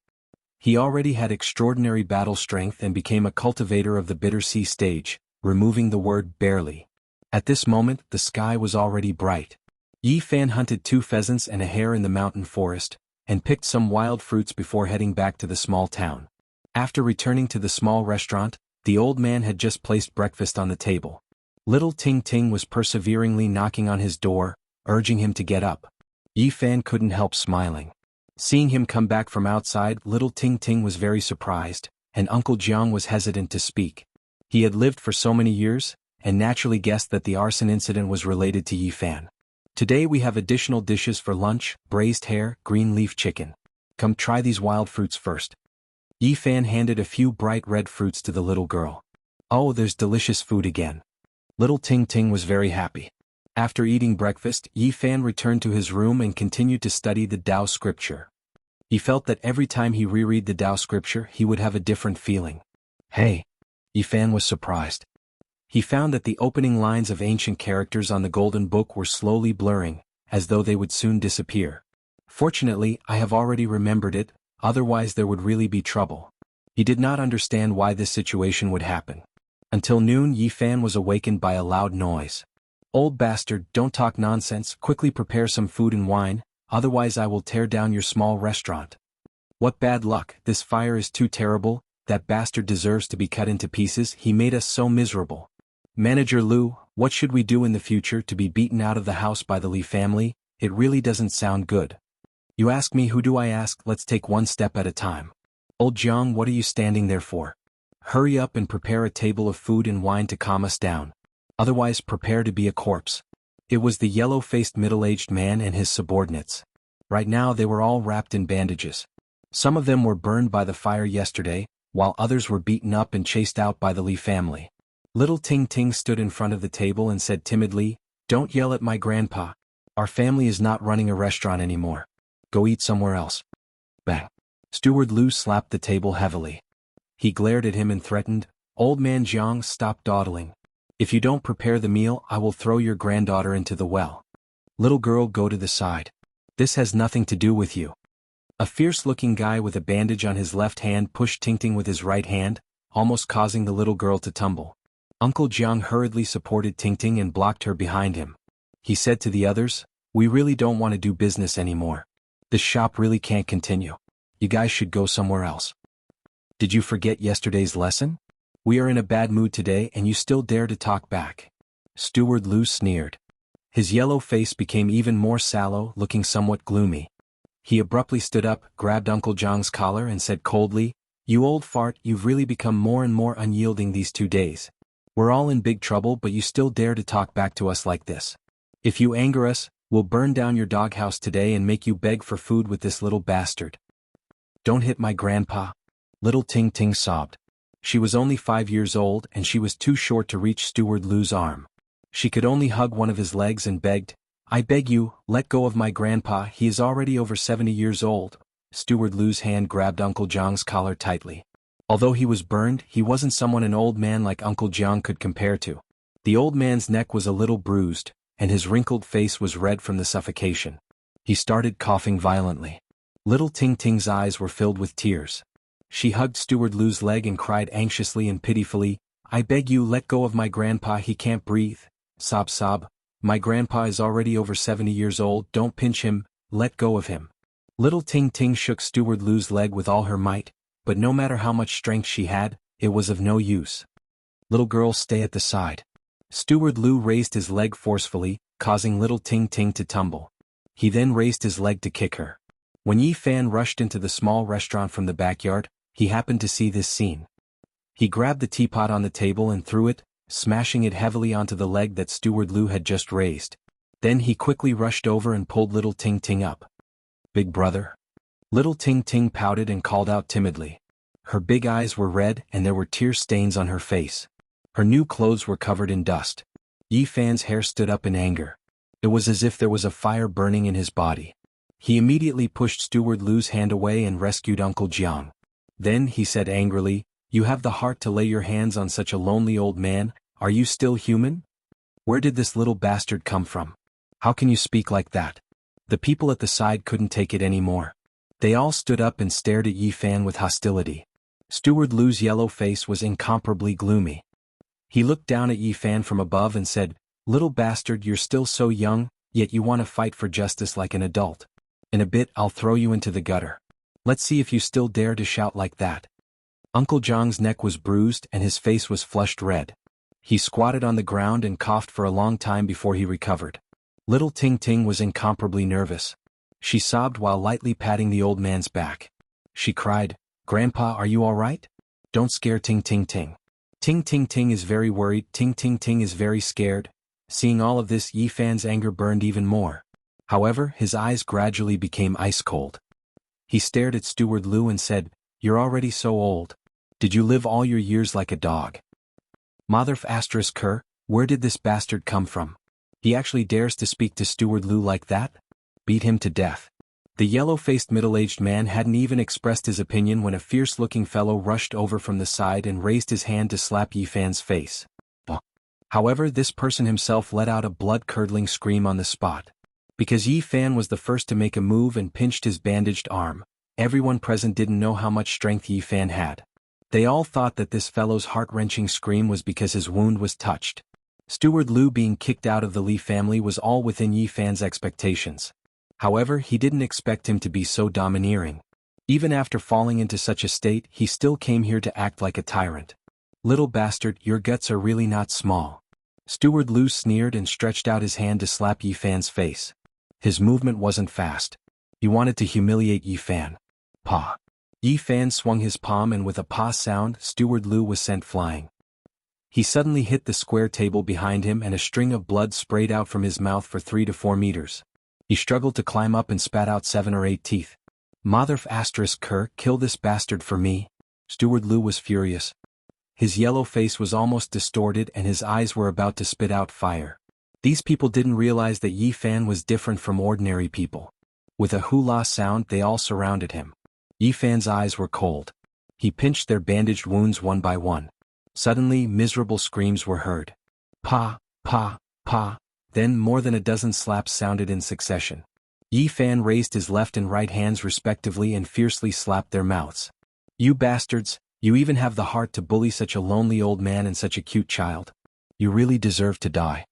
He already had extraordinary battle strength and became a cultivator of the bitter sea stage, removing the word barely. At this moment, the sky was already bright. Yi Fan hunted 2 pheasants and a hare in the mountain forest, and picked some wild fruits before heading back to the small town. After returning to the small restaurant, the old man had just placed breakfast on the table. Little Ting Ting was perseveringly knocking on his door, urging him to get up. Yi Fan couldn't help smiling. Seeing him come back from outside, little Ting Ting was very surprised, and Uncle Jiang was hesitant to speak. He had lived for so many years, and naturally guessed that the arson incident was related to Yi Fan. Today we have additional dishes for lunch: braised hare, green leaf chicken. Come try these wild fruits first. Yi Fan handed a few bright red fruits to the little girl. Oh, there's delicious food again. Little Ting Ting was very happy. After eating breakfast, Yi Fan returned to his room and continued to study the Tao scripture. He felt that every time he reread the Tao scripture he would have a different feeling. Hey! Yi Fan was surprised. He found that the opening lines of ancient characters on the Golden Book were slowly blurring, as though they would soon disappear. Fortunately, I have already remembered it, otherwise there would really be trouble. He did not understand why this situation would happen. Until noon, Yi Fan was awakened by a loud noise. Old bastard, don't talk nonsense, quickly prepare some food and wine, otherwise I will tear down your small restaurant. What bad luck, this fire is too terrible, that bastard deserves to be cut into pieces, he made us so miserable. Manager Lu, what should we do in the future? To be beaten out of the house by the Li family? It really doesn't sound good. You ask me, who do I ask? Let's take one step at a time. Old Jiang, what are you standing there for? Hurry up and prepare a table of food and wine to calm us down. Otherwise prepare to be a corpse. It was the yellow-faced middle-aged man and his subordinates. Right now they were all wrapped in bandages. Some of them were burned by the fire yesterday, while others were beaten up and chased out by the Li family. Little Ting Ting stood in front of the table and said timidly, "Don't yell at my grandpa. Our family is not running a restaurant anymore. Go eat somewhere else." Bang! Steward Lu slapped the table heavily. He glared at him and threatened, "Old man Jiang, stop dawdling. If you don't prepare the meal, I will throw your granddaughter into the well." Little girl, go to the side. This has nothing to do with you. A fierce-looking guy with a bandage on his left hand pushed Ting Ting with his right hand, almost causing the little girl to tumble. Uncle Jiang hurriedly supported Ting Ting and blocked her behind him. He said to the others, "We really don't want to do business anymore. This shop really can't continue. You guys should go somewhere else. Did you forget yesterday's lesson? We are in a bad mood today and you still dare to talk back." Steward Lu sneered. His yellow face became even more sallow, looking somewhat gloomy. He abruptly stood up, grabbed Uncle Jiang's collar and said coldly, "You old fart, you've really become more and more unyielding these 2 days. We're all in big trouble but you still dare to talk back to us like this. If you anger us, we'll burn down your doghouse today and make you beg for food with this little bastard." "Don't hit my grandpa." Little Ting Ting sobbed. She was only 5 years old and she was too short to reach Steward Lu's arm. She could only hug one of his legs and begged, "I beg you, let go of my grandpa, he is already over 70 years old." Steward Lu's hand grabbed Uncle Jiang's collar tightly. Although he was burned, he wasn't someone an old man like Uncle Jiang could compare to. The old man's neck was a little bruised, and his wrinkled face was red from the suffocation. He started coughing violently. Little Ting Ting's eyes were filled with tears. She hugged Steward Lu's leg and cried anxiously and pitifully, "I beg you, let go of my grandpa, he can't breathe." Sob sob. "My grandpa is already over 70 years old, don't pinch him, let go of him." Little Ting Ting shook Steward Lu's leg with all her might, but no matter how much strength she had, it was of no use. "Little girl, stay at the side." Steward Lu raised his leg forcefully, causing little Ting Ting to tumble. He then raised his leg to kick her. When Yi Fan rushed into the small restaurant from the backyard, he happened to see this scene. He grabbed the teapot on the table and threw it, smashing it heavily onto the leg that Steward Lu had just raised. Then he quickly rushed over and pulled little Ting Ting up. "Big brother?" Little Ting Ting pouted and called out timidly. Her big eyes were red and there were tear stains on her face. Her new clothes were covered in dust. Yi Fan's hair stood up in anger. It was as if there was a fire burning in his body. He immediately pushed Steward Lu's hand away and rescued Uncle Jiang. Then he said angrily, "You have the heart to lay your hands on such a lonely old man? Are you still human? Where did this little bastard come from? How can you speak like that?" The people at the side couldn't take it anymore. They all stood up and stared at Yi Fan with hostility. Steward Lu's yellow face was incomparably gloomy. He looked down at Yi Fan from above and said, "Little bastard, you're still so young, yet you want to fight for justice like an adult. In a bit I'll throw you into the gutter. Let's see if you still dare to shout like that." Uncle Jiang's neck was bruised and his face was flushed red. He squatted on the ground and coughed for a long time before he recovered. Little Ting Ting was incomparably nervous. She sobbed while lightly patting the old man's back. She cried, "Grandpa, are you all right? Don't scare Ting Ting Ting. Ting Ting Ting is very worried, Ting Ting Ting is very scared." Seeing all of this, Yi Fan's anger burned even more. However, his eyes gradually became ice cold. He stared at Steward Lu and said, "You're already so old. Did you live all your years like a dog? Motherf asterisk her, where did this bastard come from? He actually dares to speak to Steward Lu like that? Beat him to death." The yellow-faced middle-aged man hadn't even expressed his opinion when a fierce-looking fellow rushed over from the side and raised his hand to slap Yi Fan's face. However, this person himself let out a blood-curdling scream on the spot. Because Yi Fan was the first to make a move and pinched his bandaged arm, everyone present didn't know how much strength Yi Fan had. They all thought that this fellow's heart-wrenching scream was because his wound was touched. Steward Lu being kicked out of the Li family was all within Yi Fan's expectations. However, he didn't expect him to be so domineering. Even after falling into such a state, he still came here to act like a tyrant. "Little bastard, your guts are really not small." Steward Lu sneered and stretched out his hand to slap Yi Fan's face. His movement wasn't fast. He wanted to humiliate Yi Fan. Paw. Yi Fan swung his palm and with a paw sound, Steward Lu was sent flying. He suddenly hit the square table behind him and a string of blood sprayed out from his mouth for 3 to 4 meters. He struggled to climb up and spat out 7 or 8 teeth. "Motherf asterisk her, kill this bastard for me." Steward Lu was furious. His yellow face was almost distorted and his eyes were about to spit out fire. These people didn't realize that Yi Fan was different from ordinary people. With a hula sound, they all surrounded him. Yi Fan's eyes were cold. He pinched their bandaged wounds one by one. Suddenly, miserable screams were heard. Pa, pa, pa. Then more than a dozen slaps sounded in succession. Yi Fan raised his left and right hands respectively and fiercely slapped their mouths. "You bastards, you even have the heart to bully such a lonely old man and such a cute child. You really deserve to die."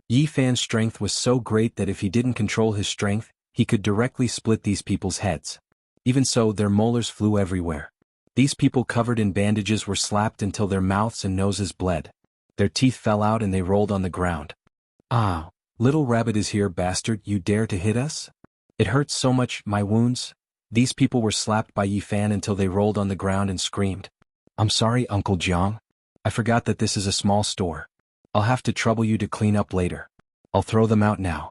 Yi Fan's strength was so great that if he didn't control his strength, he could directly split these people's heads. Even so, their molars flew everywhere. These people covered in bandages were slapped until their mouths and noses bled. Their teeth fell out and they rolled on the ground. "Ah, little rabbit is here, bastard, you dare to hit us? It hurts so much, my wounds." These people were slapped by Yi Fan until they rolled on the ground and screamed. "I'm sorry, Uncle Jiang. I forgot that this is a small store. I'll have to trouble you to clean up later. I'll throw them out now,"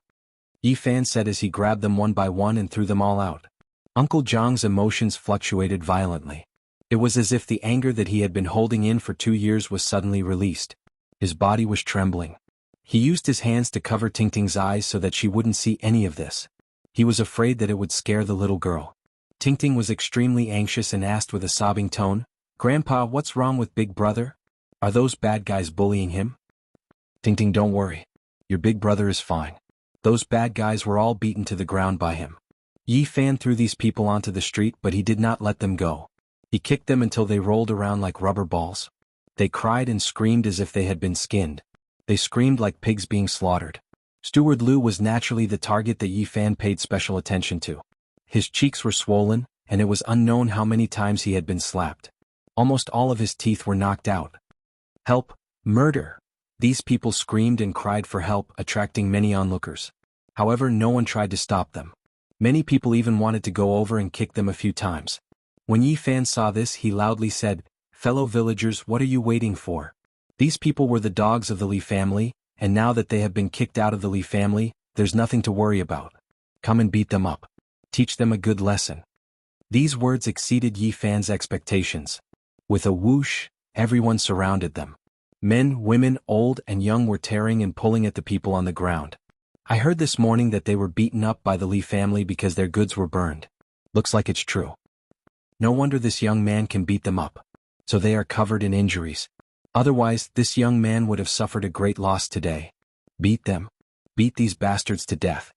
Yi Fan said as he grabbed them one by one and threw them all out. Uncle Jiang's emotions fluctuated violently. It was as if the anger that he had been holding in for 2 years was suddenly released. His body was trembling. He used his hands to cover Ting Ting's eyes so that she wouldn't see any of this. He was afraid that it would scare the little girl. Ting Ting was extremely anxious and asked with a sobbing tone, "Grandpa, what's wrong with Big Brother? Are those bad guys bullying him?" "Ting Ting, don't worry. Your big brother is fine. Those bad guys were all beaten to the ground by him." Yi Fan threw these people onto the street, but he did not let them go. He kicked them until they rolled around like rubber balls. They cried and screamed as if they had been skinned. They screamed like pigs being slaughtered. Steward Lu was naturally the target that Yi Fan paid special attention to. His cheeks were swollen, and it was unknown how many times he had been slapped. Almost all of his teeth were knocked out. "Help! Murder!" These people screamed and cried for help, attracting many onlookers. However, no one tried to stop them. Many people even wanted to go over and kick them a few times. When Yi Fan saw this, he loudly said, "Fellow villagers, what are you waiting for? These people were the dogs of the Li family, and now that they have been kicked out of the Li family, there's nothing to worry about. Come and beat them up. Teach them a good lesson." These words exceeded Yi Fan's expectations. With a whoosh, everyone surrounded them. Men, women, old and young were tearing and pulling at the people on the ground. "I heard this morning that they were beaten up by the Li family because their goods were burned. Looks like it's true. No wonder this young man can beat them up. So they are covered in injuries. Otherwise, this young man would have suffered a great loss today. Beat them. Beat these bastards to death."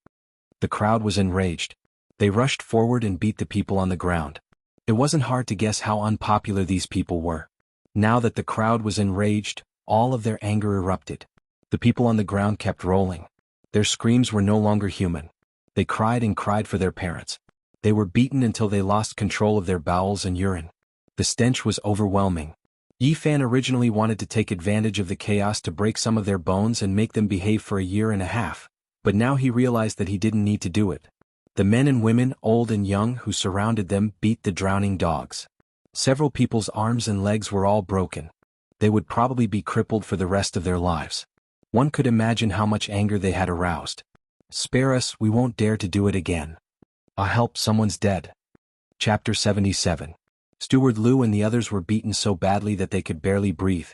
The crowd was enraged. They rushed forward and beat the people on the ground. It wasn't hard to guess how unpopular these people were. Now that the crowd was enraged, all of their anger erupted. The people on the ground kept rolling. Their screams were no longer human. They cried and cried for their parents. They were beaten until they lost control of their bowels and urine. The stench was overwhelming. Yi Fan originally wanted to take advantage of the chaos to break some of their bones and make them behave for a year and a half, but now he realized that he didn't need to do it. The men and women, old and young, who surrounded them beat the drowning dogs. Several people's arms and legs were all broken. They would probably be crippled for the rest of their lives. One could imagine how much anger they had aroused. "Spare us, we won't dare to do it again. Help, someone's dead." Chapter 77. Steward Liu and the others were beaten so badly that they could barely breathe.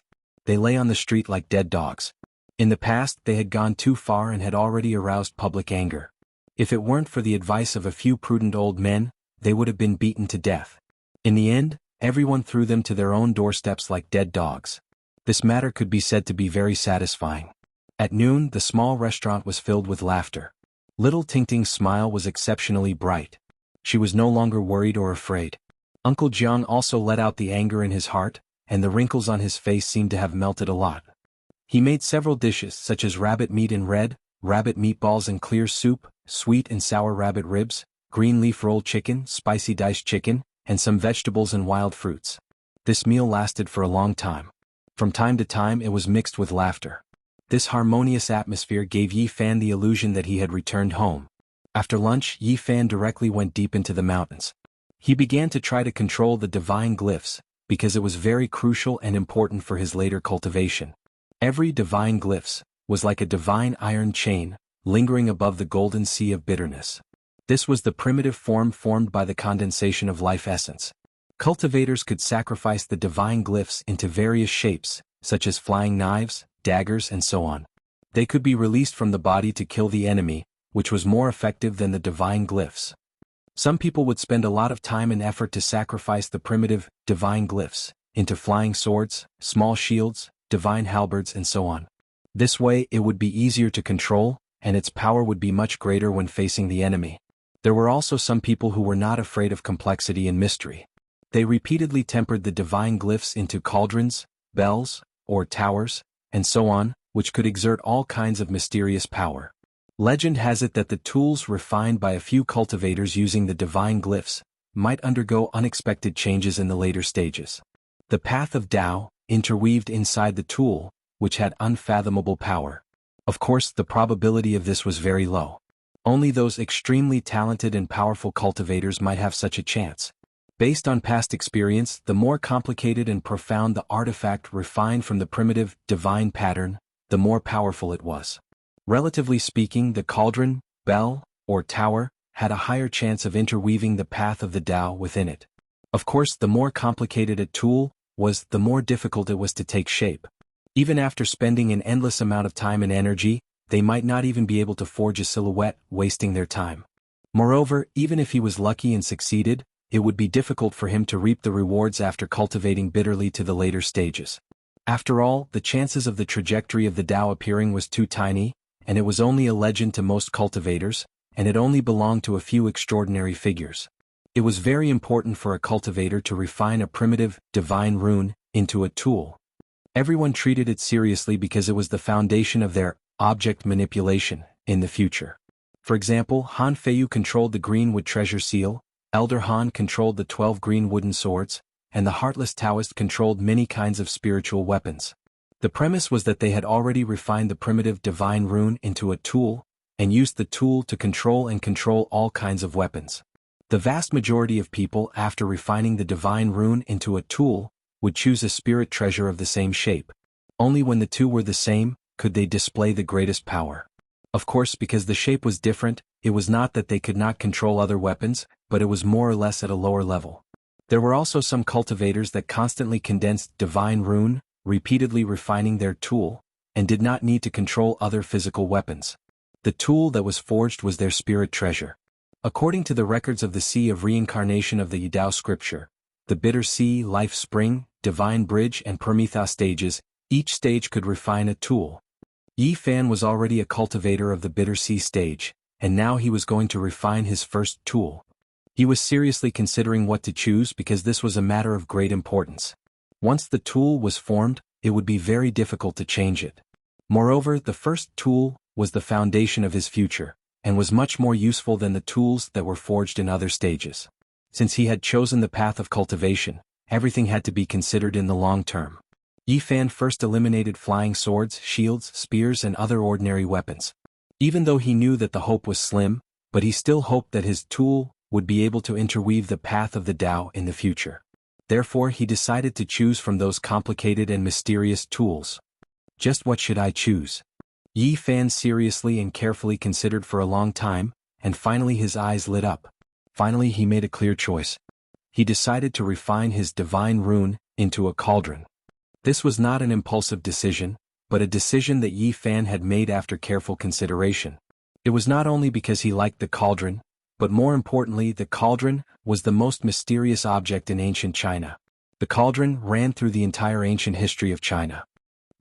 They lay on the street like dead dogs. In the past, they had gone too far and had already aroused public anger. If it weren't for the advice of a few prudent old men, they would have been beaten to death. In the end, everyone threw them to their own doorsteps like dead dogs. This matter could be said to be very satisfying. At noon, the small restaurant was filled with laughter. Little Tingting's smile was exceptionally bright. She was no longer worried or afraid. Uncle Jiang also let out the anger in his heart, and the wrinkles on his face seemed to have melted a lot. He made several dishes such as rabbit meat in red, rabbit meatballs and clear soup, sweet and sour rabbit ribs, green leaf roll chicken, spicy diced chicken, and some vegetables and wild fruits. This meal lasted for a long time. From time to time it was mixed with laughter. This harmonious atmosphere gave Yi Fan the illusion that he had returned home. After lunch, Yi Fan directly went deep into the mountains. He began to try to control the divine glyphs, because it was very crucial and important for his later cultivation. Every divine glyphs was like a divine iron chain, lingering above the golden sea of bitterness. This was the primitive form formed by the condensation of life essence. Cultivators could sacrifice the divine glyphs into various shapes, such as flying knives, daggers and so on. They could be released from the body to kill the enemy, which was more effective than the divine glyphs. Some people would spend a lot of time and effort to sacrifice the primitive, divine glyphs, into flying swords, small shields, divine halberds and so on. This way it would be easier to control, and its power would be much greater when facing the enemy. There were also some people who were not afraid of complexity and mystery. They repeatedly tempered the divine glyphs into cauldrons, bells, or towers, and so on, which could exert all kinds of mysterious power. Legend has it that the tools refined by a few cultivators using the divine glyphs might undergo unexpected changes in the later stages. The path of Tao, interweaved inside the tool, which had unfathomable power. Of course, the probability of this was very low. Only those extremely talented and powerful cultivators might have such a chance. Based on past experience, the more complicated and profound the artifact refined from the primitive, divine pattern, the more powerful it was. Relatively speaking, the cauldron, bell, or tower, had a higher chance of interweaving the path of the Tao within it. Of course, the more complicated a tool was, the more difficult it was to take shape. Even after spending an endless amount of time and energy, they might not even be able to forge a silhouette, wasting their time. Moreover, even if he was lucky and succeeded, it would be difficult for him to reap the rewards after cultivating bitterly to the later stages. After all, the chances of the trajectory of the Tao appearing was too tiny, and it was only a legend to most cultivators, and it only belonged to a few extraordinary figures. It was very important for a cultivator to refine a primitive, divine rune into a tool. Everyone treated it seriously because it was the foundation of their object manipulation in the future. For example, Han Feiyu controlled the green wood treasure seal, Elder Han controlled the 12 green wooden swords, and the Heartless Taoist controlled many kinds of spiritual weapons. The premise was that they had already refined the primitive divine rune into a tool, and used the tool to control all kinds of weapons. The vast majority of people, after refining the divine rune into a tool, would choose a spirit treasure of the same shape. Only when the two were the same, could they display the greatest power. Of course, because the shape was different, it was not that they could not control other weapons, but it was more or less at a lower level. There were also some cultivators that constantly condensed divine rune, repeatedly refining their tool, and did not need to control other physical weapons. The tool that was forged was their spirit treasure. According to the records of the Sea of Reincarnation of the Yidao scripture, the Bitter Sea, Life Spring, Divine Bridge and Prometheus stages, each stage could refine a tool. Yi Fan was already a cultivator of the Bitter Sea stage, and now he was going to refine his first tool. He was seriously considering what to choose because this was a matter of great importance. Once the tool was formed, it would be very difficult to change it. Moreover, the first tool was the foundation of his future, and was much more useful than the tools that were forged in other stages. Since he had chosen the path of cultivation, everything had to be considered in the long term. Yi Fan first eliminated flying swords, shields, spears and other ordinary weapons. Even though he knew that the hope was slim, but he still hoped that his tool would be able to interweave the path of the Tao in the future. Therefore he decided to choose from those complicated and mysterious tools. Just what should I choose? Yi Fan seriously and carefully considered for a long time, and finally his eyes lit up. Finally he made a clear choice. He decided to refine his divine rune into a cauldron. This was not an impulsive decision, but a decision that Yi Fan had made after careful consideration. It was not only because he liked the cauldron, but more importantly the cauldron was the most mysterious object in ancient China. The cauldron ran through the entire ancient history of China.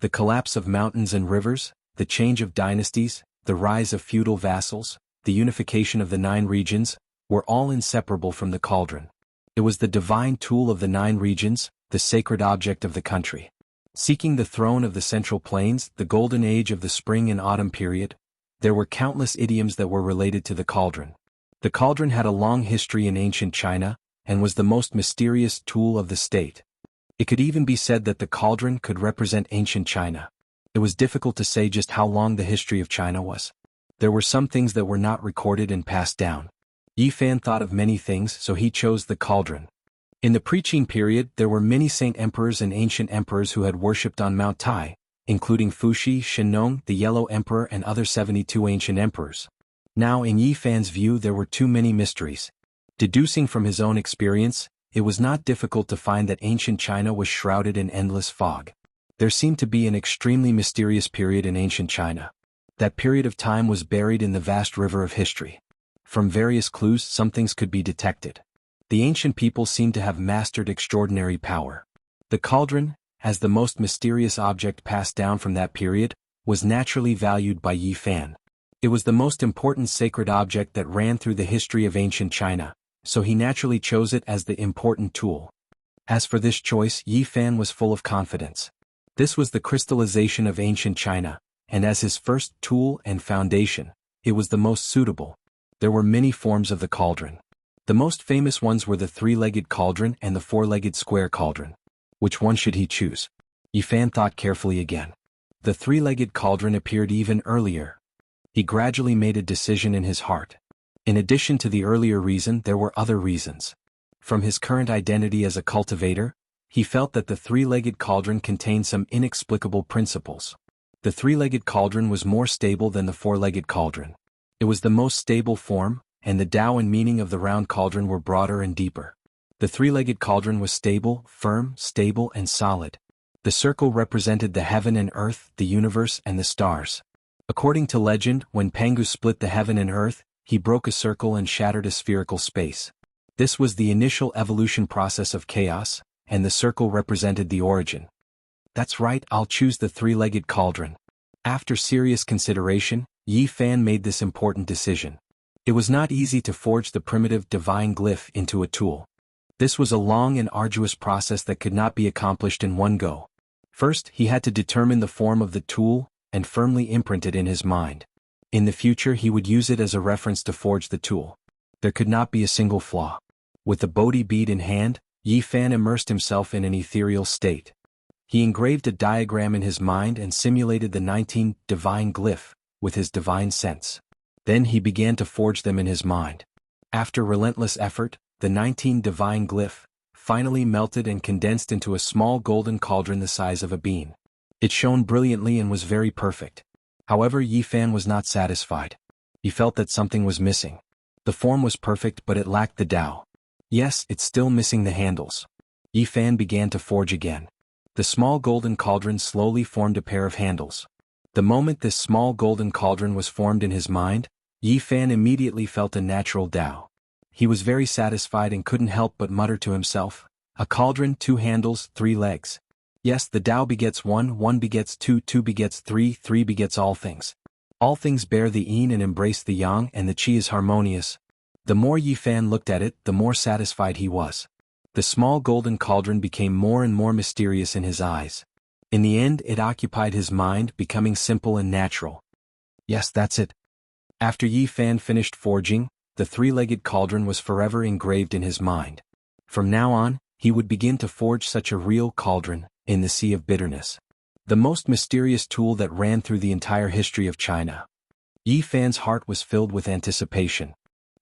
The collapse of mountains and rivers, the change of dynasties, the rise of feudal vassals, the unification of the 9 regions, were all inseparable from the cauldron. It was the divine tool of the 9 regions, the sacred object of the country. Seeking the throne of the Central Plains, the golden age of the spring and autumn period, there were countless idioms that were related to the cauldron. The cauldron had a long history in ancient China, and was the most mysterious tool of the state. It could even be said that the cauldron could represent ancient China. It was difficult to say just how long the history of China was. There were some things that were not recorded and passed down. Yi Fan thought of many things, so he chose the cauldron. In the pre-Qin period, there were many saint emperors and ancient emperors who had worshipped on Mount Tai, including Fuxi, Shennong, the Yellow Emperor and other 72 ancient emperors. Now in Yi Fan's view there were too many mysteries. Deducing from his own experience, it was not difficult to find that ancient China was shrouded in endless fog. There seemed to be an extremely mysterious period in ancient China. That period of time was buried in the vast river of history. From various clues some things could be detected. The ancient people seemed to have mastered extraordinary power. The cauldron, as the most mysterious object passed down from that period, was naturally valued by Yi Fan. It was the most important sacred object that ran through the history of ancient China, so he naturally chose it as the important tool. As for this choice, Yi Fan was full of confidence. This was the crystallization of ancient China, and as his first tool and foundation, it was the most suitable. There were many forms of the cauldron. The most famous ones were the 3-legged cauldron and the 4-legged square cauldron. Which one should he choose? Yi Fan thought carefully again. The 3-legged cauldron appeared even earlier. He gradually made a decision in his heart. In addition to the earlier reason, there were other reasons. From his current identity as a cultivator, he felt that the 3-legged cauldron contained some inexplicable principles. The 3-legged cauldron was more stable than the 4-legged cauldron. It was the most stable form, and the Tao and meaning of the round cauldron were broader and deeper. The 3-legged cauldron was stable, firm, stable and solid. The circle represented the heaven and earth, the universe and the stars. According to legend, when Pangu split the heaven and earth, he broke a circle and shattered a spherical space. This was the initial evolution process of chaos, and the circle represented the origin. That's right, I'll choose the 3-legged cauldron. After serious consideration, Yi Fan made this important decision. It was not easy to forge the primitive divine glyph into a tool. This was a long and arduous process that could not be accomplished in one go. First, he had to determine the form of the tool, and firmly imprint it in his mind. In the future he would use it as a reference to forge the tool. There could not be a single flaw. With the Bodhi bead in hand, Yi Fan immersed himself in an ethereal state. He engraved a diagram in his mind and simulated the 19 divine glyph with his divine sense. Then he began to forge them in his mind. After relentless effort, the 19 divine glyph finally melted and condensed into a small golden cauldron the size of a bean. It shone brilliantly and was very perfect. However, Yi Fan was not satisfied. He felt that something was missing. The form was perfect, but it lacked the Tao. Yes, it's still missing the handles. Yi Fan began to forge again. The small golden cauldron slowly formed a pair of handles. The moment this small golden cauldron was formed in his mind, Yi Fan immediately felt a natural Tao. He was very satisfied and couldn't help but mutter to himself, "A cauldron, 2 handles, 3 legs. Yes, the Tao begets 1, 1 begets 2, 2 begets 3, 3 begets all things. All things bear the yin and embrace the yang, and the qi is harmonious." The more Yi Fan looked at it, the more satisfied he was. The small golden cauldron became more and more mysterious in his eyes. In the end, it occupied his mind, becoming simple and natural. Yes, that's it. After Yi Fan finished forging, the 3-legged cauldron was forever engraved in his mind. From now on, he would begin to forge such a real cauldron, in the sea of bitterness. The most mysterious tool that ran through the entire history of China. Yi Fan's heart was filled with anticipation.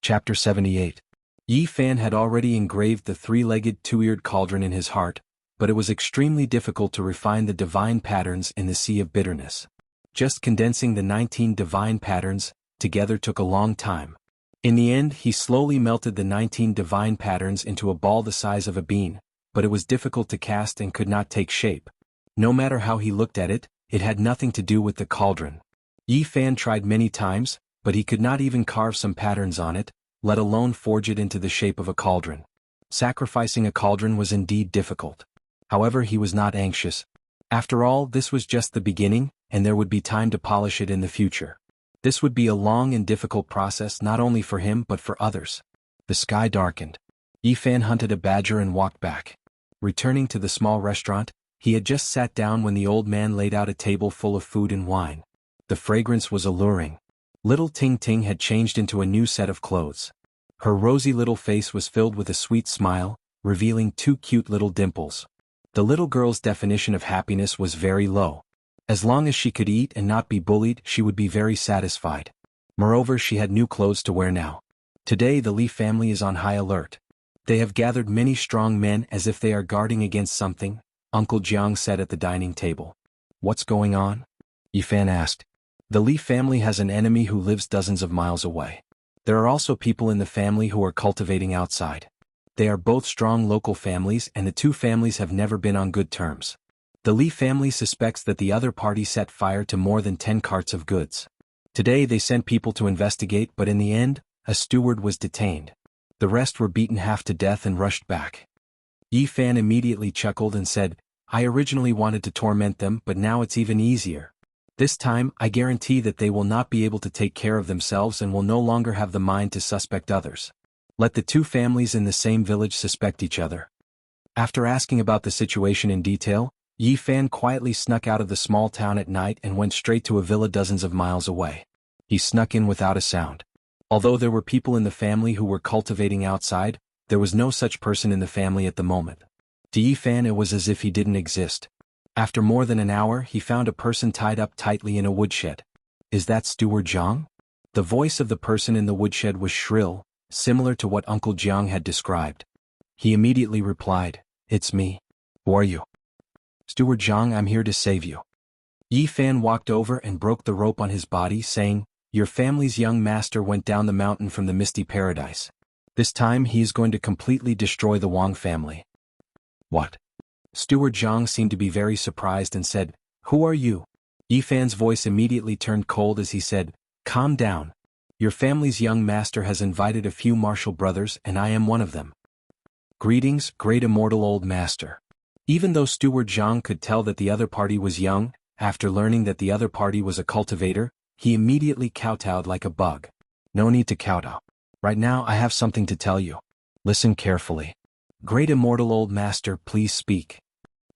Chapter 78. Yi Fan had already engraved the 3-legged 2-eared cauldron in his heart, but it was extremely difficult to refine the divine patterns in the sea of bitterness. Just condensing the 19 divine patterns together took a long time. In the end, he slowly melted the 19 divine patterns into a ball the size of a bean, but it was difficult to cast and could not take shape. No matter how he looked at it, it had nothing to do with the cauldron. Yi Fan tried many times, but he could not even carve some patterns on it, let alone forge it into the shape of a cauldron. Sacrificing a cauldron was indeed difficult. However, he was not anxious. After all, this was just the beginning, and there would be time to polish it in the future. This would be a long and difficult process not only for him but for others. The sky darkened. Yi Fan hunted a badger and walked back. Returning to the small restaurant, he had just sat down when the old man laid out a table full of food and wine. The fragrance was alluring. Little Ting Ting had changed into a new set of clothes. Her rosy little face was filled with a sweet smile, revealing 2 cute little dimples. The little girl's definition of happiness was very low. As long as she could eat and not be bullied, she would be very satisfied. Moreover, she had new clothes to wear now. Today the Li family is on high alert. They have gathered many strong men as if they are guarding against something, Uncle Jiang said at the dining table. What's going on? Yi Fan asked. The Li family has an enemy who lives dozens of miles away. There are also people in the family who are cultivating outside. They are both strong local families and the 2 families have never been on good terms. The Li family suspects that the other party set fire to more than 10 carts of goods. Today they sent people to investigate, but in the end, a steward was detained. The rest were beaten half to death and rushed back. Yi Fan immediately chuckled and said, I originally wanted to torment them, but now it's even easier. This time, I guarantee that they will not be able to take care of themselves and will no longer have the mind to suspect others. Let the 2 families in the same village suspect each other. After asking about the situation in detail, Yi Fan quietly snuck out of the small town at night and went straight to a villa dozens of miles away. He snuck in without a sound. Although there were people in the family who were cultivating outside, there was no such person in the family at the moment. To Yi Fan it was as if he didn't exist. After more than an hour, he found a person tied up tightly in a woodshed. Is that Steward Jiang? The voice of the person in the woodshed was shrill, similar to what Uncle Jiang had described. He immediately replied, It's me. Who are you? Steward Jiang, I'm here to save you. Yi Fan walked over and broke the rope on his body, saying, Your family's young master went down the mountain from the misty paradise. This time he is going to completely destroy the Wang family. What? Steward Jiang seemed to be very surprised and said, Who are you? Yi Fan's voice immediately turned cold as he said, Calm down. Your family's young master has invited a few martial brothers and I am one of them. Greetings, great immortal old master. Even though Steward Jiang could tell that the other party was young, after learning that the other party was a cultivator, he immediately kowtowed like a bug. No need to kowtow. Right now I have something to tell you. Listen carefully. Great immortal old master, please speak.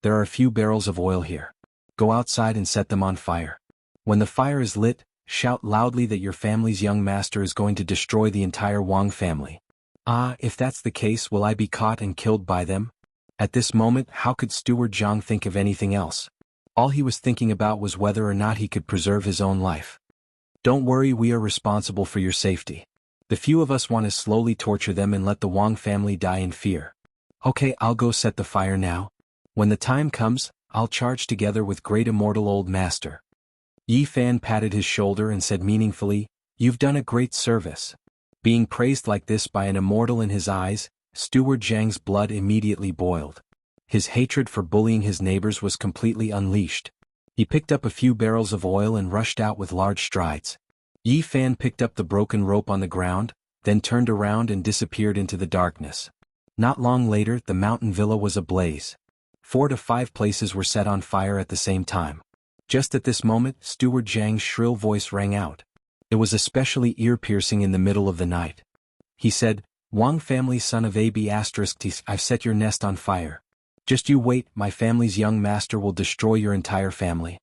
There are a few barrels of oil here. Go outside and set them on fire. When the fire is lit, shout loudly that your family's young master is going to destroy the entire Wang family. Ah, if that's the case, will I be caught and killed by them? At this moment, how could Steward Jiang think of anything else? All he was thinking about was whether or not he could preserve his own life. Don't worry, we are responsible for your safety. The few of us want to slowly torture them and let the Wang family die in fear. Okay, I'll go set the fire now. When the time comes, I'll charge together with great immortal old master. Yi Fan patted his shoulder and said meaningfully, You've done a great service. Being praised like this by an immortal in his eyes, Steward Zhang's blood immediately boiled. His hatred for bullying his neighbors was completely unleashed. He picked up a few barrels of oil and rushed out with large strides. Yi Fan picked up the broken rope on the ground, then turned around and disappeared into the darkness. Not long later, the mountain villa was ablaze. 4 to 5 places were set on fire at the same time. Just at this moment, Steward Zhang's shrill voice rang out. It was especially ear-piercing in the middle of the night. He said, Wang family son of AB*, I've set your nest on fire. Just you wait, my family's young master will destroy your entire family.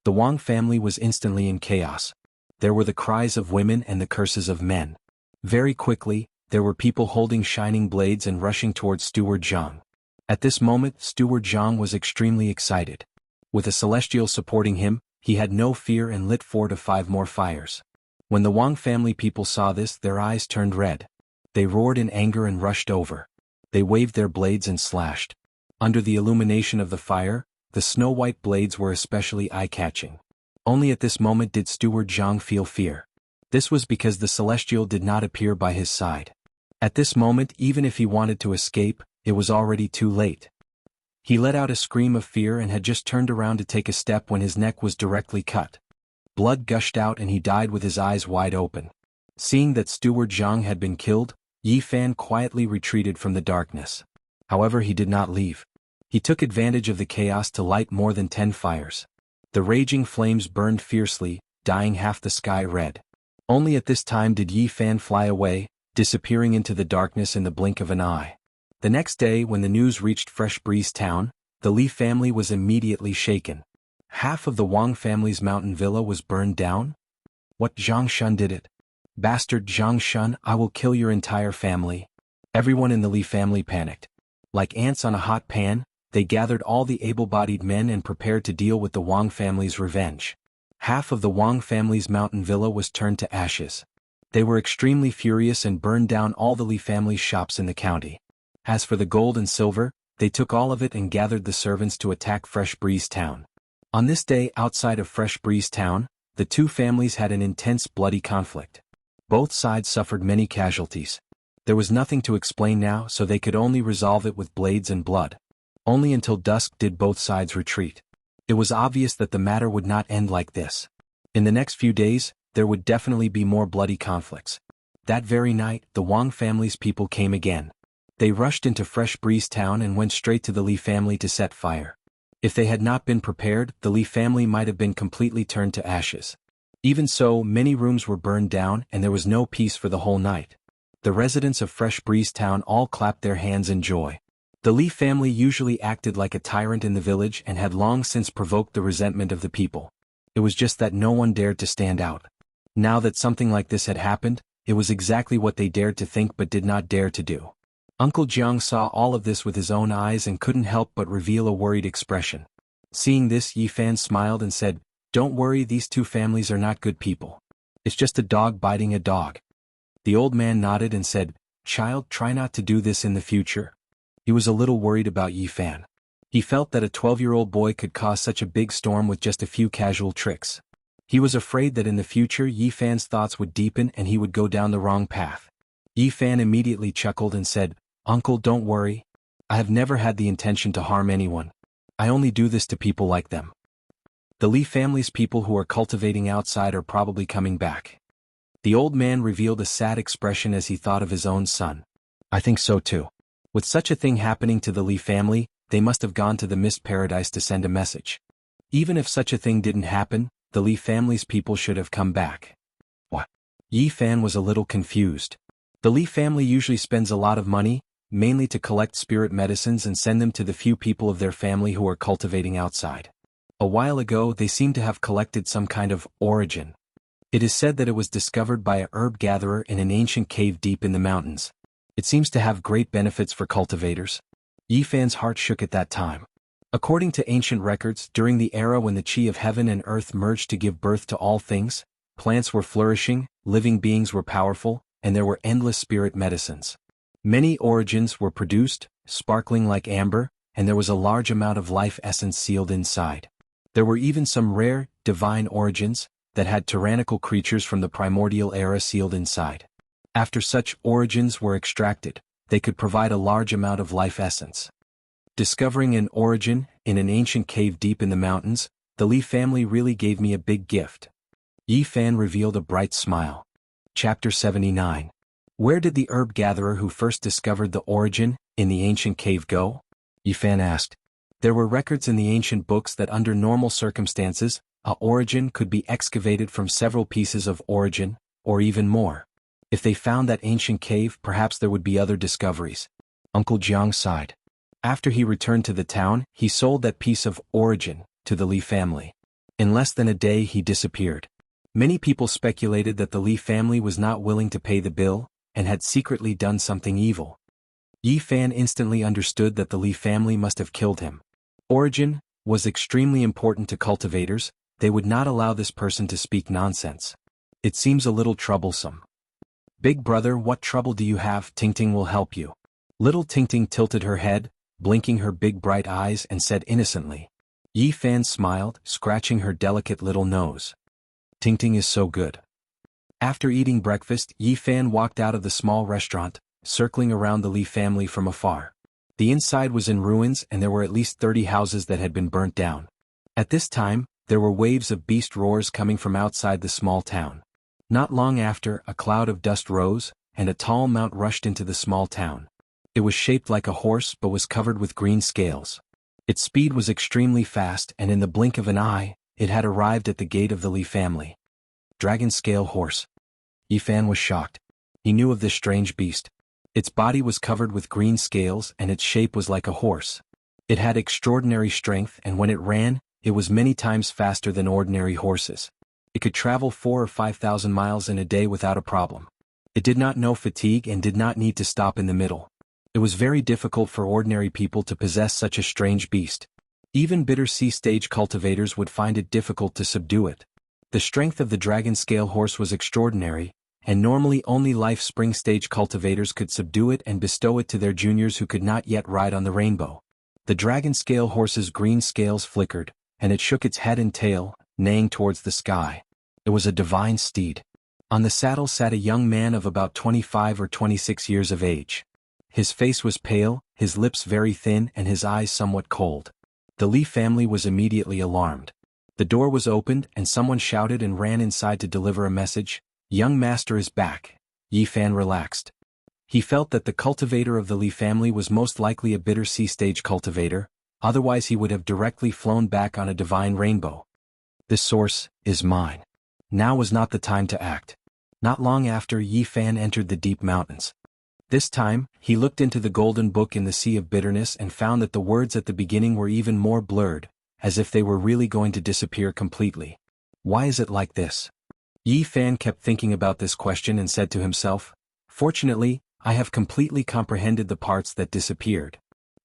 The Wang family was instantly in chaos. There were the cries of women and the curses of men. Very quickly, there were people holding shining blades and rushing towards Steward Zhang. At this moment, Steward Zhang was extremely excited. With a celestial supporting him, he had no fear and lit 4 to 5 more fires. When the Wang family people saw this, their eyes turned red. They roared in anger and rushed over. They waved their blades and slashed. Under the illumination of the fire, the snow-white blades were especially eye-catching. Only at this moment did Steward Zhang feel fear. This was because the celestial did not appear by his side. At this moment, even if he wanted to escape, it was already too late. He let out a scream of fear and had just turned around to take a step when his neck was directly cut. Blood gushed out and he died with his eyes wide open. Seeing that Steward Zhang had been killed, Yi Fan quietly retreated from the darkness. However, he did not leave. He took advantage of the chaos to light more than 10 fires. The raging flames burned fiercely, dyeing half the sky red. Only at this time did Yi Fan fly away, disappearing into the darkness in the blink of an eye. The next day, when the news reached Fresh Breeze Town, the Li family was immediately shaken. Half of the Wang family's mountain villa was burned down? What, Xianxia did it? Bastard Xianxia, I will kill your entire family. Everyone in the Li family panicked. Like ants on a hot pan, they gathered all the able-bodied men and prepared to deal with the Wang family's revenge. Half of the Wang family's mountain villa was turned to ashes. They were extremely furious and burned down all the Li family's shops in the county. As for the gold and silver, they took all of it and gathered the servants to attack Fresh Breeze Town. On this day, outside of Fresh Breeze Town, the two families had an intense bloody conflict. Both sides suffered many casualties. There was nothing to explain now, so they could only resolve it with blades and blood. Only until dusk did both sides retreat. It was obvious that the matter would not end like this. In the next few days, there would definitely be more bloody conflicts. That very night, the Wang family's people came again. They rushed into Fresh Breeze Town and went straight to the Li family to set fire. If they had not been prepared, the Li family might have been completely turned to ashes. Even so, many rooms were burned down and there was no peace for the whole night. The residents of Fresh Breeze Town all clapped their hands in joy. The Li family usually acted like a tyrant in the village and had long since provoked the resentment of the people. It was just that no one dared to stand out. Now that something like this had happened, it was exactly what they dared to think but did not dare to do. Uncle Jiang saw all of this with his own eyes and couldn't help but reveal a worried expression. Seeing this, Yi Fan smiled and said, "Don't worry, these two families are not good people. It's just a dog biting a dog." The old man nodded and said, "Child, try not to do this in the future." He was a little worried about Yi Fan. He felt that a 12-year-old boy could cause such a big storm with just a few casual tricks. He was afraid that in the future Yi Fan's thoughts would deepen and he would go down the wrong path. Yi Fan immediately chuckled and said, "Uncle, don't worry. I have never had the intention to harm anyone. I only do this to people like them. The Li family's people who are cultivating outside are probably coming back." The old man revealed a sad expression as he thought of his own son. "I think so too. With such a thing happening to the Li family, they must have gone to the Mist Paradise to send a message. Even if such a thing didn't happen, the Li family's people should have come back." What? Yi Fan was a little confused. The Li family usually spends a lot of money, mainly to collect spirit medicines and send them to the few people of their family who are cultivating outside. A while ago, they seem to have collected some kind of origin. It is said that it was discovered by a herb gatherer in an ancient cave deep in the mountains. It seems to have great benefits for cultivators. Yi Fan's heart shook at that time. According to ancient records, during the era when the Qi of heaven and earth merged to give birth to all things, Plants were flourishing, living beings were powerful, and there were endless spirit medicines. Many origins were produced, sparkling like amber, and there was a large amount of life essence sealed inside. There were even some rare, divine origins that had tyrannical creatures from the primordial era sealed inside. After such origins were extracted, they could provide a large amount of life essence. Discovering an origin in an ancient cave deep in the mountains, the Li family really gave me a big gift. Yi Fan revealed a bright smile. Chapter 79. Where did the herb gatherer who first discovered the origin in the ancient cave go? Yi Fan asked. There were records in the ancient books that under normal circumstances, a origin could be excavated from several pieces of origin, or even more. If they found that ancient cave, perhaps there would be other discoveries. Uncle Jiang sighed. After he returned to the town, he sold that piece of origin to the Li family. In less than a day he disappeared. Many people speculated that the Li family was not willing to pay the bill, and had secretly done something evil. Yi Fan instantly understood that the Li family must have killed him. Origin was extremely important to cultivators. They would not allow this person to speak nonsense. It seems a little troublesome. Big brother, what trouble do you have? Tingting will help you. Little Tingting tilted her head, blinking her big bright eyes, and said innocently. Yi Fan smiled, scratching her delicate little nose. Tingting is so good. After eating breakfast, Yi Fan walked out of the small restaurant, circling around the Li family from afar. The inside was in ruins and there were at least 30 houses that had been burnt down. At this time, there were waves of beast roars coming from outside the small town. Not long after, a cloud of dust rose, and a tall mount rushed into the small town. It was shaped like a horse but was covered with green scales. Its speed was extremely fast, and in the blink of an eye, it had arrived at the gate of the Li family. Dragon scale horse. Yi Fan was shocked. He knew of this strange beast. Its body was covered with green scales and its shape was like a horse. It had extraordinary strength, and when it ran, it was many times faster than ordinary horses. It could travel 4,000 or 5,000 miles in a day without a problem. It did not know fatigue and did not need to stop in the middle. It was very difficult for ordinary people to possess such a strange beast. Even bitter sea stage cultivators would find it difficult to subdue it. The strength of the dragon scale horse was extraordinary, and normally only life spring stage cultivators could subdue it and bestow it to their juniors who could not yet ride on the rainbow. The dragon scale horse's green scales flickered, and it shook its head and tail, neighing towards the sky. It was a divine steed. On the saddle sat a young man of about 25 or 26 years of age. His face was pale, his lips very thin, and his eyes somewhat cold. The Li family was immediately alarmed. The door was opened and someone shouted and ran inside to deliver a message. Young master is back. Yi Fan relaxed. He felt that the cultivator of the Li family was most likely a bitter sea stage cultivator, otherwise he would have directly flown back on a divine rainbow. This source is mine. Now was not the time to act. Not long after, Yi Fan entered the deep mountains. This time, he looked into the golden book in the sea of bitterness and found that the words at the beginning were even more blurred, as if they were really going to disappear completely. Why is it like this? Yi Fan kept thinking about this question and said to himself, fortunately, I have completely comprehended the parts that disappeared.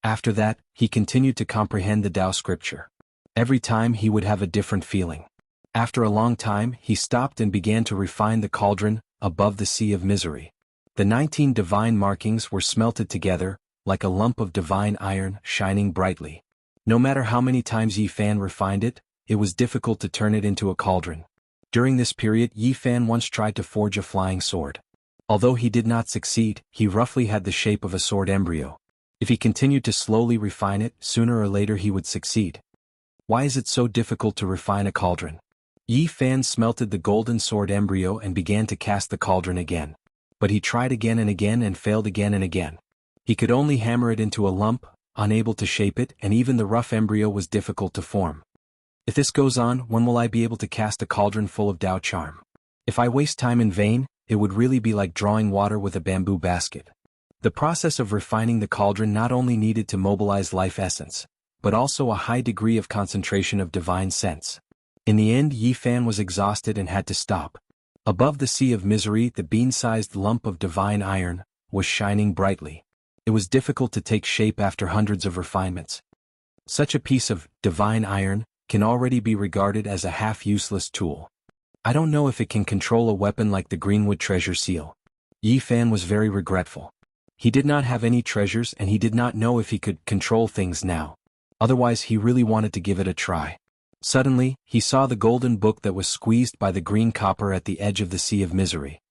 After that, he continued to comprehend the Tao scripture. Every time he would have a different feeling. After a long time, he stopped and began to refine the cauldron above the sea of misery. The 19 divine markings were smelted together, like a lump of divine iron shining brightly. No matter how many times Yi Fan refined it, it was difficult to turn it into a cauldron. During this period, Yi Fan once tried to forge a flying sword. Although he did not succeed, he roughly had the shape of a sword embryo. If he continued to slowly refine it, sooner or later he would succeed. Why is it so difficult to refine a cauldron? Yi Fan smelted the golden sword embryo and began to cast the cauldron again. But he tried again and failed again and again. He could only hammer it into a lump, unable to shape it, and even the rough embryo was difficult to form. If this goes on, when will I be able to cast a cauldron full of Tao charm? If I waste time in vain, it would really be like drawing water with a bamboo basket. The process of refining the cauldron not only needed to mobilize life essence, but also a high degree of concentration of divine sense. In the end, Yi Fan was exhausted and had to stop. Above the sea of misery, the bean-sized lump of divine iron was shining brightly. It was difficult to take shape after hundreds of refinements. Such a piece of divine iron can already be regarded as a half-useless tool. I don't know if it can control a weapon like the Greenwood treasure seal. Yi Fan was very regretful. He did not have any treasures and he did not know if he could control things now. Otherwise he really wanted to give it a try. Suddenly, he saw the golden book that was squeezed by the green copper at the edge of the sea of misery.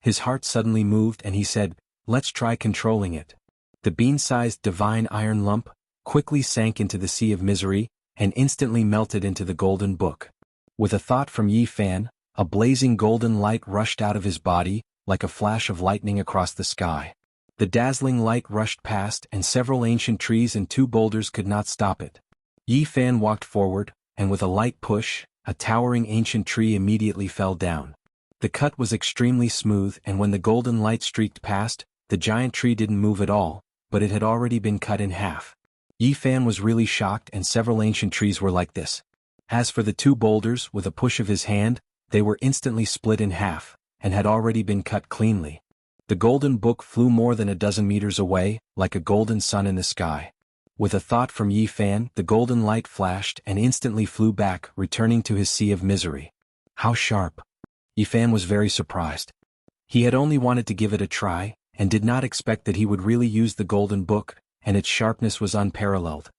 His heart suddenly moved and he said, "Let's try controlling it." The bean-sized divine iron lump quickly sank into the sea of misery and instantly melted into the golden book. With a thought from Yi Fan, a blazing golden light rushed out of his body, like a flash of lightning across the sky. The dazzling light rushed past and several ancient trees and 2 boulders could not stop it. Yi Fan walked forward, and with a light push, a towering ancient tree immediately fell down. The cut was extremely smooth and when the golden light streaked past, the giant tree didn't move at all, but it had already been cut in half. Yi Fan was really shocked and several ancient trees were like this. As for the 2 boulders, with a push of his hand, they were instantly split in half, and had already been cut cleanly. The golden book flew more than a dozen meters away, like a golden sun in the sky. With a thought from Yi Fan, the golden light flashed and instantly flew back, returning to his sea of misery. How sharp! Yi Fan was very surprised. He had only wanted to give it a try, and did not expect that he would really use the golden book, and its sharpness was unparalleled.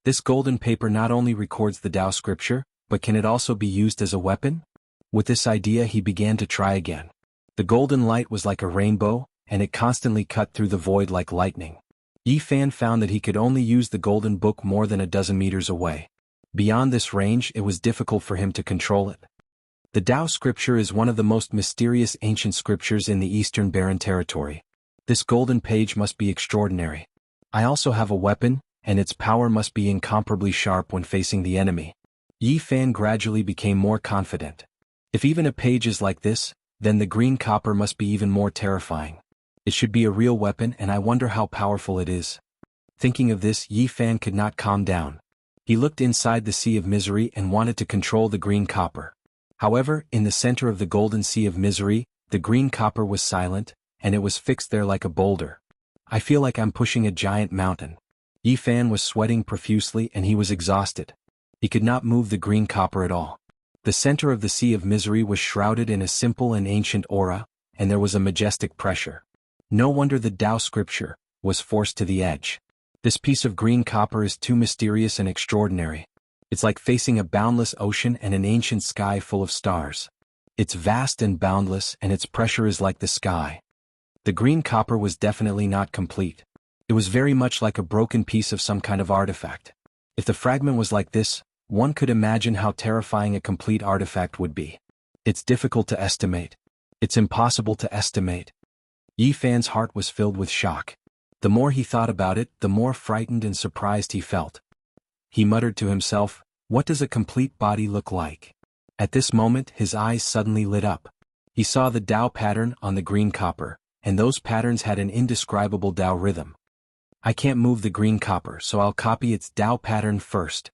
This golden paper not only records the Tao scripture, but can it also be used as a weapon? With this idea he began to try again. The golden light was like a rainbow, and it constantly cut through the void like lightning. Yi Fan found that he could only use the golden book more than a dozen meters away. Beyond this range it was difficult for him to control it. The Tao scripture is one of the most mysterious ancient scriptures in the Eastern Barren Territory. This golden page must be extraordinary. I also have a weapon, and its power must be incomparably sharp when facing the enemy. Yi Fan gradually became more confident. If even a page is like this, then the green copper must be even more terrifying. It should be a real weapon and I wonder how powerful it is. Thinking of this, Yi Fan could not calm down. He looked inside the sea of misery and wanted to control the green copper. However, in the center of the golden sea of misery, the green copper was silent, and it was fixed there like a boulder. I feel like I'm pushing a giant mountain. Yi Fan was sweating profusely and he was exhausted. He could not move the green copper at all. The center of the sea of misery was shrouded in a simple and ancient aura, and there was a majestic pressure. No wonder the Tao scripture was forced to the edge. This piece of green copper is too mysterious and extraordinary. It's like facing a boundless ocean and an ancient sky full of stars. It's vast and boundless and its pressure is like the sky. The green copper was definitely not complete. It was very much like a broken piece of some kind of artifact. If the fragment was like this, one could imagine how terrifying a complete artifact would be. It's difficult to estimate. It's impossible to estimate. Yi Fan's heart was filled with shock. The more he thought about it, the more frightened and surprised he felt. He muttered to himself, "What does a complete body look like?" At this moment his eyes suddenly lit up. He saw the Tao pattern on the green copper, and those patterns had an indescribable Tao rhythm. I can't move the green copper, so I'll copy its Tao pattern first.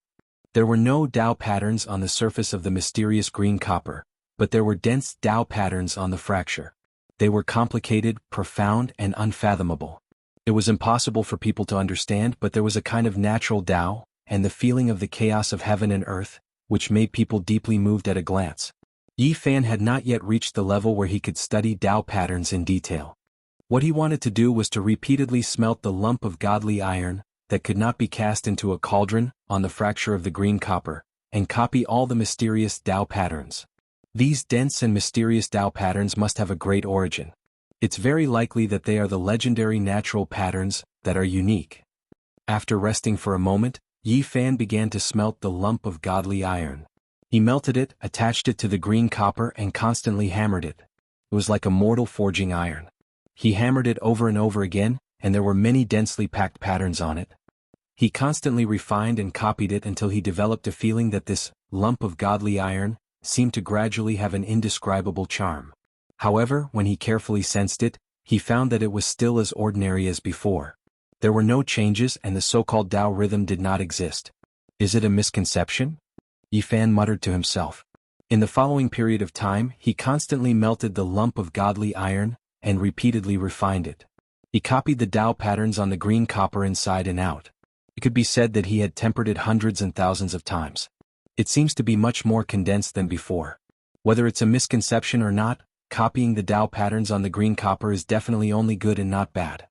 There were no Tao patterns on the surface of the mysterious green copper, but there were dense Tao patterns on the fracture. They were complicated, profound, and unfathomable. It was impossible for people to understand, but there was a kind of natural Tao, and the feeling of the chaos of heaven and earth, which made people deeply moved at a glance. Yi Fan had not yet reached the level where he could study Tao patterns in detail. What he wanted to do was to repeatedly smelt the lump of godly iron, that could not be cast into a cauldron, on the fracture of the green copper, and copy all the mysterious Tao patterns. These dense and mysterious Tao patterns must have a great origin. It's very likely that they are the legendary natural patterns that are unique. After resting for a moment, Yi Fan began to smelt the lump of godly iron. He melted it, attached it to the green copper and constantly hammered it. It was like a mortal forging iron. He hammered it over and over again, and there were many densely packed patterns on it. He constantly refined and copied it until he developed a feeling that this lump of godly iron seemed to gradually have an indescribable charm. However, when he carefully sensed it, he found that it was still as ordinary as before. There were no changes and the so-called Tao rhythm did not exist. Is it a misconception? Yi Fan muttered to himself. In the following period of time, he constantly melted the lump of godly iron and repeatedly refined it. He copied the Tao patterns on the green copper inside and out. It could be said that he had tempered it hundreds and thousands of times. It seems to be much more condensed than before. Whether it's a misconception or not, copying the Tao patterns on the green copper is definitely only good and not bad.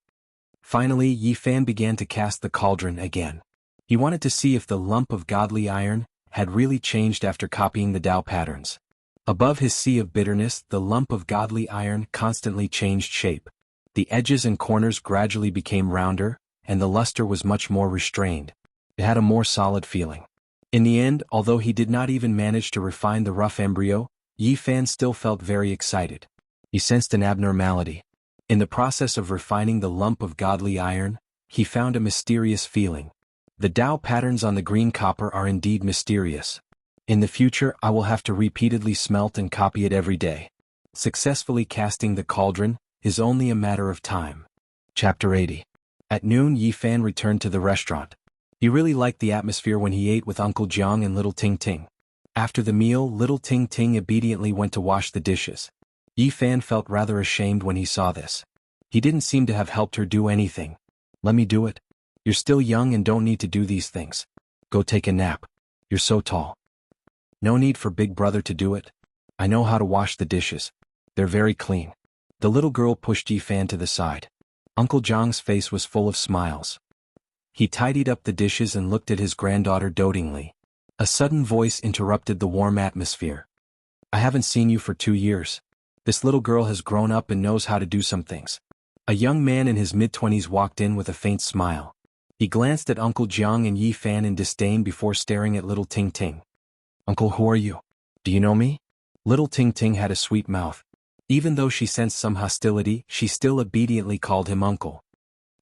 Finally, Yi Fan began to cast the cauldron again. He wanted to see if the lump of godly iron had really changed after copying the Tao patterns. Above his sea of bitterness, the lump of godly iron constantly changed shape. The edges and corners gradually became rounder, and the luster was much more restrained. It had a more solid feeling. In the end, although he did not even manage to refine the rough embryo, Yi Fan still felt very excited. He sensed an abnormality. In the process of refining the lump of godly iron, he found a mysterious feeling. The Tao patterns on the green copper are indeed mysterious. In the future, I will have to repeatedly smelt and copy it every day. Successfully casting the cauldron is only a matter of time. Chapter 80. At noon, Yi Fan returned to the restaurant. He really liked the atmosphere when he ate with Uncle Jiang and Little Ting Ting. After the meal, Little Ting Ting obediently went to wash the dishes. Yi Fan felt rather ashamed when he saw this. He didn't seem to have helped her do anything. Let me do it. You're still young and don't need to do these things. Go take a nap. You're so tall. No need for Big Brother to do it. I know how to wash the dishes. They're very clean. The little girl pushed Yi Fan to the side. Uncle Jiang's face was full of smiles. He tidied up the dishes and looked at his granddaughter dotingly. A sudden voice interrupted the warm atmosphere. I haven't seen you for 2 years. This little girl has grown up and knows how to do some things. A young man in his mid-20s walked in with a faint smile. He glanced at Uncle Jiang and Yi Fan in disdain before staring at Little Ting Ting. Uncle, who are you? Do you know me? Little Ting Ting had a sweet mouth. Even though she sensed some hostility, she still obediently called him uncle.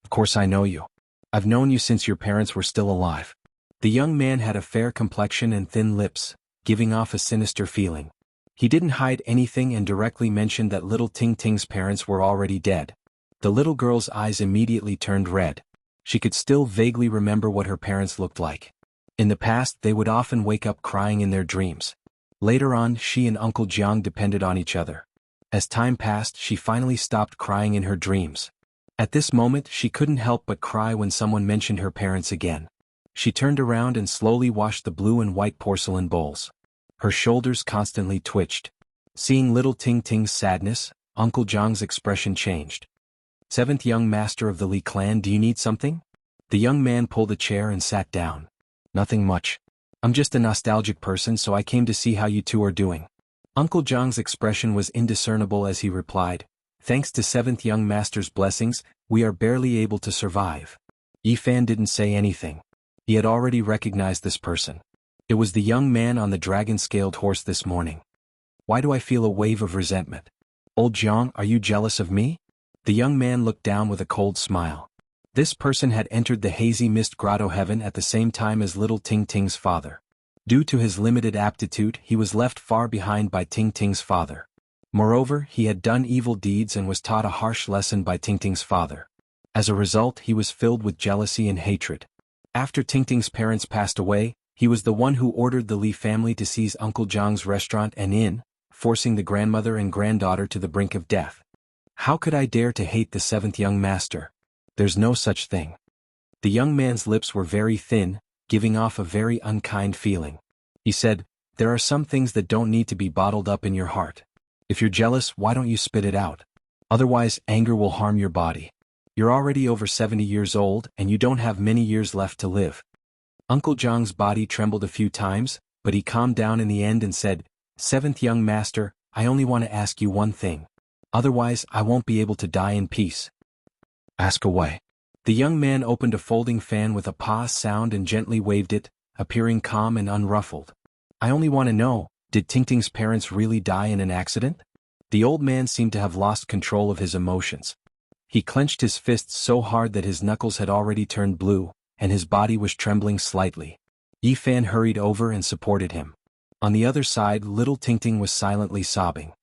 Of course I know you. I've known you since your parents were still alive. The young man had a fair complexion and thin lips, giving off a sinister feeling. He didn't hide anything and directly mentioned that Little Ting Ting's parents were already dead. The little girl's eyes immediately turned red. She could still vaguely remember what her parents looked like. In the past, they would often wake up crying in their dreams. Later on, she and Uncle Jiang depended on each other. As time passed, she finally stopped crying in her dreams. At this moment, she couldn't help but cry when someone mentioned her parents again. She turned around and slowly washed the blue and white porcelain bowls. Her shoulders constantly twitched. Seeing Little Ting Ting's sadness, Uncle Jiang's expression changed. Seventh young master of the Li clan, do you need something? The young man pulled a chair and sat down. Nothing much. I'm just a nostalgic person, so I came to see how you two are doing. Uncle Jiang's expression was indiscernible as he replied, thanks to seventh young master's blessings, we are barely able to survive. Yi Fan didn't say anything. He had already recognized this person. It was the young man on the dragon-scaled horse this morning. Why do I feel a wave of resentment? Old Jiang, are you jealous of me? The young man looked down with a cold smile. This person had entered the hazy mist grotto heaven at the same time as Little Ting Ting's father. Due to his limited aptitude, he was left far behind by Ting Ting's father. Moreover, he had done evil deeds and was taught a harsh lesson by Ting Ting's father. As a result, he was filled with jealousy and hatred. After Ting Ting's parents passed away, he was the one who ordered the Li family to seize Uncle Jiang's restaurant and inn, forcing the grandmother and granddaughter to the brink of death. How could I dare to hate the seventh young master? There's no such thing. The young man's lips were very thin, giving off a very unkind feeling. He said, there are some things that don't need to be bottled up in your heart. If you're jealous, why don't you spit it out? Otherwise, anger will harm your body. You're already over 70 years old and you don't have many years left to live. Uncle Jiang's body trembled a few times, but he calmed down in the end and said, Seventh young master, I only want to ask you one thing. Otherwise, I won't be able to die in peace. Ask away. The young man opened a folding fan with a pause sound and gently waved it, appearing calm and unruffled. I only want to know, did Ting Ting's parents really die in an accident? The old man seemed to have lost control of his emotions. He clenched his fists so hard that his knuckles had already turned blue, and his body was trembling slightly. Yi Fan hurried over and supported him. On the other side, Little Ting Ting was silently sobbing.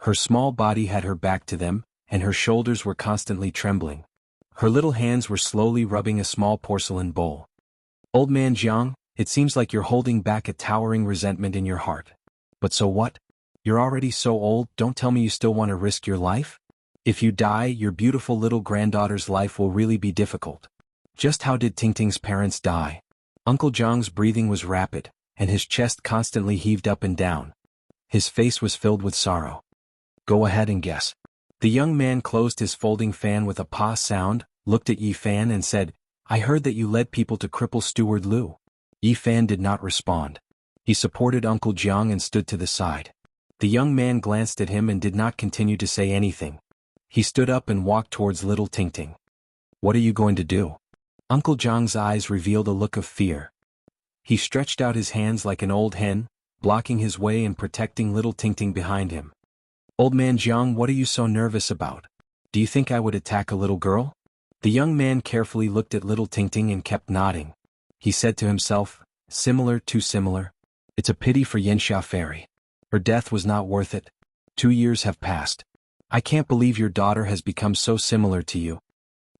Her small body had her back to them, and her shoulders were constantly trembling. Her little hands were slowly rubbing a small porcelain bowl. Old man Jiang, it seems like you're holding back a towering resentment in your heart. But so what? You're already so old, don't tell me you still want to risk your life? If you die, your beautiful little granddaughter's life will really be difficult. Just how did Ting Ting's parents die? Uncle Jiang's breathing was rapid, and his chest constantly heaved up and down. His face was filled with sorrow. Go ahead and guess. The young man closed his folding fan with a pa sound, looked at Yi Fan and said, I heard that you led people to cripple Steward Liu. Yi Fan did not respond. He supported Uncle Jiang and stood to the side. The young man glanced at him and did not continue to say anything. He stood up and walked towards little Tingting. What are you going to do? Uncle Jiang's eyes revealed a look of fear. He stretched out his hands like an old hen, blocking his way and protecting little Tingting behind him. Old man Jiang, what are you so nervous about? Do you think I would attack a little girl? The young man carefully looked at little Tingting and kept nodding. He said to himself, similar, too similar. It's a pity for Xianxia Fairy. Her death was not worth it. 2 years have passed. I can't believe your daughter has become so similar to you.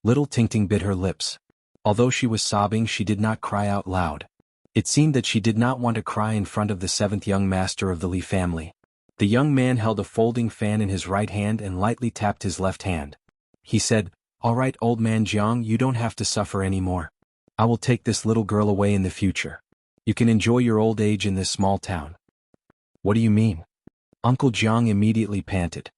Little Tingting bit her lips. Although she was sobbing, she did not cry out loud. It seemed that she did not want to cry in front of the 7th young master of the Li family. The young man held a folding fan in his right hand and lightly tapped his left hand. He said, All right, old man Jiang, you don't have to suffer anymore. I will take this little girl away in the future. You can enjoy your old age in this small town. What do you mean? Uncle Jiang immediately panted.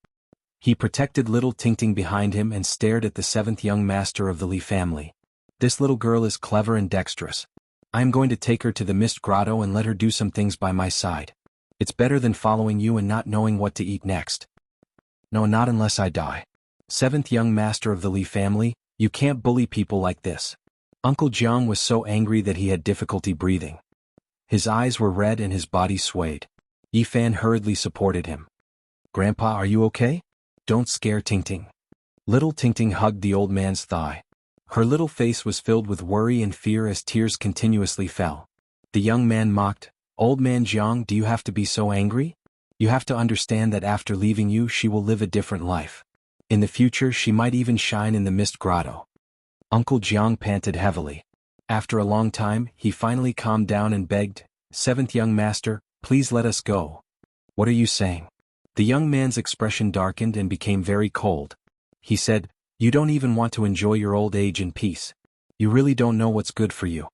He protected little Tingting behind him and stared at the 7th young master of the Li family. This little girl is clever and dexterous. I am going to take her to the Mist Grotto and let her do some things by my side. It's better than following you and not knowing what to eat next. No, not unless I die. 7th young master of the Li family, you can't bully people like this. Uncle Jiang was so angry that he had difficulty breathing. His eyes were red and his body swayed. Yi Fan hurriedly supported him. Grandpa, are you okay? Don't scare Tingting. Little Tingting hugged the old man's thigh. Her little face was filled with worry and fear as tears continuously fell. The young man mocked, Old man Jiang, do you have to be so angry? You have to understand that after leaving you she will live a different life. In the future she might even shine in the Mist Grotto. Uncle Jiang panted heavily. After a long time, he finally calmed down and begged, 7th young master, please let us go. What are you saying? The young man's expression darkened and became very cold. He said, You don't even want to enjoy your old age in peace. You really don't know what's good for you.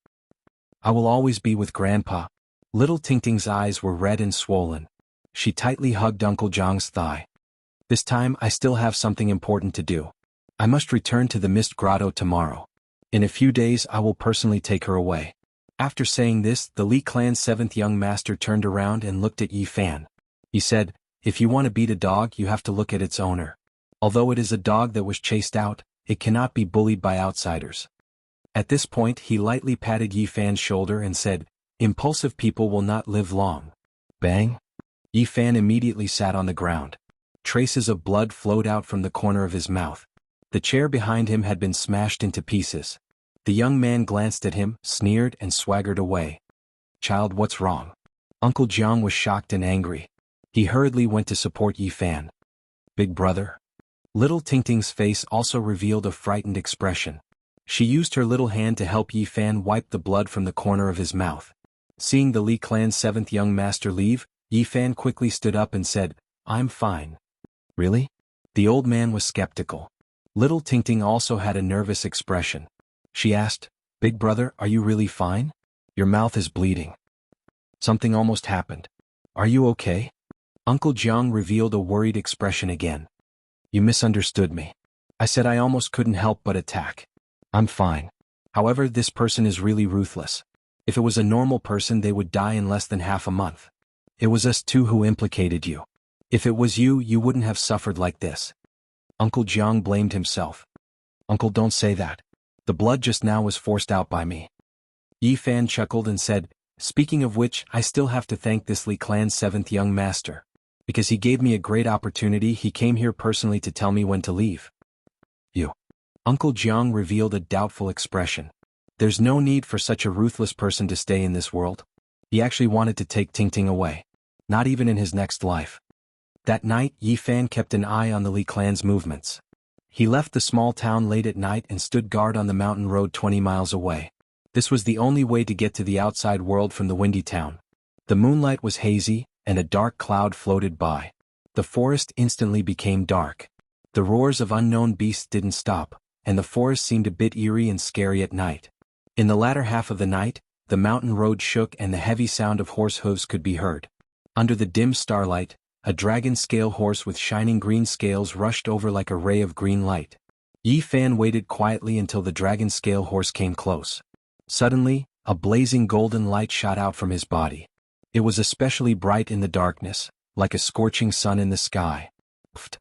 I will always be with Grandpa. Little Tingting's eyes were red and swollen. She tightly hugged Uncle Jiang's thigh. This time I still have something important to do. I must return to the Mist Grotto tomorrow. In a few days I will personally take her away. After saying this, the Li clan's 7th young master turned around and looked at Yi Fan. He said, If you want to beat a dog, you have to look at its owner. Although it is a dog that was chased out, it cannot be bullied by outsiders. At this point he lightly patted Yi Fan's shoulder and said, Impulsive people will not live long. Bang! Yi Fan immediately sat on the ground. Traces of blood flowed out from the corner of his mouth. The chair behind him had been smashed into pieces. The young man glanced at him, sneered and swaggered away. Child, what's wrong? Uncle Jiang was shocked and angry. He hurriedly went to support Yi Fan. Big brother? Little Tingting's face also revealed a frightened expression. She used her little hand to help Yi Fan wipe the blood from the corner of his mouth. Seeing the Li clan's 7th young master leave, Yi Fan quickly stood up and said, I'm fine. Really? The old man was skeptical. Little Tingting also had a nervous expression. She asked, Big brother, are you really fine? Your mouth is bleeding. Something almost happened. Are you okay? Uncle Jiang revealed a worried expression again. You misunderstood me. I said I almost couldn't help but attack. I'm fine. However, this person is really ruthless. If it was a normal person, they would die in less than half a month. It was us two who implicated you. If it was you, you wouldn't have suffered like this. Uncle Jiang blamed himself. Uncle, don't say that. The blood just now was forced out by me. Yi Fan chuckled and said, Speaking of which, I still have to thank this Li clan's 7th young master. Because he gave me a great opportunity, he came here personally to tell me when to leave. You. Uncle Jiang revealed a doubtful expression. There's no need for such a ruthless person to stay in this world. He actually wanted to take Tingting away. Not even in his next life. That night, Yi Fan kept an eye on the Li clan's movements. He left the small town late at night and stood guard on the mountain road 20 miles away. This was the only way to get to the outside world from the windy town. The moonlight was hazy, and a dark cloud floated by. The forest instantly became dark. The roars of unknown beasts didn't stop, and the forest seemed a bit eerie and scary at night. In the latter half of the night, the mountain road shook and the heavy sound of horse hooves could be heard. Under the dim starlight, a dragon scale horse with shining green scales rushed over like a ray of green light. Yi Fan waited quietly until the dragon scale horse came close. Suddenly, a blazing golden light shot out from his body. It was especially bright in the darkness, like a scorching sun in the sky. Pfft.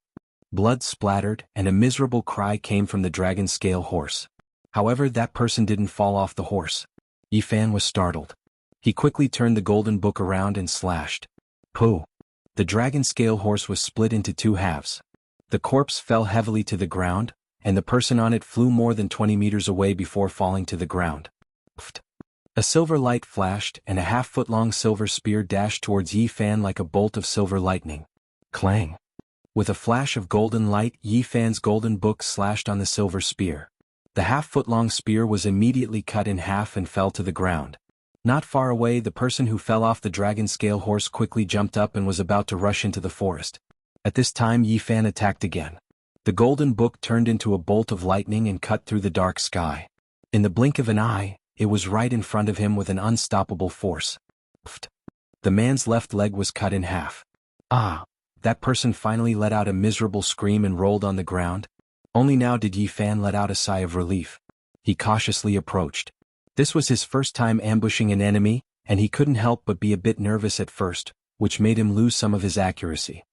Blood splattered, and a miserable cry came from the dragon scale horse. However, that person didn't fall off the horse. Yi Fan was startled. He quickly turned the golden book around and slashed. Pooh! The dragon scale horse was split into two halves. The corpse fell heavily to the ground, and the person on it flew more than 20 meters away before falling to the ground. Pfft. A silver light flashed, and a half-foot-long silver spear dashed towards Yi Fan like a bolt of silver lightning. Clang! With a flash of golden light, Yi Fan's golden book slashed on the silver spear. The half-foot-long spear was immediately cut in half and fell to the ground. Not far away, the person who fell off the dragon scale horse quickly jumped up and was about to rush into the forest. At this time, Yi Fan attacked again. The golden book turned into a bolt of lightning and cut through the dark sky. In the blink of an eye, it was right in front of him with an unstoppable force. Pfft. The man's left leg was cut in half. Ah! That person finally let out a miserable scream and rolled on the ground. Only now did Yi Fan let out a sigh of relief. He cautiously approached. This was his first time ambushing an enemy, and he couldn't help but be a bit nervous at first, which made him lose some of his accuracy.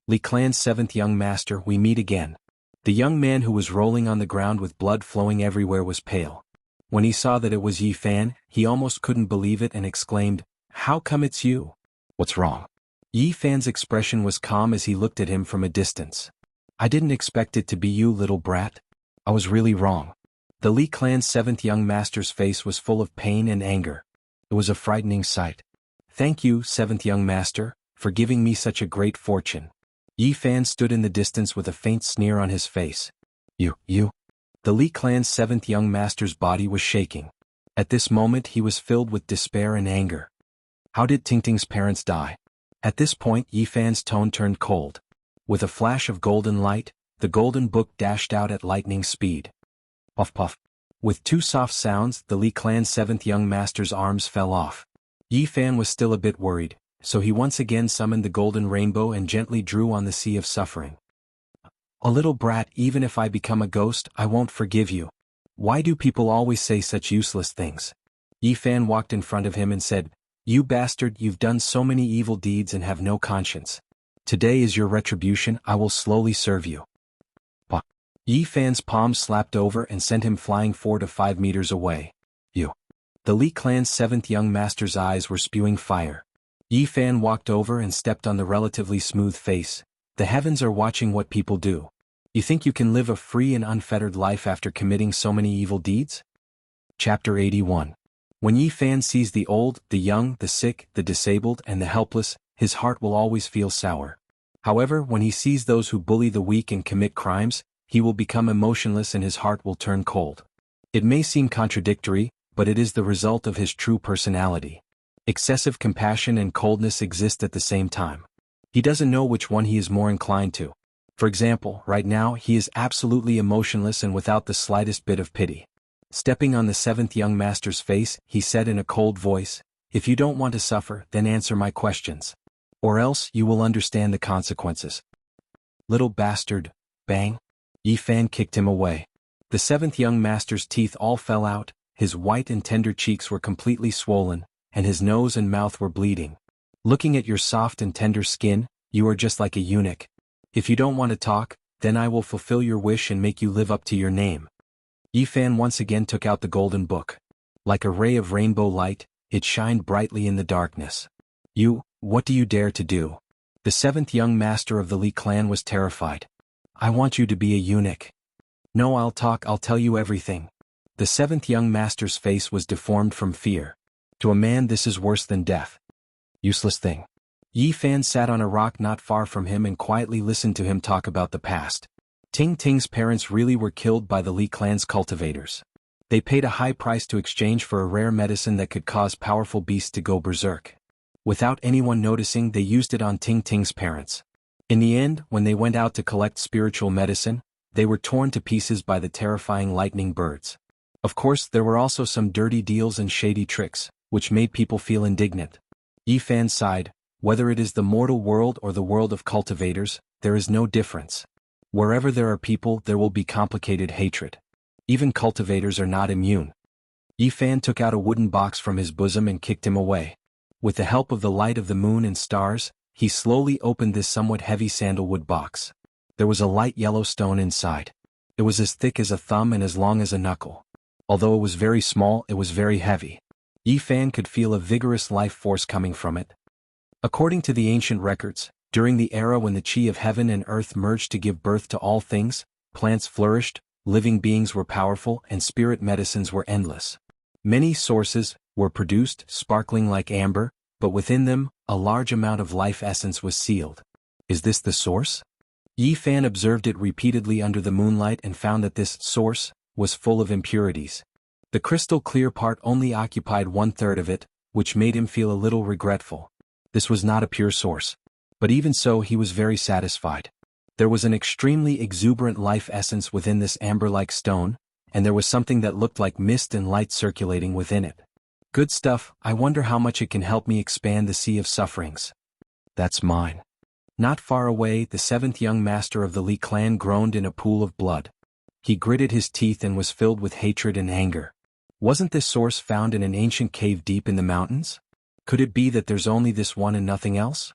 Li Clan's seventh young master, we meet again. The young man who was rolling on the ground with blood flowing everywhere was pale. When he saw that it was Yi Fan, he almost couldn't believe it and exclaimed, "How come it's you? What's wrong?" Yi Fan's expression was calm as he looked at him from a distance. "I didn't expect it to be you, little brat. I was really wrong." The Li Clan's seventh young master's face was full of pain and anger. It was a frightening sight. "Thank you, seventh young master, for giving me such a great fortune." Yi Fan stood in the distance with a faint sneer on his face. You. The Li Clan's seventh young master's body was shaking. At this moment he was filled with despair and anger. How did Tingting's parents die? At this point Yi Fan's tone turned cold. With a flash of golden light, the golden book dashed out at lightning speed. Puff puff. With two soft sounds, the Li Clan's seventh young master's arms fell off. Yi Fan was still a bit worried, so he once again summoned the golden rainbow and gently drew on the sea of suffering. "A little brat, even if I become a ghost, I won't forgive you. Why do people always say such useless things?" Yi Fan walked in front of him and said, "You bastard, you've done so many evil deeds and have no conscience. Today is your retribution, I will slowly serve you." Bah. Yi Fan's palm slapped over and sent him flying 4 to 5 meters away. You. The Li Clan's seventh young master's eyes were spewing fire. Yi Fan walked over and stepped on the relatively smooth face. "The heavens are watching what people do. You think you can live a free and unfettered life after committing so many evil deeds?" Chapter 81. When Yi Fan sees the old, the young, the sick, the disabled, and the helpless, his heart will always feel sour. However, when he sees those who bully the weak and commit crimes, he will become emotionless and his heart will turn cold. It may seem contradictory, but it is the result of his true personality. Excessive compassion and coldness exist at the same time. He doesn't know which one he is more inclined to. For example, right now he is absolutely emotionless and without the slightest bit of pity. Stepping on the seventh young master's face, he said in a cold voice, "If you don't want to suffer, then answer my questions. Or else you will understand the consequences." "Little bastard," bang. Yi Fan kicked him away. The seventh young master's teeth all fell out, his white and tender cheeks were completely swollen, and his nose and mouth were bleeding. "Looking at your soft and tender skin, you are just like a eunuch. If you don't want to talk, then I will fulfill your wish and make you live up to your name." Yi Fan once again took out the golden book. Like a ray of rainbow light, it shined brightly in the darkness. What do you dare to do?" The seventh young master of the Li clan was terrified. "I want you to be a eunuch." "No, I'll tell you everything." The seventh young master's face was deformed from fear. To a man this is worse than death. Useless thing. Yi Fan sat on a rock not far from him and quietly listened to him talk about the past. Ting's parents really were killed by the Li clan's cultivators. They paid a high price to exchange for a rare medicine that could cause powerful beasts to go berserk. Without anyone noticing, they used it on Ting's parents. In the end, when they went out to collect spiritual medicine, they were torn to pieces by the terrifying lightning birds. Of course, there were also some dirty deals and shady tricks, which made people feel indignant. Yi Fan sighed, Whether it is the mortal world or the world of cultivators, there is no difference. Wherever there are people, there will be complicated hatred. Even cultivators are not immune. Yi Fan took out a wooden box from his bosom and kicked him away. With the help of the light of the moon and stars, he slowly opened this somewhat heavy sandalwood box. There was a light yellow stone inside. It was as thick as a thumb and as long as a knuckle. Although it was very small, it was very heavy. Yi Fan could feel a vigorous life force coming from it. According to the ancient records, during the era when the Qi of heaven and earth merged to give birth to all things, plants flourished, living beings were powerful, and spirit medicines were endless. Many sources were produced, sparkling like amber, but within them, a large amount of life essence was sealed. Is this the source? Yi Fan observed it repeatedly under the moonlight and found that this source was full of impurities. The crystal clear part only occupied 1/3 of it, which made him feel a little regretful. This was not a pure source. But even so, he was very satisfied. There was an extremely exuberant life essence within this amber-like stone, and there was something that looked like mist and light circulating within it. Good stuff. I wonder how much it can help me expand the sea of sufferings. That's mine. Not far away, the 7th young master of the Li clan groaned in a pool of blood. He gritted his teeth and was filled with hatred and anger. Wasn't this source found in an ancient cave deep in the mountains? Could it be that there's only this one and nothing else?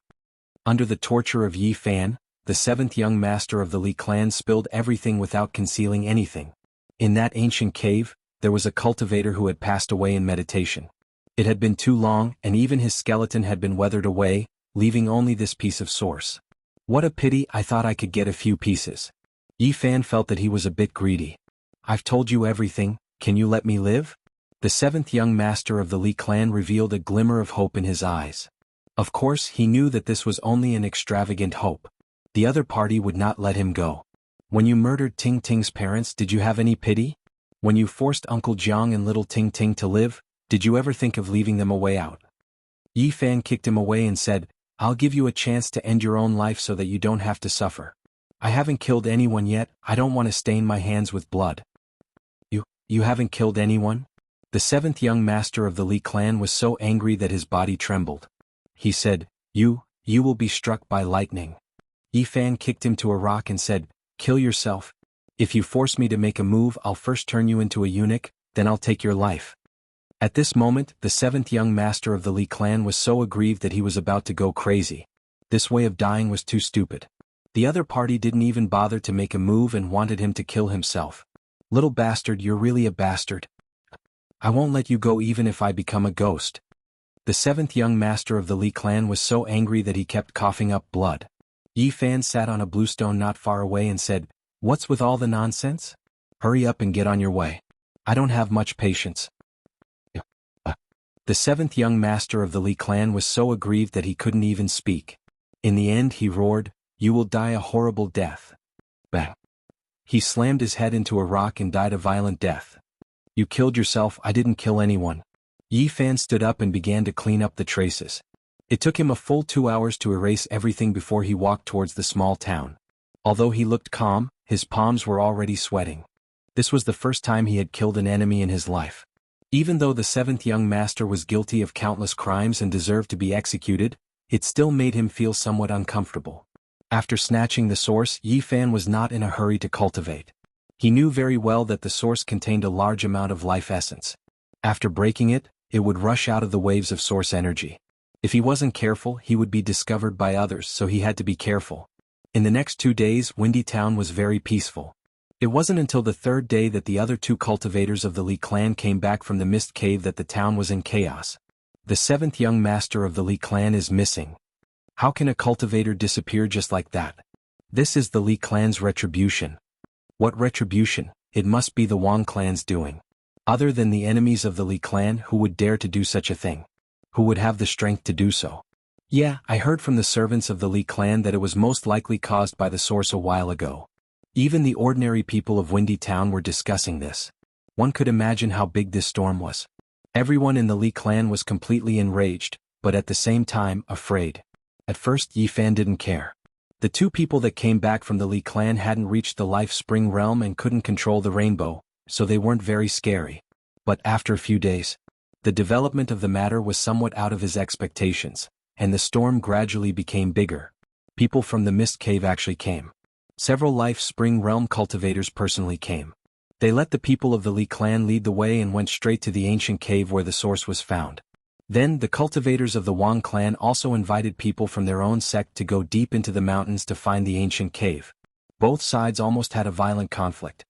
Under the torture of Yi Fan, the 7th young master of the Li clan spilled everything without concealing anything. In that ancient cave, there was a cultivator who had passed away in meditation. It had been too long, and even his skeleton had been weathered away, leaving only this piece of source. What a pity, I thought I could get a few pieces. Yi Fan felt that he was a bit greedy. I've told you everything, can you let me live? The 7th young master of the Li clan revealed a glimmer of hope in his eyes. Of course, he knew that this was only an extravagant hope. The other party would not let him go. When you murdered Ting Ting's parents, did you have any pity? When you forced Uncle Jiang and little Ting Ting to live, did you ever think of leaving them a way out? Yi Fan kicked him away and said, I'll give you a chance to end your own life so that you don't have to suffer. I haven't killed anyone yet, I don't want to stain my hands with blood. You haven't killed anyone? The 7th young master of the Li clan was so angry that his body trembled. He said, You will be struck by lightning. Yi Fan kicked him to a rock and said, Kill yourself. If you force me to make a move, I'll first turn you into a eunuch, then I'll take your life. At this moment, the 7th young master of the Li clan was so aggrieved that he was about to go crazy. This way of dying was too stupid. The other party didn't even bother to make a move and wanted him to kill himself. Little bastard, you're really a bastard. I won't let you go even if I become a ghost. The 7th young master of the Li clan was so angry that he kept coughing up blood. Yi Fan sat on a bluestone not far away and said, What's with all the nonsense? Hurry up and get on your way. I don't have much patience. The 7th young master of the Li clan was so aggrieved that he couldn't even speak. In the end he roared, You will die a horrible death. Bang. He slammed his head into a rock and died a violent death. You killed yourself, I didn't kill anyone. Yi Fan stood up and began to clean up the traces. It took him a full 2 hours to erase everything before he walked towards the small town. Although he looked calm, his palms were already sweating. This was the first time he had killed an enemy in his life. Even though the 7th young master was guilty of countless crimes and deserved to be executed, it still made him feel somewhat uncomfortable. After snatching the source, Yi Fan was not in a hurry to cultivate. He knew very well that the source contained a large amount of life essence. After breaking it, it would rush out of the waves of source energy. If he wasn't careful, he would be discovered by others, so he had to be careful. In the next 2 days, Windy Town was very peaceful. It wasn't until the 3rd day that the other 2 cultivators of the Li clan came back from the mist cave that the town was in chaos. The 7th young master of the Li clan is missing. How can a cultivator disappear just like that? This is the Li clan's retribution. What retribution? It must be the Wang clan's doing. Other than the enemies of the Li clan, who would dare to do such a thing? Who would have the strength to do so? Yeah, I heard from the servants of the Li clan that it was most likely caused by the source a while ago. Even the ordinary people of Windy Town were discussing this. One could imagine how big this storm was. Everyone in the Li clan was completely enraged, but at the same time, afraid. At first, Yi Fan didn't care. The 2 people that came back from the Li clan hadn't reached the Life Spring realm and couldn't control the rainbow, so they weren't very scary. But after a few days, the development of the matter was somewhat out of his expectations, and the storm gradually became bigger. People from the Mist Cave actually came. Several Life Spring Realm cultivators personally came. They let the people of the Li clan lead the way and went straight to the ancient cave where the source was found. Then, the cultivators of the Wang clan also invited people from their own sect to go deep into the mountains to find the ancient cave. Both sides almost had a violent conflict.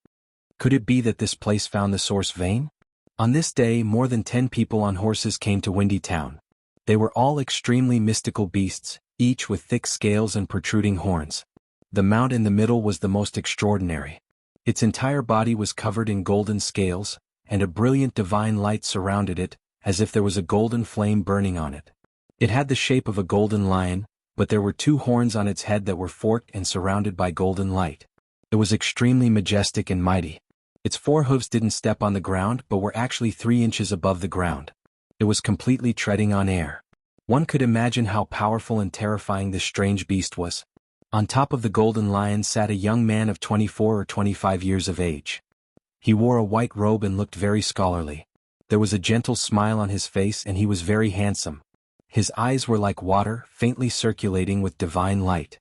Could it be that this place found the source vein? On this day, more than 10 people on horses came to Windy Town. They were all extremely mystical beasts, each with thick scales and protruding horns. The mount in the middle was the most extraordinary. Its entire body was covered in golden scales, and a brilliant divine light surrounded it, as if there was a golden flame burning on it. It had the shape of a golden lion, but there were 2 horns on its head that were forked and surrounded by golden light. It was extremely majestic and mighty. Its 4 hooves didn't step on the ground but were actually 3 inches above the ground. It was completely treading on air. One could imagine how powerful and terrifying this strange beast was. On top of the golden lion sat a young man of 24 or 25 years of age. He wore a white robe and looked very scholarly. There was a gentle smile on his face and he was very handsome. His eyes were like water, faintly circulating with divine light.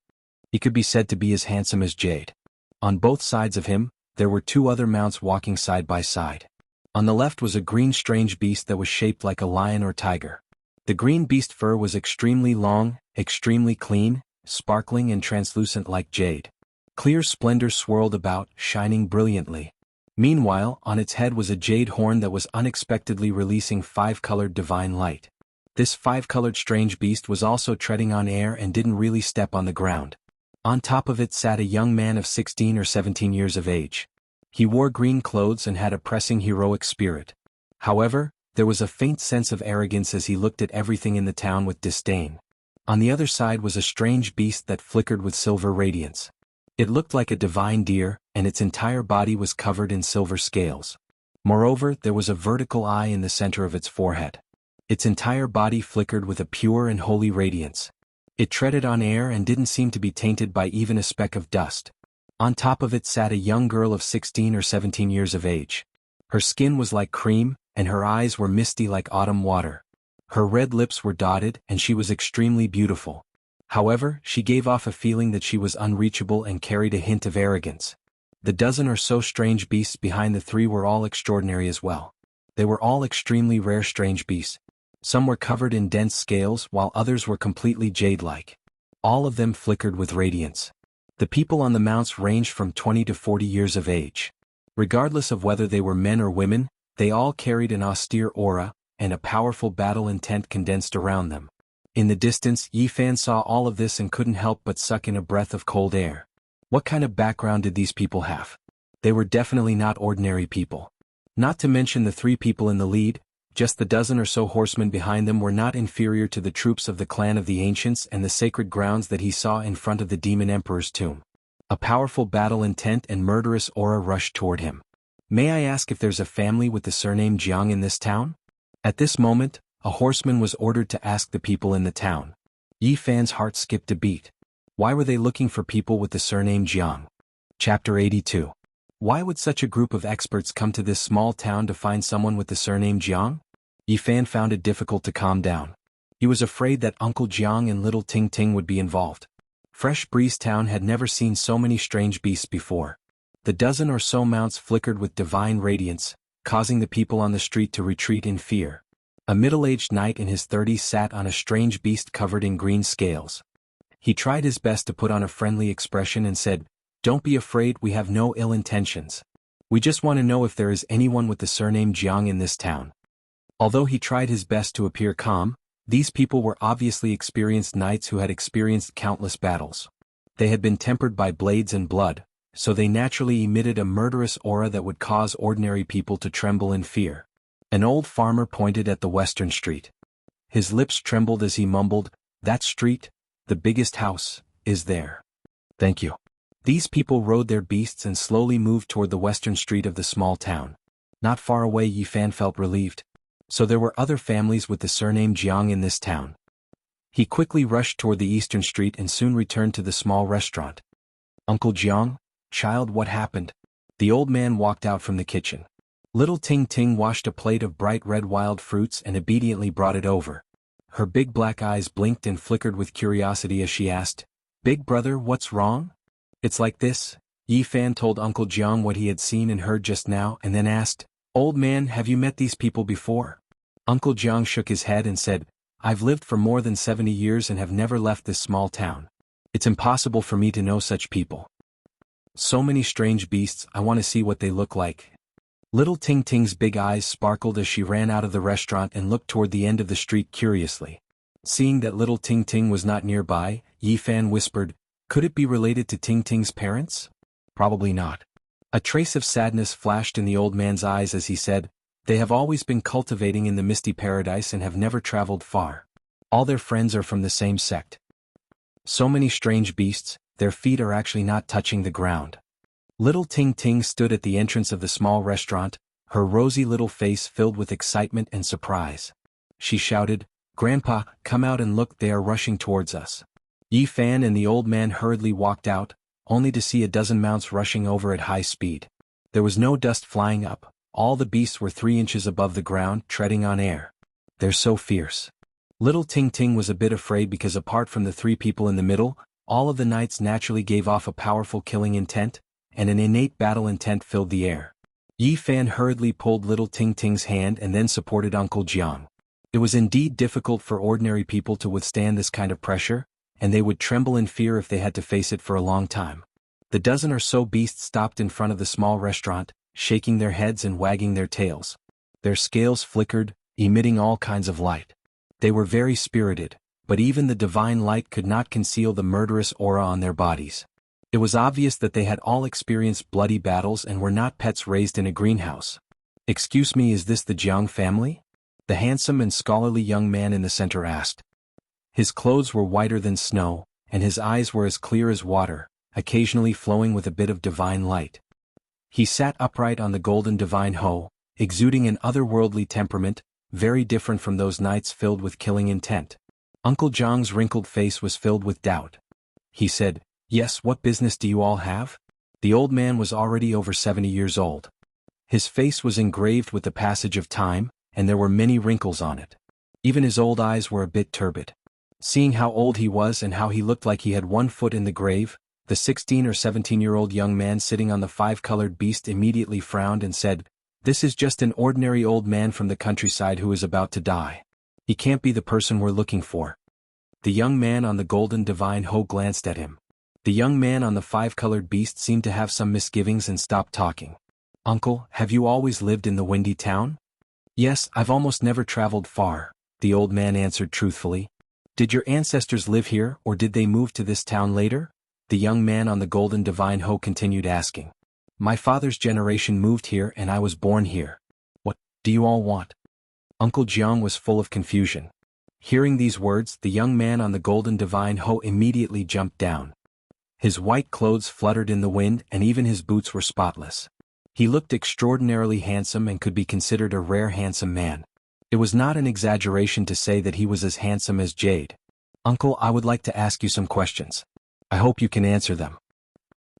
He could be said to be as handsome as jade. On both sides of him, there were 2 other mounts walking side by side. On the left was a green strange beast that was shaped like a lion or tiger. The green beast fur was extremely long, extremely clean, sparkling and translucent like jade. Clear splendor swirled about, shining brilliantly. Meanwhile, on its head was a jade horn that was unexpectedly releasing 5-colored divine light. This 5-colored strange beast was also treading on air and didn't really step on the ground. On top of it sat a young man of 16 or 17 years of age. He wore green clothes and had a pressing heroic spirit. However, there was a faint sense of arrogance as he looked at everything in the town with disdain. On the other side was a strange beast that flickered with silver radiance. It looked like a divine deer, and its entire body was covered in silver scales. Moreover, there was a vertical eye in the center of its forehead. Its entire body flickered with a pure and holy radiance. It treaded on air and didn't seem to be tainted by even a speck of dust. On top of it sat a young girl of 16 or 17 years of age. Her skin was like cream, and her eyes were misty like autumn water. Her red lips were dotted and she was extremely beautiful. However, she gave off a feeling that she was unreachable and carried a hint of arrogance. The dozen or so strange beasts behind the 3 were all extraordinary as well. They were all extremely rare strange beasts. Some were covered in dense scales while others were completely jade-like. All of them flickered with radiance. The people on the mounts ranged from 20 to 40 years of age. Regardless of whether they were men or women, they all carried an austere aura, and a powerful battle intent condensed around them. In the distance, Yi Fan saw all of this and couldn't help but suck in a breath of cold air. What kind of background did these people have? They were definitely not ordinary people. Not to mention the 3 people in the lead, just the dozen or so horsemen behind them were not inferior to the troops of the clan of the ancients and the sacred grounds that he saw in front of the demon emperor's tomb. A powerful battle intent and murderous aura rushed toward him. May I ask if there's a family with the surname Jiang in this town? At this moment, a horseman was ordered to ask the people in the town. Yi Fan's heart skipped a beat. Why were they looking for people with the surname Jiang? Chapter 82. Why would such a group of experts come to this small town to find someone with the surname Jiang? Yi Fan found it difficult to calm down. He was afraid that Uncle Jiang and little Ting Ting would be involved. Fresh Breeze Town had never seen so many strange beasts before. The dozen or so mounts flickered with divine radiance, causing the people on the street to retreat in fear. A middle-aged knight in his 30s sat on a strange beast covered in green scales. He tried his best to put on a friendly expression and said, "Don't be afraid, we have no ill intentions. We just want to know if there is anyone with the surname Jiang in this town." Although he tried his best to appear calm, these people were obviously experienced knights who had experienced countless battles. They had been tempered by blades and blood, so they naturally emitted a murderous aura that would cause ordinary people to tremble in fear. An old farmer pointed at the western street. His lips trembled as he mumbled, "That street, the biggest house, is there. Thank you." These people rode their beasts and slowly moved toward the western street of the small town. Not far away, Yi Fan felt relieved. So there were other families with the surname Jiang in this town. He quickly rushed toward the eastern street and soon returned to the small restaurant. "Uncle Jiang, child, what happened?" The old man walked out from the kitchen. Little Ting Ting washed a plate of bright red wild fruits and obediently brought it over. Her big black eyes blinked and flickered with curiosity as she asked, "Big brother, what's wrong?" "It's like this." Yi Fan told Uncle Jiang what he had seen and heard just now and then asked, "Old man, have you met these people before?" Uncle Jiang shook his head and said, "I've lived for more than 70 years and have never left this small town. It's impossible for me to know such people. So many strange beasts, I want to see what they look like." Little Ting Ting's big eyes sparkled as she ran out of the restaurant and looked toward the end of the street curiously. Seeing that little Ting Ting was not nearby, Yi Fan whispered, "Could it be related to Ting Ting's parents?" "Probably not." A trace of sadness flashed in the old man's eyes as he said, "They have always been cultivating in the misty paradise and have never traveled far. All their friends are from the same sect. So many strange beasts, their feet are actually not touching the ground." Little Ting Ting stood at the entrance of the small restaurant, her rosy little face filled with excitement and surprise. She shouted, "Grandpa, come out and look, they are rushing towards us." Yi Fan and the old man hurriedly walked out, only to see a dozen mounts rushing over at high speed. There was no dust flying up, all the beasts were 3 inches above the ground, treading on air. "They're so fierce." Little Ting Ting was a bit afraid because apart from the 3 people in the middle, all of the knights naturally gave off a powerful killing intent, and an innate battle intent filled the air. Yi Fan hurriedly pulled little Ting Ting's hand and then supported Uncle Jiang. It was indeed difficult for ordinary people to withstand this kind of pressure, and they would tremble in fear if they had to face it for a long time. The dozen or so beasts stopped in front of the small restaurant, shaking their heads and wagging their tails. Their scales flickered, emitting all kinds of light. They were very spirited, but even the divine light could not conceal the murderous aura on their bodies. It was obvious that they had all experienced bloody battles and were not pets raised in a greenhouse. "Excuse me, is this the Jiang family?" the handsome and scholarly young man in the center asked. His clothes were whiter than snow, and his eyes were as clear as water, occasionally flowing with a bit of divine light. He sat upright on the golden divine hoe, exuding an otherworldly temperament, very different from those knights filled with killing intent. Uncle Jiang's wrinkled face was filled with doubt. He said, "Yes, what business do you all have?" The old man was already over 70 years old. His face was engraved with the passage of time, and there were many wrinkles on it. Even his old eyes were a bit turbid. Seeing how old he was and how he looked like he had 1 foot in the grave, the 16 or 17-year-old young man sitting on the 5-colored beast immediately frowned and said, "This is just an ordinary old man from the countryside who is about to die. He can't be the person we're looking for." The young man on the golden divine hoe glanced at him. The young man on the 5-colored beast seemed to have some misgivings and stopped talking. "Uncle, have you always lived in the windy town?" "Yes, I've almost never traveled far," the old man answered truthfully. "Did your ancestors live here or did they move to this town later?" the young man on the golden divine hoe continued asking. "My father's generation moved here and I was born here." "What do you all want?" Uncle Jiang was full of confusion. Hearing these words, the young man on the golden divine hoe immediately jumped down. His white clothes fluttered in the wind and even his boots were spotless. He looked extraordinarily handsome and could be considered a rare handsome man. It was not an exaggeration to say that he was as handsome as Jade. "Uncle, I would like to ask you some questions. I hope you can answer them."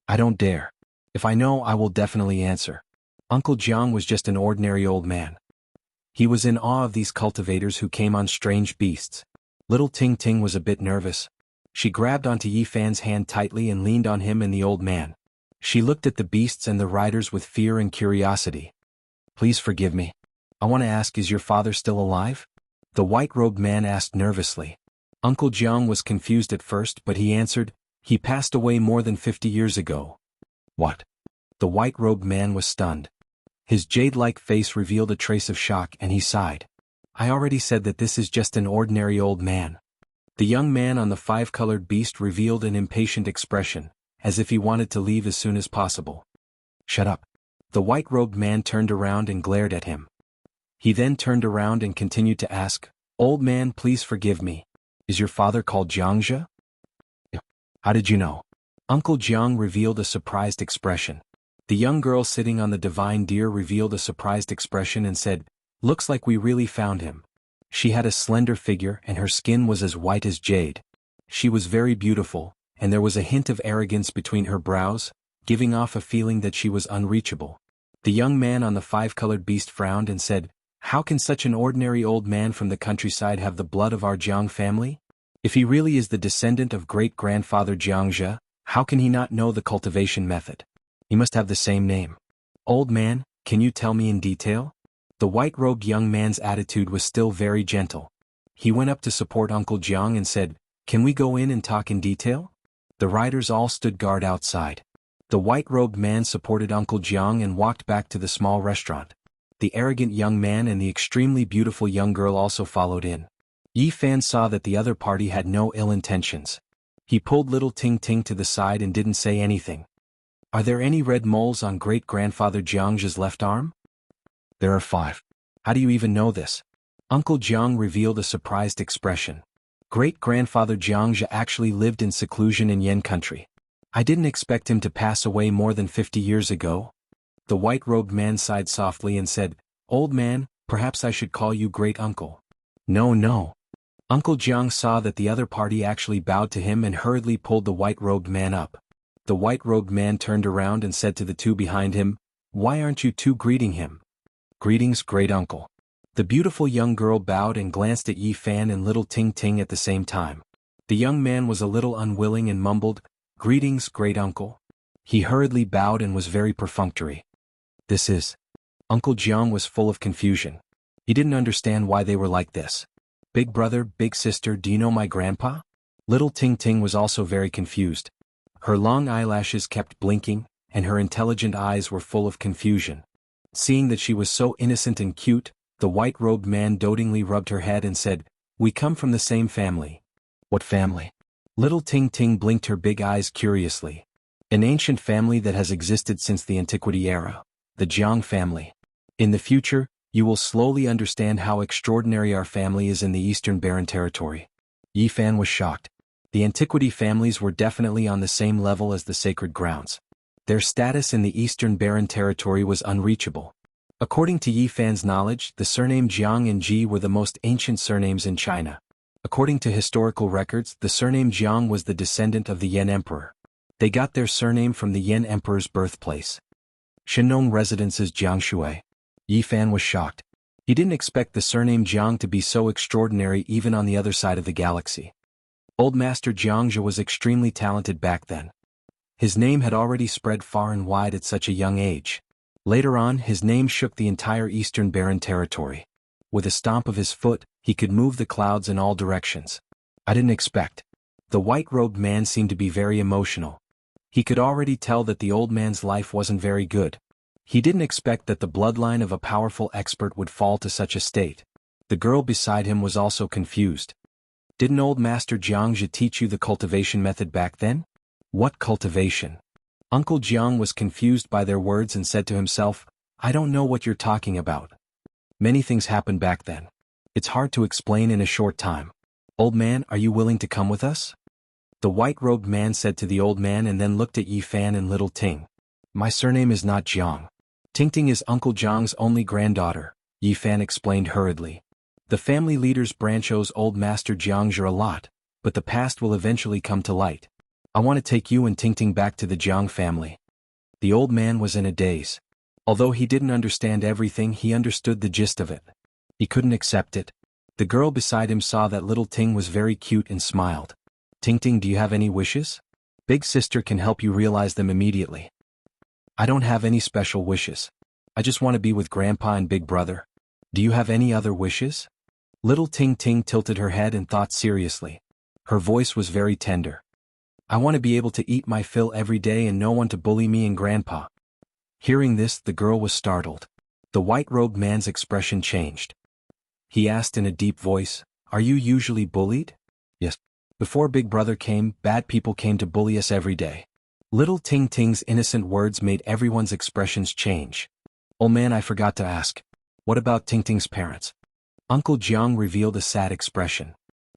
"I don't dare. If I know, I will definitely answer." Uncle Jiang was just an ordinary old man. He was in awe of these cultivators who came on strange beasts. Little Ting Ting was a bit nervous. She grabbed onto Yi Fan's hand tightly and leaned on him and the old man. She looked at the beasts and the riders with fear and curiosity. "Please forgive me. I want to ask, is your father still alive?" the white-robed man asked nervously. Uncle Jiang was confused at first, but he answered, "He passed away more than 50 years ago." "What?" The white-robed man was stunned. His jade-like face revealed a trace of shock and he sighed. "I already said that this is just an ordinary old man." The young man on the 5-colored beast revealed an impatient expression, as if he wanted to leave as soon as possible. "Shut up." The white-robed man turned around and glared at him. He then turned around and continued to ask, "Old man, please forgive me. Is your father called Xianxia?" "How did you know?" Uncle Jiang revealed a surprised expression. The young girl sitting on the divine deer revealed a surprised expression and said, "Looks like we really found him." She had a slender figure and her skin was as white as jade. She was very beautiful, and there was a hint of arrogance between her brows, giving off a feeling that she was unreachable. The young man on the 5-colored beast frowned and said, How can such an ordinary old man from the countryside have the blood of our Jiang family? If he really is the descendant of great-grandfather Xianxia, how can he not know the cultivation method? He must have the same name. Old man, can you tell me in detail? The white-robed young man's attitude was still very gentle. He went up to support Uncle Jiang and said, "Can we go in and talk in detail?" The riders all stood guard outside. The white-robed man supported Uncle Jiang and walked back to the small restaurant. The arrogant young man and the extremely beautiful young girl also followed in. Yi Fan saw that the other party had no ill intentions. He pulled little Ting Ting to the side and didn't say anything. "Are there any red moles on great-grandfather Jiang's left arm?" "There are 5. How do you even know this?" Uncle Jiang revealed a surprised expression. Great-grandfather Jiangxia actually lived in seclusion in Yan country. I didn't expect him to pass away more than 50 years ago. The white-robed man sighed softly and said, "Old man, perhaps I should call you great-uncle." "No, no." Uncle Jiang saw that the other party actually bowed to him and hurriedly pulled the white-robed man up. The white-robed man turned around and said to the two behind him, "Why aren't you two greeting him?" "Greetings, great-uncle." The beautiful young girl bowed and glanced at Yi Fan and little Ting Ting at the same time. The young man was a little unwilling and mumbled, "Greetings, great-uncle." He hurriedly bowed and was very perfunctory. "This is..." Uncle Jiang was full of confusion. He didn't understand why they were like this. "Big brother, big sister, do you know my grandpa?" Little Ting Ting was also very confused. Her long eyelashes kept blinking, and her intelligent eyes were full of confusion. Seeing that she was so innocent and cute, the white-robed man dotingly rubbed her head and said, "We come from the same family." "What family?" Little Ting Ting blinked her big eyes curiously. "An ancient family that has existed since the antiquity era, the Jiang family. In the future, you will slowly understand how extraordinary our family is in the Eastern Barren Territory." Yi Fan was shocked. The antiquity families were definitely on the same level as the sacred grounds. Their status in the Eastern Barren Territory was unreachable. According to Yi Fan's knowledge, the surname Jiang and Ji were the most ancient surnames in China. According to historical records, the surname Jiang was the descendant of the Yan Emperor. They got their surname from the Yan Emperor's birthplace. Shenong residence's Jianghu. Yi Fan was shocked. He didn't expect the surname Jiang to be so extraordinary even on the other side of the galaxy. Old Master Jiangxia was extremely talented back then. His name had already spread far and wide at such a young age. Later on, his name shook the entire Eastern Barren Territory. With a stomp of his foot, he could move the clouds in all directions. "I didn't expect." The white-robed man seemed to be very emotional. He could already tell that the old man's life wasn't very good. He didn't expect that the bloodline of a powerful expert would fall to such a state. The girl beside him was also confused. "Didn't old Master Jiangxia teach you the cultivation method back then?" "What cultivation?" Uncle Jiang was confused by their words and said to himself, "I don't know what you're talking about. Many things happened back then. It's hard to explain in a short time. Old man, are you willing to come with us?" The white-robed man said to the old man and then looked at Yi Fan and little Ting. "My surname is not Jiang. Ting Ting is Uncle Jiang's only granddaughter," Yi Fan explained hurriedly. "The family leaders branch owes old Master Jiangxia a lot, but the past will eventually come to light. I want to take you and Ting Ting back to the Jiang family." The old man was in a daze. Although he didn't understand everything, he understood the gist of it. He couldn't accept it. The girl beside him saw that little Ting was very cute and smiled. "Ting Ting, do you have any wishes? Big sister can help you realize them immediately." "I don't have any special wishes. I just want to be with Grandpa and Big Brother." "Do you have any other wishes?" Little Ting Ting tilted her head and thought seriously. Her voice was very tender. "I want to be able to eat my fill every day and no one to bully me and Grandpa." Hearing this, the girl was startled. The white-robed man's expression changed. He asked in a deep voice, "Are you usually bullied?" "Yes. Before Big Brother came, bad people came to bully us every day." Little Ting Ting's innocent words made everyone's expressions change. "Oh man, I forgot to ask. What about Ting Ting's parents?" Uncle Jiang revealed a sad expression.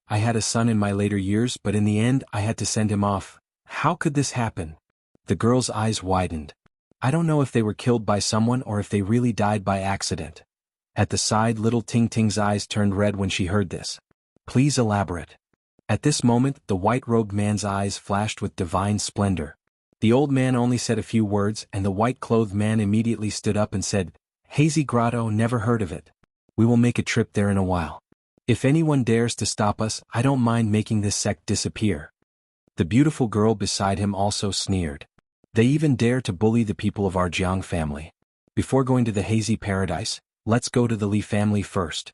"I had a son in my later years, but in the end I had to send him off. How could this happen?" The girl's eyes widened. "I don't know if they were killed by someone or if they really died by accident." At the side, little Ting Ting's eyes turned red when she heard this. "Please elaborate." At this moment, the white-robed man's eyes flashed with divine splendor. The old man only said a few words and the white-clothed man immediately stood up and said, "Hazy Grotto, never heard of it." We will make a trip there in a while. If anyone dares to stop us, I don't mind making this sect disappear." The beautiful girl beside him also sneered. "They even dare to bully the people of our Jiang family. Before going to the hazy paradise, let's go to the Li family first."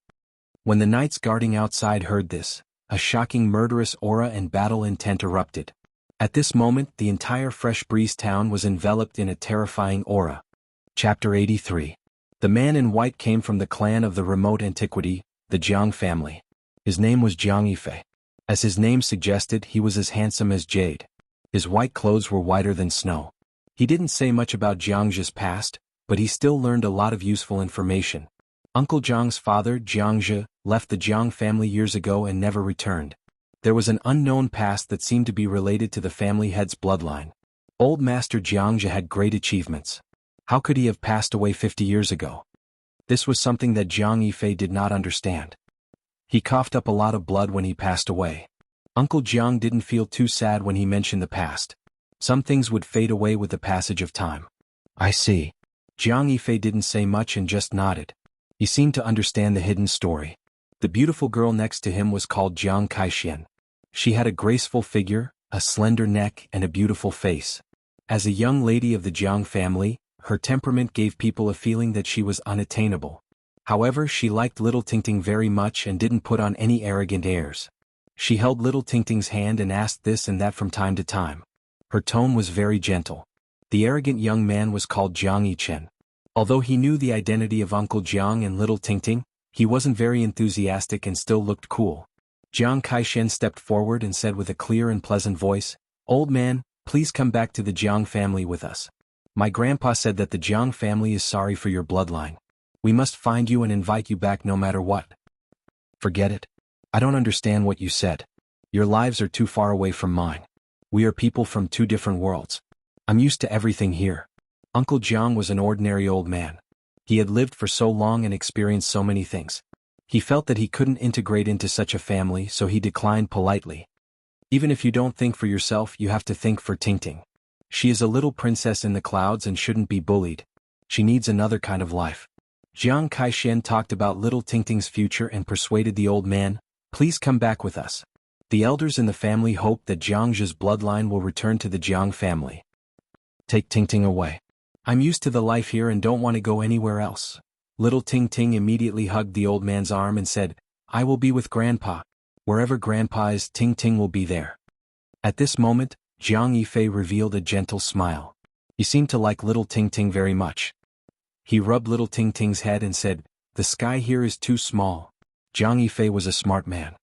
When the knights guarding outside heard this, a shocking murderous aura and battle intent erupted. At this moment the entire Fresh Breeze town was enveloped in a terrifying aura. Chapter 83. The man in white came from the clan of the remote antiquity, the Jiang family. His name was Jianghu. As his name suggested, he was as handsome as jade. His white clothes were whiter than snow. He didn't say much about Xianxia's past, but he still learned a lot of useful information. Uncle Jiang's father, Xianxia, left the Jiang family years ago and never returned. There was an unknown past that seemed to be related to the family head's bloodline. Old Master Xianxia had great achievements. How could he have passed away 50 years ago? This was something that Jianghu did not understand. He coughed up a lot of blood when he passed away. Uncle Jiang didn't feel too sad when he mentioned the past. Some things would fade away with the passage of time. "I see." Jianghu didn't say much and just nodded. He seemed to understand the hidden story. The beautiful girl next to him was called Jiang Kaixin. She had a graceful figure, a slender neck and a beautiful face. As a young lady of the Jiang family, her temperament gave people a feeling that she was unattainable. However, she liked little Tingting very much and didn't put on any arrogant airs. She held little Tingting's hand and asked this and that from time to time. Her tone was very gentle. The arrogant young man was called Jiang Yichen. Although he knew the identity of Uncle Jiang and little Tingting, he wasn't very enthusiastic and still looked cool. Jiang Kaixin stepped forward and said with a clear and pleasant voice, "Old man, please come back to the Jiang family with us. My grandpa said that the Jiang family is sorry for your bloodline. We must find you and invite you back no matter what." "Forget it. I don't understand what you said. Your lives are too far away from mine. We are people from two different worlds. I'm used to everything here." Uncle Jiang was an ordinary old man. He had lived for so long and experienced so many things. He felt that he couldn't integrate into such a family, so he declined politely. "Even if you don't think for yourself, you have to think for Tingting. She is a little princess in the clouds and shouldn't be bullied. She needs another kind of life." Jiang Kaixin talked about little Tingting's future and persuaded the old man, "Please come back with us. The elders in the family hope that Jiangxia's bloodline will return to the Jiang family. Take Tingting away. I'm used to the life here and don't want to go anywhere else." Little Tingting immediately hugged the old man's arm and said, "I will be with Grandpa. Wherever Grandpa is, Tingting will be there." At this moment, Jiang Yifei revealed a gentle smile. He seemed to like little Tingting very much. He rubbed little Tingting's head and said, "The sky here is too small." Jiang Yifei was a smart man.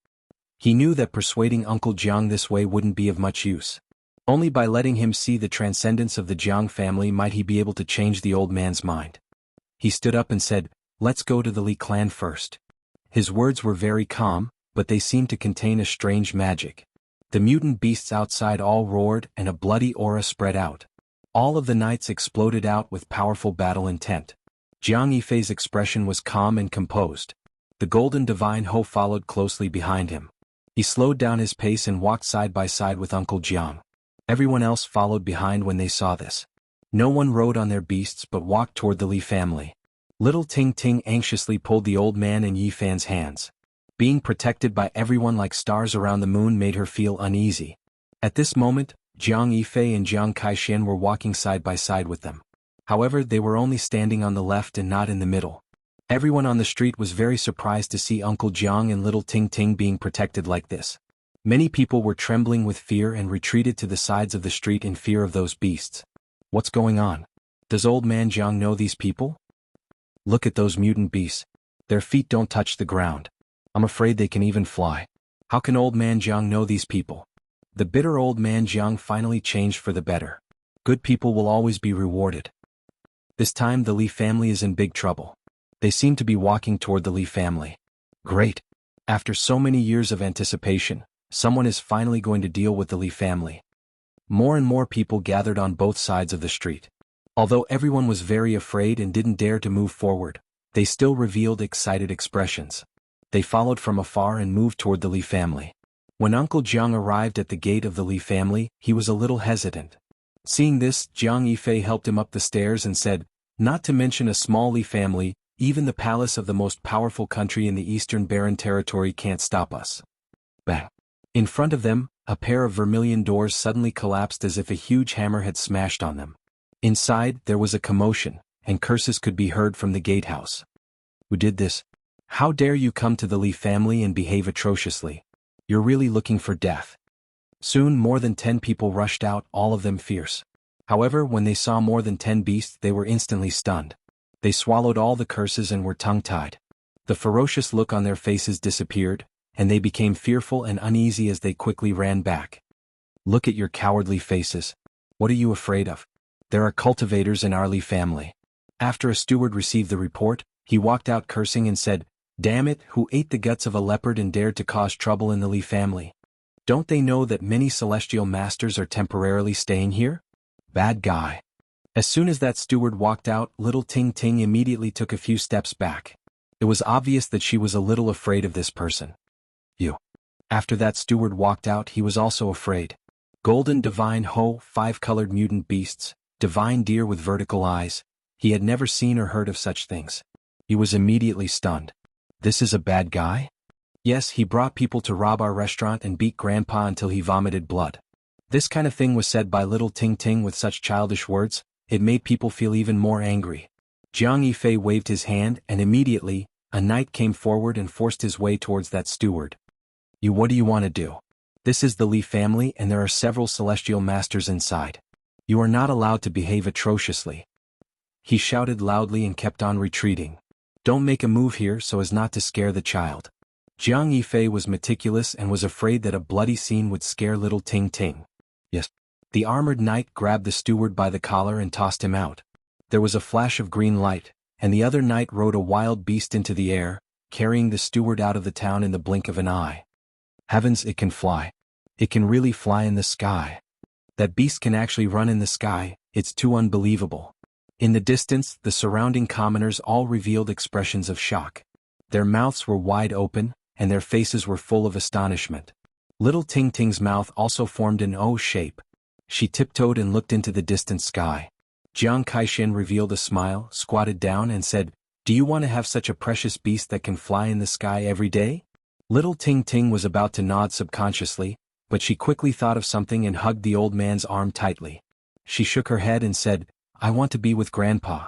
He knew that persuading Uncle Jiang this way wouldn't be of much use. Only by letting him see the transcendence of the Jiang family might he be able to change the old man's mind. He stood up and said, "Let's go to the Li clan first." His words were very calm, but they seemed to contain a strange magic. The mutant beasts outside all roared and a bloody aura spread out. All of the knights exploded out with powerful battle intent. Jiang Yifei's expression was calm and composed. The golden divine Ho followed closely behind him. He slowed down his pace and walked side by side with Uncle Jiang. Everyone else followed behind when they saw this. No one rode on their beasts but walked toward the Li family. Little Tingting anxiously pulled the old man and Yifan's hands. Being protected by everyone like stars around the moon made her feel uneasy. At this moment, Jiang Yifei and Jiang Kaixin were walking side by side with them. However, they were only standing on the left and not in the middle. Everyone on the street was very surprised to see Uncle Jiang and little Tingting being protected like this. Many people were trembling with fear and retreated to the sides of the street in fear of those beasts. What's going on? Does old man Jiang know these people? Look at those mutant beasts. Their feet don't touch the ground. I'm afraid they can even fly. How can old man Jiang know these people? The bitter old man Jiang finally changed for the better. Good people will always be rewarded. This time the Li family is in big trouble. They seem to be walking toward the Li family. Great. After so many years of anticipation, someone is finally going to deal with the Li family. More and more people gathered on both sides of the street. Although everyone was very afraid and didn't dare to move forward, they still revealed excited expressions. They followed from afar and moved toward the Li family. When Uncle Jiang arrived at the gate of the Li family, he was a little hesitant. Seeing this, Jiang Yifei helped him up the stairs and said, "Not to mention a small Li family, Even the palace of the most powerful country in the Eastern Barren Territory can't stop us. Bang! In front of them, a pair of vermilion doors suddenly collapsed as if a huge hammer had smashed on them. Inside, there was a commotion, and curses could be heard from the gatehouse. Who did this? How dare you come to the Li family and behave atrociously? You're really looking for death. Soon more than 10 people rushed out, all of them fierce. However, when they saw more than 10 beasts, they were instantly stunned. They swallowed all the curses and were tongue-tied. The ferocious look on their faces disappeared, and they became fearful and uneasy as they quickly ran back. Look at your cowardly faces. What are you afraid of? There are cultivators in our Li family. After a steward received the report, he walked out cursing and said, "Damn it, who ate the guts of a leopard and dared to cause trouble in the Li family? Don't they know that many celestial masters are temporarily staying here? Bad guy." As soon as that steward walked out, little Ting Ting immediately took a few steps back. It was obvious that she was a little afraid of this person. You. After that steward walked out, he was also afraid. Golden divine Ho, 5-colored mutant beasts, divine deer with vertical eyes. He had never seen or heard of such things. He was immediately stunned. This is a bad guy? Yes, he brought people to rob our restaurant and beat Grandpa until he vomited blood. This kind of thing was said by little Ting Ting with such childish words. It made people feel even more angry. Jianghu waved his hand, and immediately, a knight came forward and forced his way towards that steward. What do you want to do? This is the Li family and there are several celestial masters inside. You are not allowed to behave atrociously. He shouted loudly and kept on retreating. Don't make a move here so as not to scare the child. Jianghu was meticulous and was afraid that a bloody scene would scare little Ting Ting. Yes. The armored knight grabbed the steward by the collar and tossed him out. There was a flash of green light, and the other knight rode a wild beast into the air, carrying the steward out of the town in the blink of an eye. Heavens, it can fly. It can really fly in the sky. That beast can actually run in the sky, it's too unbelievable. In the distance, the surrounding commoners all revealed expressions of shock. Their mouths were wide open, and their faces were full of astonishment. Little Ting Ting's mouth also formed an O shape. She tiptoed and looked into the distant sky. Xianxia revealed a smile, squatted down and said, "Do you want to have such a precious beast that can fly in the sky every day?" Little Ting Ting was about to nod subconsciously, but she quickly thought of something and hugged the old man's arm tightly. She shook her head and said, "I want to be with Grandpa."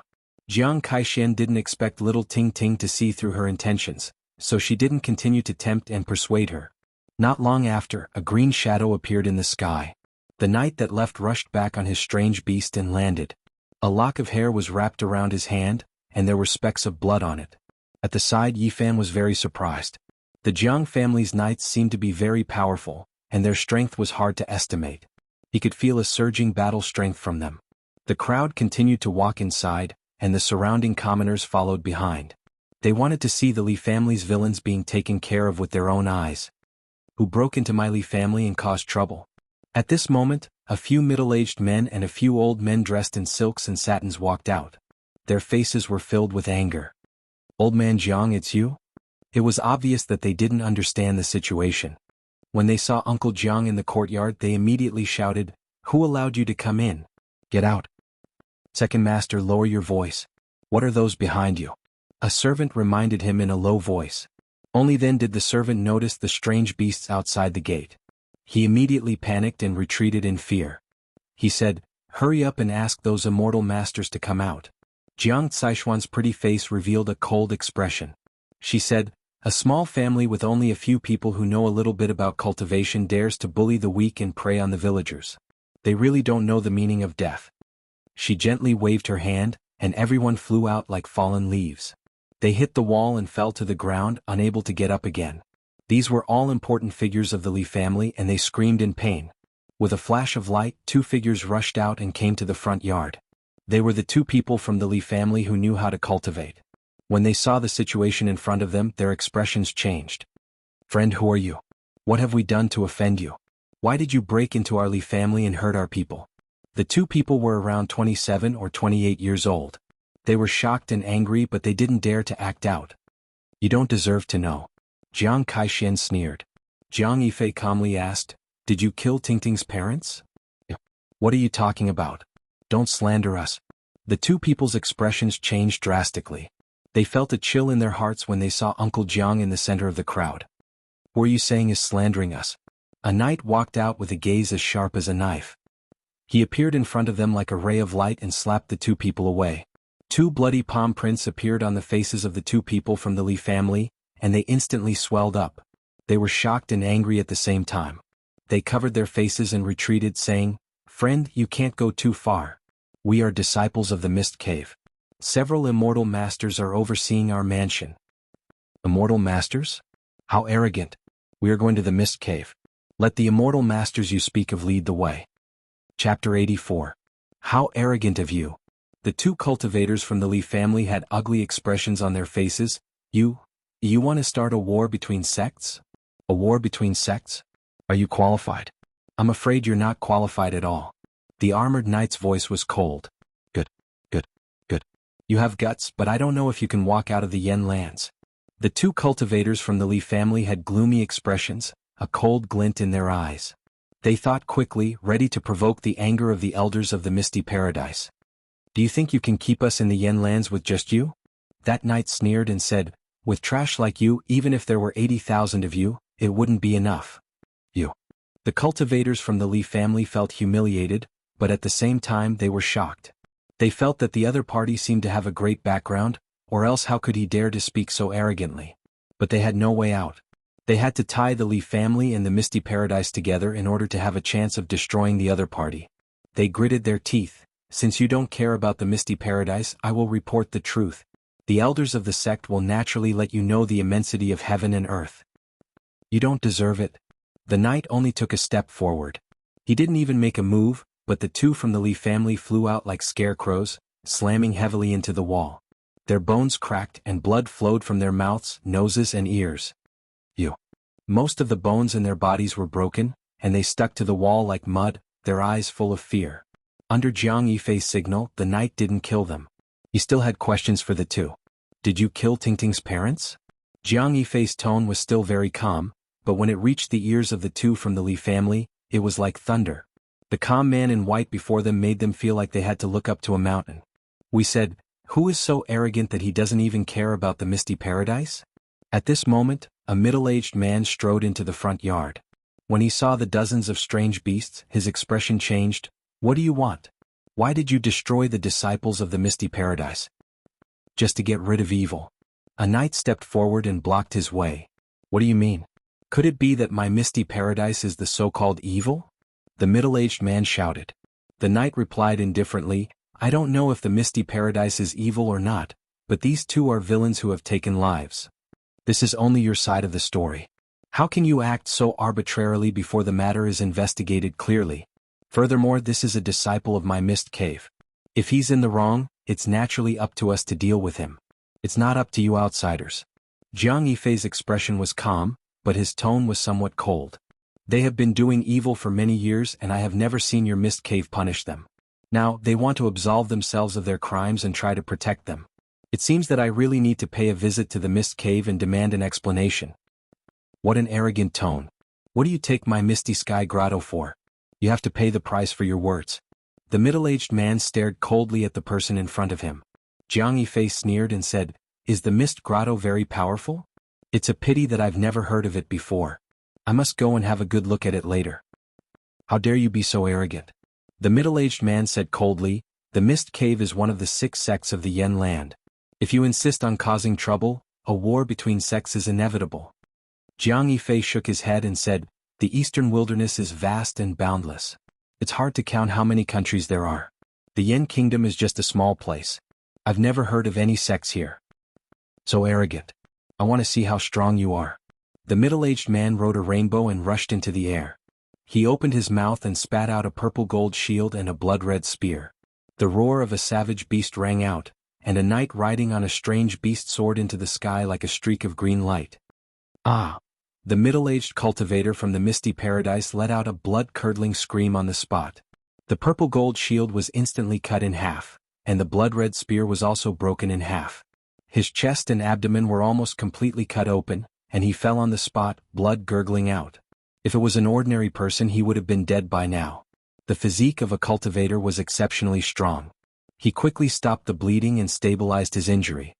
Jianghu didn't expect little Ting Ting to see through her intentions, so she didn't continue to tempt and persuade her. Not long after, a green shadow appeared in the sky. The knight that left rushed back on his strange beast and landed. A lock of hair was wrapped around his hand, and there were specks of blood on it. At the side, Yifan was very surprised. The Jiang family's knights seemed to be very powerful, and their strength was hard to estimate. He could feel a surging battle strength from them. The crowd continued to walk inside, and the surrounding commoners followed behind. They wanted to see the Li family's villains being taken care of with their own eyes. Who broke into my Li family and caused trouble? At this moment, a few middle-aged men and a few old men dressed in silks and satins walked out. Their faces were filled with anger. "Old man Jiang, it's you?" It was obvious that they didn't understand the situation. When they saw Uncle Jiang in the courtyard, they immediately shouted, "Who allowed you to come in? Get out." "Second master, lower your voice. What are those behind you?" A servant reminded him in a low voice. Only then did the servant notice the strange beasts outside the gate. He immediately panicked and retreated in fear. He said, "Hurry up and ask those immortal masters to come out." Jiang Caishuan's pretty face revealed a cold expression. She said, "A small family with only a few people who know a little bit about cultivation dares to bully the weak and prey on the villagers. They really don't know the meaning of death." She gently waved her hand, and everyone flew out like fallen leaves. They hit the wall and fell to the ground, unable to get up again. These were all important figures of the Li family and they screamed in pain. With a flash of light, 2 figures rushed out and came to the front yard. They were the 2 people from the Li family who knew how to cultivate. When they saw the situation in front of them, their expressions changed. "Friend, who are you? What have we done to offend you? Why did you break into our Li family and hurt our people?" The 2 people were around 27 or 28 years old. They were shocked and angry, but they didn't dare to act out. "You don't deserve to know." Jiang Caishuan sneered. Jiang Yifei calmly asked, "Did you kill Tingting's parents?" "What are you talking about? Don't slander us." The 2 people's expressions changed drastically. They felt a chill in their hearts when they saw Uncle Jiang in the center of the crowd. "What are you saying is slandering us?" A knight walked out with a gaze as sharp as a knife. He appeared in front of them like a ray of light and slapped the two people away. Two bloody palm prints appeared on the faces of the two people from the Li family, and they instantly swelled up. They were shocked and angry at the same time. They covered their faces and retreated, saying, "Friend, you can't go too far. We are disciples of the Mist Cave. Several immortal masters are overseeing our mansion." "Immortal masters? How arrogant. We are going to the Mist Cave. Let the immortal masters you speak of lead the way." Chapter 84. How arrogant of you. The two cultivators from the Li family had ugly expressions on their faces. You want to start a war between sects? A war between sects? Are you qualified?" "I'm afraid you're not qualified at all." The armored knight's voice was cold. Good. You have guts, but I don't know if you can walk out of the Yen lands." The two cultivators from the Li family had gloomy expressions, a cold glint in their eyes. They thought quickly, ready to provoke the anger of the elders of the Misty Paradise. "Do you think you can keep us in the Yen lands with just you?" That knight sneered and said, "With trash like you, even if there were 80,000 of you, it wouldn't be enough." "You." The cultivators from the Li family felt humiliated, but at the same time they were shocked. They felt that the other party seemed to have a great background, or else how could he dare to speak so arrogantly? But they had no way out. They had to tie the Li family and the Misty Paradise together in order to have a chance of destroying the other party. They gritted their teeth. "Since you don't care about the Misty Paradise, I will report the truth. The elders of the sect will naturally let you know the immensity of heaven and earth." "You don't deserve it." The knight only took a step forward. He didn't even make a move, but the two from the Li family flew out like scarecrows, slamming heavily into the wall. Their bones cracked and blood flowed from their mouths, noses and ears. Most of the bones in their bodies were broken, and they stuck to the wall like mud, their eyes full of fear. Under Jiang Yifei's signal, the knight didn't kill them. He still had questions for the two. "Did you kill Tingting's parents?" Jiang Yifei's tone was still very calm, but when it reached the ears of the two from the Li family, it was like thunder. The calm man in white before them made them feel like they had to look up to a mountain. "We said, who is so arrogant that he doesn't even care about the Misty Paradise?" At this moment, a middle-aged man strode into the front yard. When he saw the dozens of strange beasts, his expression changed. "What do you want? Why did you destroy the disciples of the Misty Paradise?" "Just to get rid of evil." A knight stepped forward and blocked his way. "What do you mean? Could it be that my Misty Paradise is the so-called evil?" The middle-aged man shouted. The knight replied indifferently, "I don't know if the Misty Paradise is evil or not, but these two are villains who have taken lives. This is only your side of the story. How can you act so arbitrarily before the matter is investigated clearly? Furthermore, this is a disciple of my Mist Cave. If he's in the wrong, it's naturally up to us to deal with him. It's not up to you outsiders." Jiang Yifei's expression was calm, but his tone was somewhat cold. "They have been doing evil for many years and I have never seen your Mist Cave punish them. Now, they want to absolve themselves of their crimes and try to protect them. It seems that I really need to pay a visit to the Mist Cave and demand an explanation." What an arrogant tone. "What do you take my Misty Sky Grotto for? You have to pay the price for your words." The middle-aged man stared coldly at the person in front of him. Jiang Yifei sneered and said, "Is the Mist Grotto very powerful? It's a pity that I've never heard of it before. I must go and have a good look at it later." "How dare you be so arrogant?" The middle-aged man said coldly, "The Mist Cave is one of the 6 sects of the Yen land. If you insist on causing trouble, a war between sects is inevitable." Jiang Yifei shook his head and said, "The eastern wilderness is vast and boundless. It's hard to count how many countries there are. The Yen kingdom is just a small place. I've never heard of any sects here." "So arrogant. I want to see how strong you are." The middle-aged man rode a rainbow and rushed into the air. He opened his mouth and spat out a purple gold shield and a blood-red spear. The roar of a savage beast rang out, and a knight riding on a strange beast soared into the sky like a streak of green light. "Ah!" The middle-aged cultivator from the Misty Paradise let out a blood-curdling scream on the spot. The purple gold shield was instantly cut in half, and the blood-red spear was also broken in half. His chest and abdomen were almost completely cut open, and he fell on the spot, blood gurgling out. If it was an ordinary person he would have been dead by now. The physique of a cultivator was exceptionally strong. He quickly stopped the bleeding and stabilized his injury.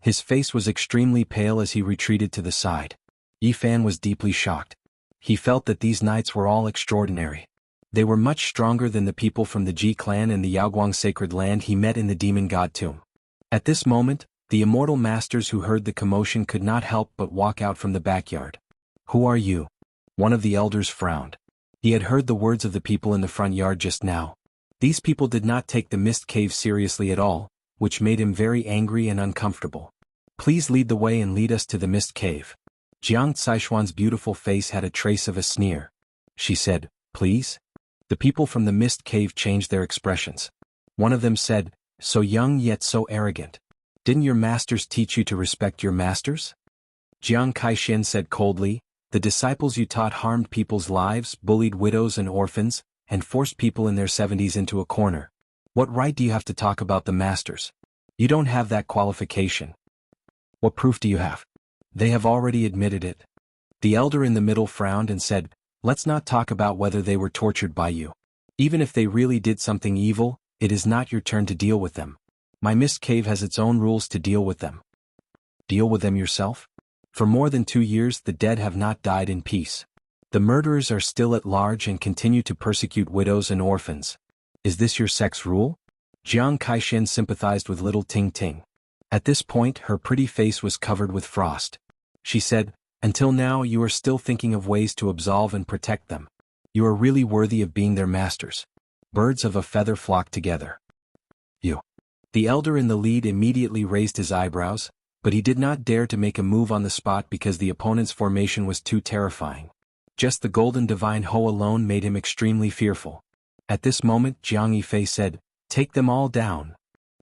His face was extremely pale as he retreated to the side. Yi Fan was deeply shocked. He felt that these knights were all extraordinary. They were much stronger than the people from the Ji clan and the Yaoguang sacred land he met in the demon god tomb. At this moment, the immortal masters who heard the commotion could not help but walk out from the backyard. "Who are you?" One of the elders frowned. He had heard the words of the people in the front yard just now. These people did not take the mist cave seriously at all, which made him very angry and uncomfortable. "Please lead the way and lead us to the mist cave." Jiang Caishuan's beautiful face had a trace of a sneer. She said, "Please?" The people from the mist cave changed their expressions. One of them said, "So young yet so arrogant. Didn't your masters teach you to respect your masters?" Jiang Caishen said coldly, "The disciples you taught harmed people's lives, bullied widows and orphans, and forced people in their 70s into a corner. What right do you have to talk about the masters? You don't have that qualification. What proof do you have?" "They have already admitted it." The elder in the middle frowned and said, "Let's not talk about whether they were tortured by you. Even if they really did something evil, it is not your turn to deal with them. My mist cave has its own rules to deal with them." "Deal with them yourself?" "For more than 2 years the dead have not died in peace. The murderers are still at large and continue to persecute widows and orphans. Is this your sex rule?" Jiang Caishen sympathized with little Ting Ting. At this point her pretty face was covered with frost. She said, "Until now you are still thinking of ways to absolve and protect them. You are really worthy of being their masters. Birds of a feather flock together." "You." The elder in the lead immediately raised his eyebrows, but he did not dare to make a move on the spot because the opponent's formation was too terrifying. Just the golden divine Ho alone made him extremely fearful. At this moment Jiang Yifei said, "Take them all down."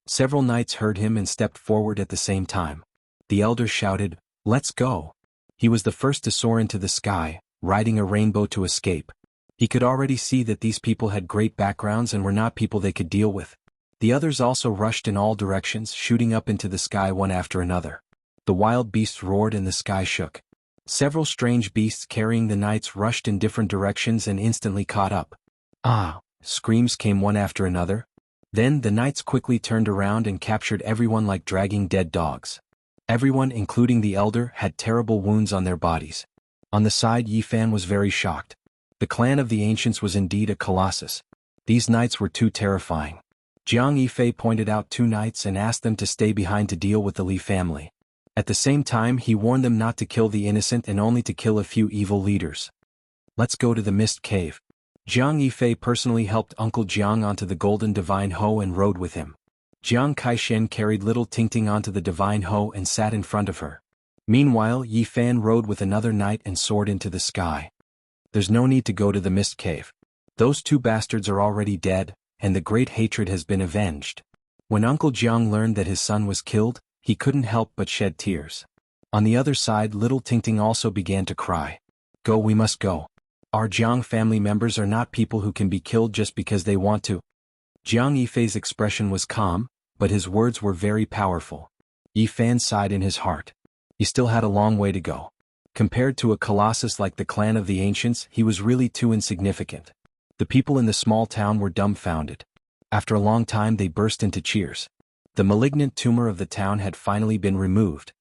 Several knights heard him and stepped forward at the same time. The elder shouted, "Let's go." He was the first to soar into the sky, riding a rainbow to escape. He could already see that these people had great backgrounds and were not people they could deal with. The others also rushed in all directions, shooting up into the sky one after another. The wild beasts roared and the sky shook. Several strange beasts carrying the knights rushed in different directions and instantly caught up. "Ah!" Screams came one after another. Then the knights quickly turned around and captured everyone like dragging dead dogs. Everyone, including the elder, had terrible wounds on their bodies. On the side Yi Fan was very shocked. The clan of the ancients was indeed a colossus. These knights were too terrifying. Jiang Yifei pointed out 2 knights and asked them to stay behind to deal with the Li family. At the same time he warned them not to kill the innocent and only to kill a few evil leaders. "Let's go to the mist cave." Jiang Yifei personally helped Uncle Jiang onto the golden divine Ho and rode with him. Jiang Caishen carried little Tingting onto the divine Ho and sat in front of her. Meanwhile Yi Fan rode with another knight and soared into the sky. "There's no need to go to the mist cave. Those 2 bastards are already dead, and the great hatred has been avenged." When Uncle Jiang learned that his son was killed, he couldn't help but shed tears. On the other side little Tingting also began to cry. "Go, we must go. Our Jiang family members are not people who can be killed just because they want to." Jiang Yifei's expression was calm, but his words were very powerful. Yi Fan sighed in his heart. He still had a long way to go. Compared to a colossus like the clan of the ancients, he was really too insignificant. The people in the small town were dumbfounded. After a long time they burst into cheers. The malignant tumor of the town had finally been removed.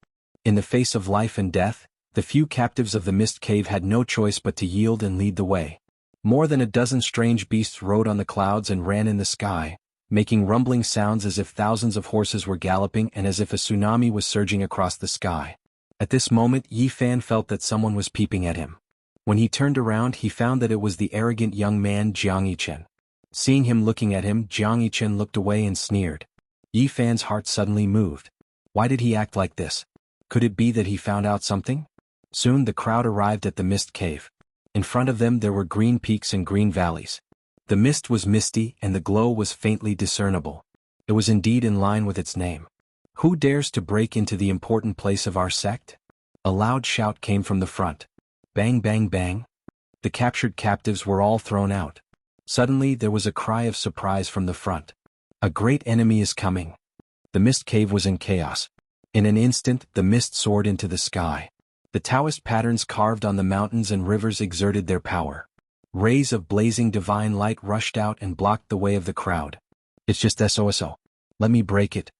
In the face of life and death, the few captives of the mist cave had no choice but to yield and lead the way. More than a dozen strange beasts rode on the clouds and ran in the sky, making rumbling sounds as if thousands of horses were galloping and as if a tsunami was surging across the sky. At this moment Yi Fan felt that someone was peeping at him. When he turned around he found that it was the arrogant young man Jiang Yichen. Seeing him looking at him, Jiang Yichen looked away and sneered. Yi Fan's heart suddenly moved. Why did he act like this? Could it be that he found out something? Soon the crowd arrived at the mist cave. In front of them there were green peaks and green valleys. The mist was misty and the glow was faintly discernible. It was indeed in line with its name. "Who dares to break into the important place of our sect?" A loud shout came from the front. Bang bang bang. The captured captives were all thrown out. Suddenly there was a cry of surprise from the front. "A great enemy is coming." The mist cave was in chaos. In an instant the mist soared into the sky. The Taoist patterns carved on the mountains and rivers exerted their power. Rays of blazing divine light rushed out and blocked the way of the crowd. "It's just SOSO. Let me break it."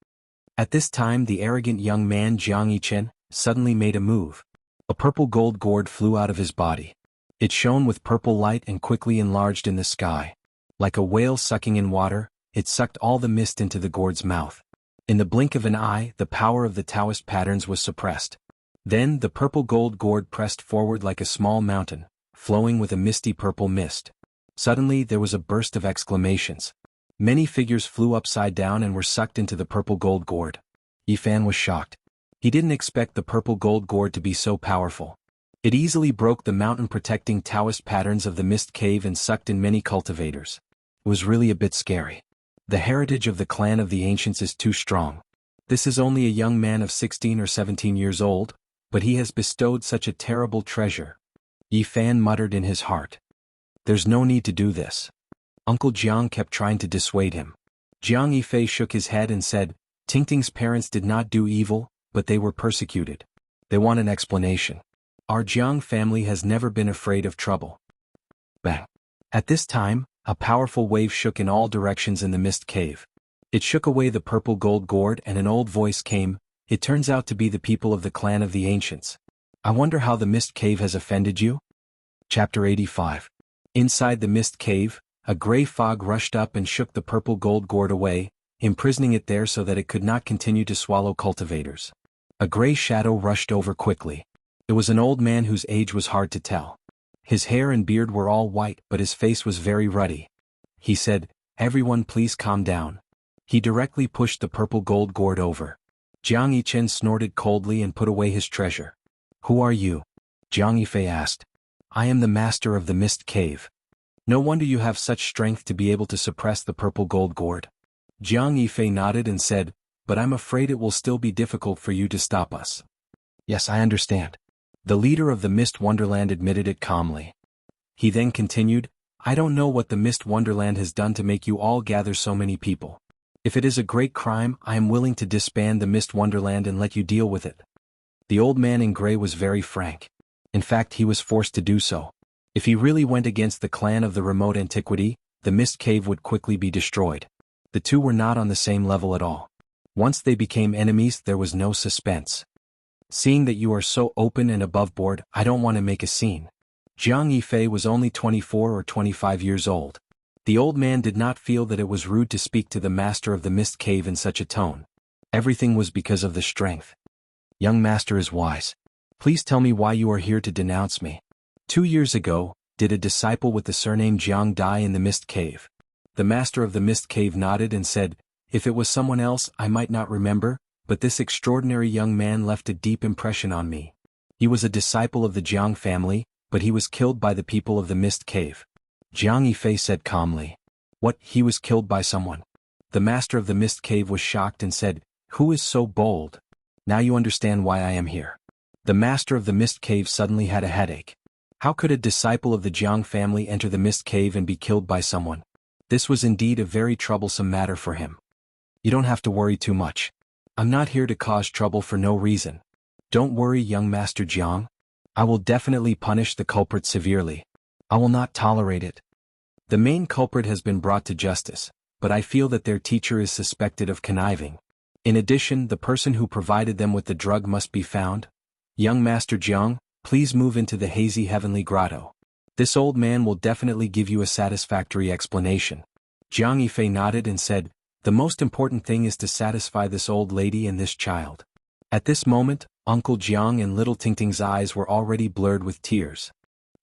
At this time the arrogant young man Xianxia suddenly made a move. A purple gold gourd flew out of his body. It shone with purple light and quickly enlarged in the sky. Like a whale sucking in water, it sucked all the mist into the gourd's mouth. In the blink of an eye, the power of the Taoist patterns was suppressed. Then the purple gold gourd pressed forward like a small mountain, flowing with a misty purple mist. Suddenly there was a burst of exclamations. Many figures flew upside down and were sucked into the purple gold gourd. Yifan was shocked. He didn't expect the purple gold gourd to be so powerful. It easily broke the mountain-protecting Taoist patterns of the mist cave and sucked in many cultivators. It was really a bit scary. The heritage of the clan of the ancients is too strong. This is only a young man of 16 or 17 years old, but he has bestowed such a terrible treasure. Yifan muttered in his heart. There's no need to do this. Uncle Jiang kept trying to dissuade him. Jiang Yifei shook his head and said, Tingting's parents did not do evil, but they were persecuted. They want an explanation. Our Jiang family has never been afraid of trouble. Bang. At this time, a powerful wave shook in all directions in the mist cave. It shook away the purple gold gourd and an old voice came, It turns out to be the people of the clan of the ancients. I wonder how the mist cave has offended you? Chapter 85. Inside the mist cave, a gray fog rushed up and shook the purple gold gourd away, imprisoning it there so that it could not continue to swallow cultivators. A gray shadow rushed over quickly. It was an old man whose age was hard to tell. His hair and beard were all white, but his face was very ruddy. He said, Everyone please calm down. He directly pushed the purple gold gourd over. Jiang Yichen snorted coldly and put away his treasure. Who are you? Jiang Yifei asked. I am the master of the mist cave. No wonder you have such strength to be able to suppress the purple gold gourd. Jiang Yifei nodded and said, But I'm afraid it will still be difficult for you to stop us. Yes, I understand. The leader of the Mist Wonderland admitted it calmly. He then continued, I don't know what the Mist Wonderland has done to make you all gather so many people. If it is a great crime, I am willing to disband the Mist Wonderland and let you deal with it. The old man in gray was very frank. In fact, he was forced to do so. If he really went against the clan of the remote antiquity, the Mist Cave would quickly be destroyed. The two were not on the same level at all. Once they became enemies, there was no suspense. Seeing that you are so open and aboveboard, I don't want to make a scene. Jiang Yifei was only 24 or 25 years old. The old man did not feel that it was rude to speak to the master of the mist cave in such a tone. Everything was because of the strength. Young master is wise. Please tell me why you are here to denounce me. 2 years ago, did a disciple with the surname Jiang die in the mist cave? The master of the mist cave nodded and said, If it was someone else, I might not remember, but this extraordinary young man left a deep impression on me. He was a disciple of the Jiang family, but he was killed by the people of the mist cave. Jiang Yifei said calmly. What, he was killed by someone? The master of the mist cave was shocked and said, Who is so bold? Now you understand why I am here. The master of the mist cave suddenly had a headache. How could a disciple of the Jiang family enter the mist cave and be killed by someone? This was indeed a very troublesome matter for him. You don't have to worry too much. I'm not here to cause trouble for no reason. Don't worry, young Master Jiang. I will definitely punish the culprit severely. I will not tolerate it. The main culprit has been brought to justice, but I feel that their teacher is suspected of conniving. In addition, the person who provided them with the drug must be found. Young Master Jiang, please move into the hazy heavenly grotto. This old man will definitely give you a satisfactory explanation. Jiang Yifei nodded and said, The most important thing is to satisfy this old lady and this child. At this moment, Uncle Jiang and little Tingting's eyes were already blurred with tears.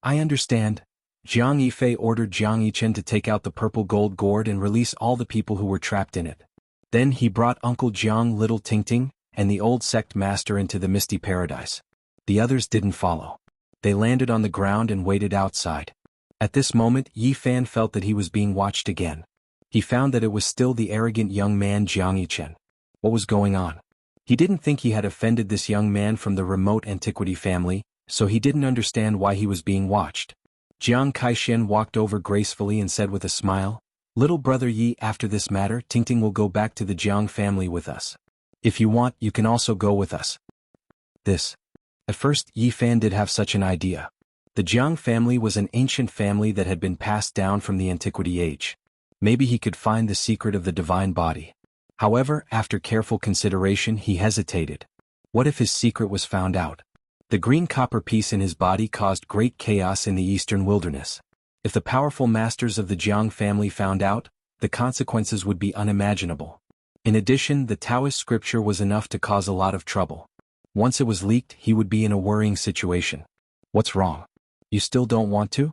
I understand. Jiang Yifei ordered Jiang Yichen to take out the purple gold gourd and release all the people who were trapped in it. Then he brought Uncle Jiang, little Tingting, and the old sect master into the misty paradise. The others didn't follow. They landed on the ground and waited outside. At this moment, Yi Fan felt that he was being watched again. He found that it was still the arrogant young man Jiang Yichen. What was going on? He didn't think he had offended this young man from the remote antiquity family, so he didn't understand why he was being watched. Jiang Kaishen walked over gracefully and said with a smile, Little brother Yi, after this matter, Tingting will go back to the Jiang family with us. If you want, you can also go with us. At first, Yi Fan did have such an idea. The Jiang family was an ancient family that had been passed down from the antiquity age. Maybe he could find the secret of the divine body. However, after careful consideration he hesitated. What if his secret was found out? The green copper piece in his body caused great chaos in the eastern wilderness. If the powerful masters of the Jiang family found out, the consequences would be unimaginable. In addition, the Taoist scripture was enough to cause a lot of trouble. Once it was leaked, he would be in a worrying situation. What's wrong? You still don't want to?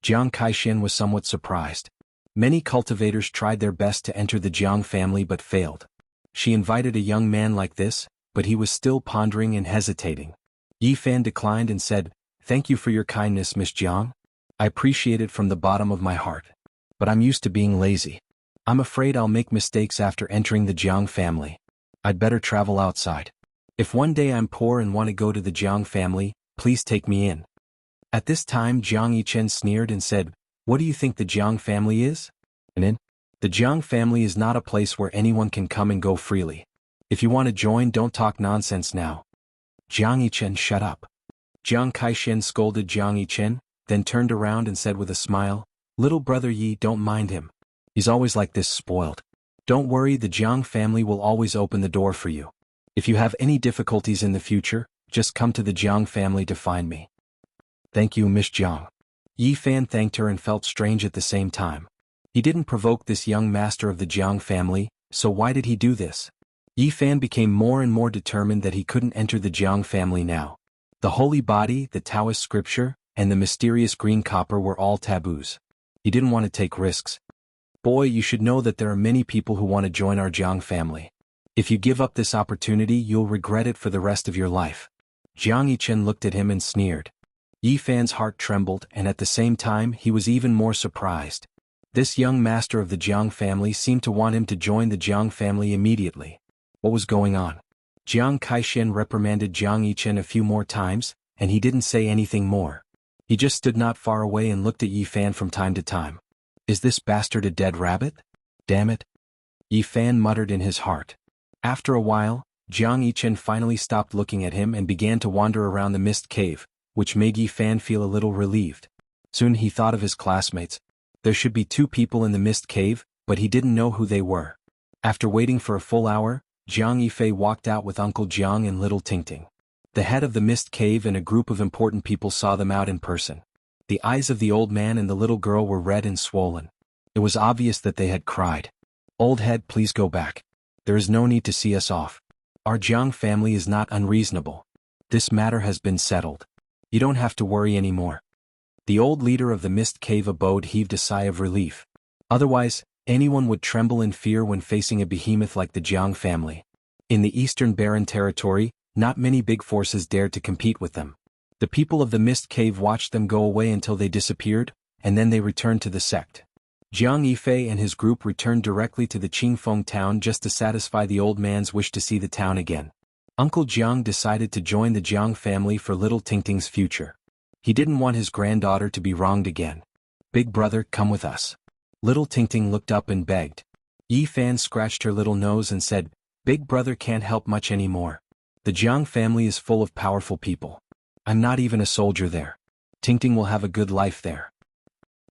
Jiang Kaixin was somewhat surprised. Many cultivators tried their best to enter the Jiang family but failed. She invited a young man like this, but he was still pondering and hesitating. Yi Fan declined and said, "Thank you for your kindness, Miss Jiang. I appreciate it from the bottom of my heart. But I'm used to being lazy. I'm afraid I'll make mistakes after entering the Jiang family. I'd better travel outside. If one day I'm poor and want to go to the Jiang family, please take me in." At this time Jiang Yichen sneered and said, "What do you think the Jiang family is? An inn? The Jiang family is not a place where anyone can come and go freely. If you want to join, don't talk nonsense now." Jiang Yichen, shut up. Jiang Kaixin scolded Jiang Yichen, then turned around and said with a smile, "Little brother Yi, don't mind him. He's always like this, spoiled. Don't worry, the Jiang family will always open the door for you. If you have any difficulties in the future, just come to the Jiang family to find me." "Thank you, Miss Jiang." Yi Fan thanked her and felt strange at the same time. He didn't provoke this young master of the Jiang family, so why did he do this? Yi Fan became more and more determined that he couldn't enter the Jiang family now. The holy body, the Taoist scripture, and the mysterious green copper were all taboos. He didn't want to take risks. "Boy, you should know that there are many people who want to join our Jiang family. If you give up this opportunity, you'll regret it for the rest of your life." Jiang Yichen looked at him and sneered. Yi Fan's heart trembled, and at the same time he was even more surprised. This young master of the Jiang family seemed to want him to join the Jiang family immediately. What was going on? Jiang Kaixin reprimanded Jiang Yichen a few more times, and he didn't say anything more. He just stood not far away and looked at Yi Fan from time to time. "Is this bastard a dead rabbit? Damn it." Yi Fan muttered in his heart. After a while, Jiang Yichen finally stopped looking at him and began to wander around the mist cave, which made Yi Fan feel a little relieved. Soon he thought of his classmates. There should be 2 people in the mist cave, but he didn't know who they were. After waiting for a full hour, Jiang Yifei walked out with Uncle Jiang and little Tingting. The head of the mist cave and a group of important people saw them out in person. The eyes of the old man and the little girl were red and swollen. It was obvious that they had cried. "Old head, please go back. There is no need to see us off. Our Jiang family is not unreasonable. This matter has been settled. You don't have to worry anymore." The old leader of the mist cave abode heaved a sigh of relief. Otherwise, anyone would tremble in fear when facing a behemoth like the Jiang family. In the eastern barren territory, not many big forces dared to compete with them. The people of the mist cave watched them go away until they disappeared, and then they returned to the sect. Jiang Yifei and his group returned directly to the Qingfeng town just to satisfy the old man's wish to see the town again. Uncle Jiang decided to join the Jiang family for little Tingting's future. He didn't want his granddaughter to be wronged again. "Big brother, come with us." Little Tingting looked up and begged. Yi Fan scratched her little nose and said, "Big brother can't help much anymore. The Jiang family is full of powerful people. I'm not even a soldier there. Tingting will have a good life there.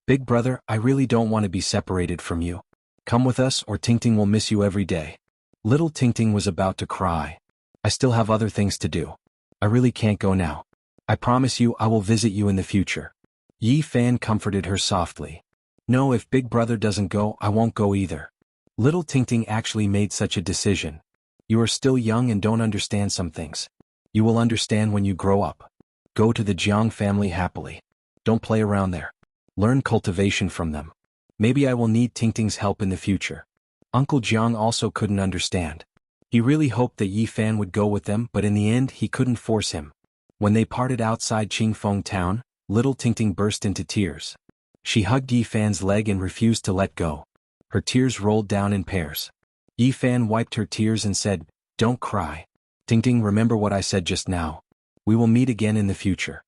Big brother, I really don't want to be separated from you. Come with us or Tingting will miss you every day." Little Tingting was about to cry. "I still have other things to do. I really can't go now. I promise you I will visit you in the future." Yi Fan comforted her softly. "No, if Big brother doesn't go, I won't go either." Little Tingting actually made such a decision. "You are still young and don't understand some things. You will understand when you grow up. Go to the Jiang family happily. Don't play around there. Learn cultivation from them. Maybe I will need Tingting's help in the future." Uncle Jiang also couldn't understand. He really hoped that Yi Fan would go with them, but in the end he couldn't force him. When they parted outside Qingfeng town, little Tingting burst into tears. She hugged Yi Fan's leg and refused to let go. Her tears rolled down in pairs. Yi Fan wiped her tears and said, "Don't cry. Tingting, remember what I said just now. We will meet again in the future."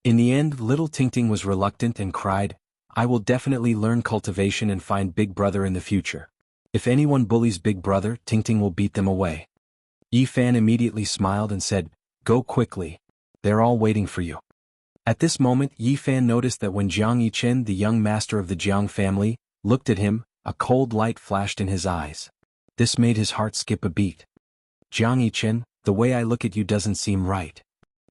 In the end, little Tingting was reluctant and cried, "I will definitely learn cultivation and find Big brother in the future. If anyone bullies Big brother, Tingting will beat them away." Yi Fan immediately smiled and said, "Go quickly. They're all waiting for you." At this moment Yi Fan noticed that when Jiang Yichen, the young master of the Jiang family, looked at him, a cold light flashed in his eyes. This made his heart skip a beat. Jiang Yichen, the way I look at you doesn't seem right.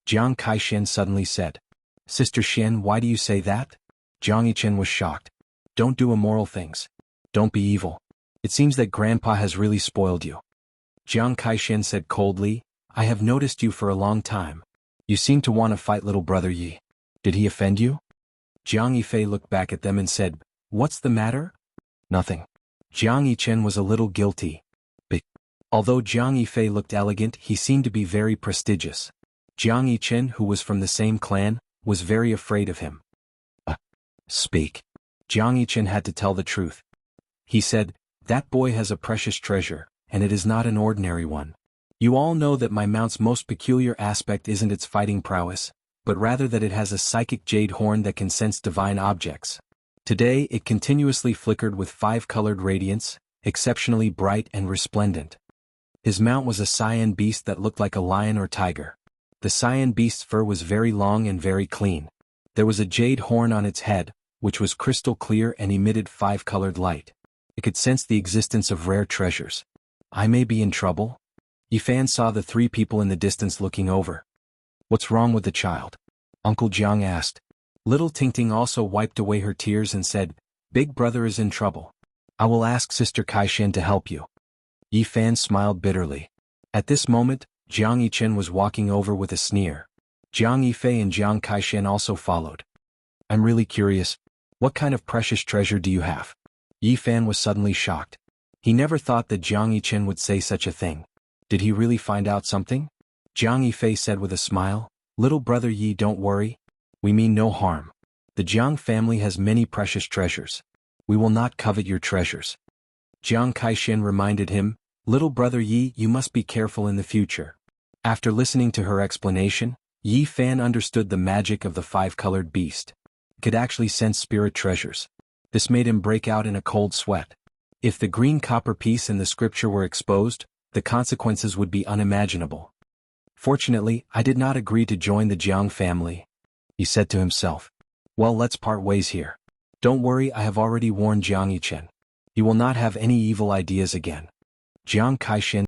Jiang Kaishen suddenly said. Sister Xian, why do you say that? Jiang Yichen was shocked. Don't do immoral things. Don't be evil. It seems that Grandpa has really spoiled you. Jiang Kaishen said coldly, I have noticed you for a long time. You seem to want to fight little brother Yi. Did he offend you? Jiang Yifei looked back at them and said, What's the matter? Nothing. Jiang Yichen was a little guilty. But although Jiang Yifei looked elegant, he seemed to be very prestigious. Jiang Yichen, who was from the same clan, was very afraid of him. Speak. Jiang Yichen had to tell the truth. He said, That boy has a precious treasure, and it is not an ordinary one. You all know that my mount's most peculiar aspect isn't its fighting prowess, but rather that it has a psychic jade horn that can sense divine objects. Today it continuously flickered with 5-colored radiance, exceptionally bright and resplendent. His mount was a cyan beast that looked like a lion or tiger. The cyan beast's fur was very long and very clean. There was a jade horn on its head, which was crystal clear and emitted 5-colored light. It could sense the existence of rare treasures. I may be in trouble? Yifan saw the 3 people in the distance looking over. What's wrong with the child? Uncle Jiang asked. Little Tingting also wiped away her tears and said, Big brother is in trouble. I will ask Sister Kaishen to help you. Yifan smiled bitterly. At this moment, Jiang Yichen was walking over with a sneer. Jiang Yifei and Jiang Kaishen also followed. I'm really curious. What kind of precious treasure do you have? Yifan was suddenly shocked. He never thought that Jiang Yichen would say such a thing. Did he really find out something? Jiang Yifei said with a smile, Little brother Yi, don't worry. We mean no harm. The Jiang family has many precious treasures. We will not covet your treasures. Jiang Kaishen reminded him, Little brother Yi, you must be careful in the future. After listening to her explanation, Yi Fan understood the magic of the 5-colored beast. It could actually sense spirit treasures. This made him break out in a cold sweat. If the green copper piece in the scripture were exposed, the consequences would be unimaginable. Fortunately, I did not agree to join the Jiang family, he said to himself. Well, let's part ways here. Don't worry, I have already warned Jiang Yichen. He will not have any evil ideas again. Jiang Kaishen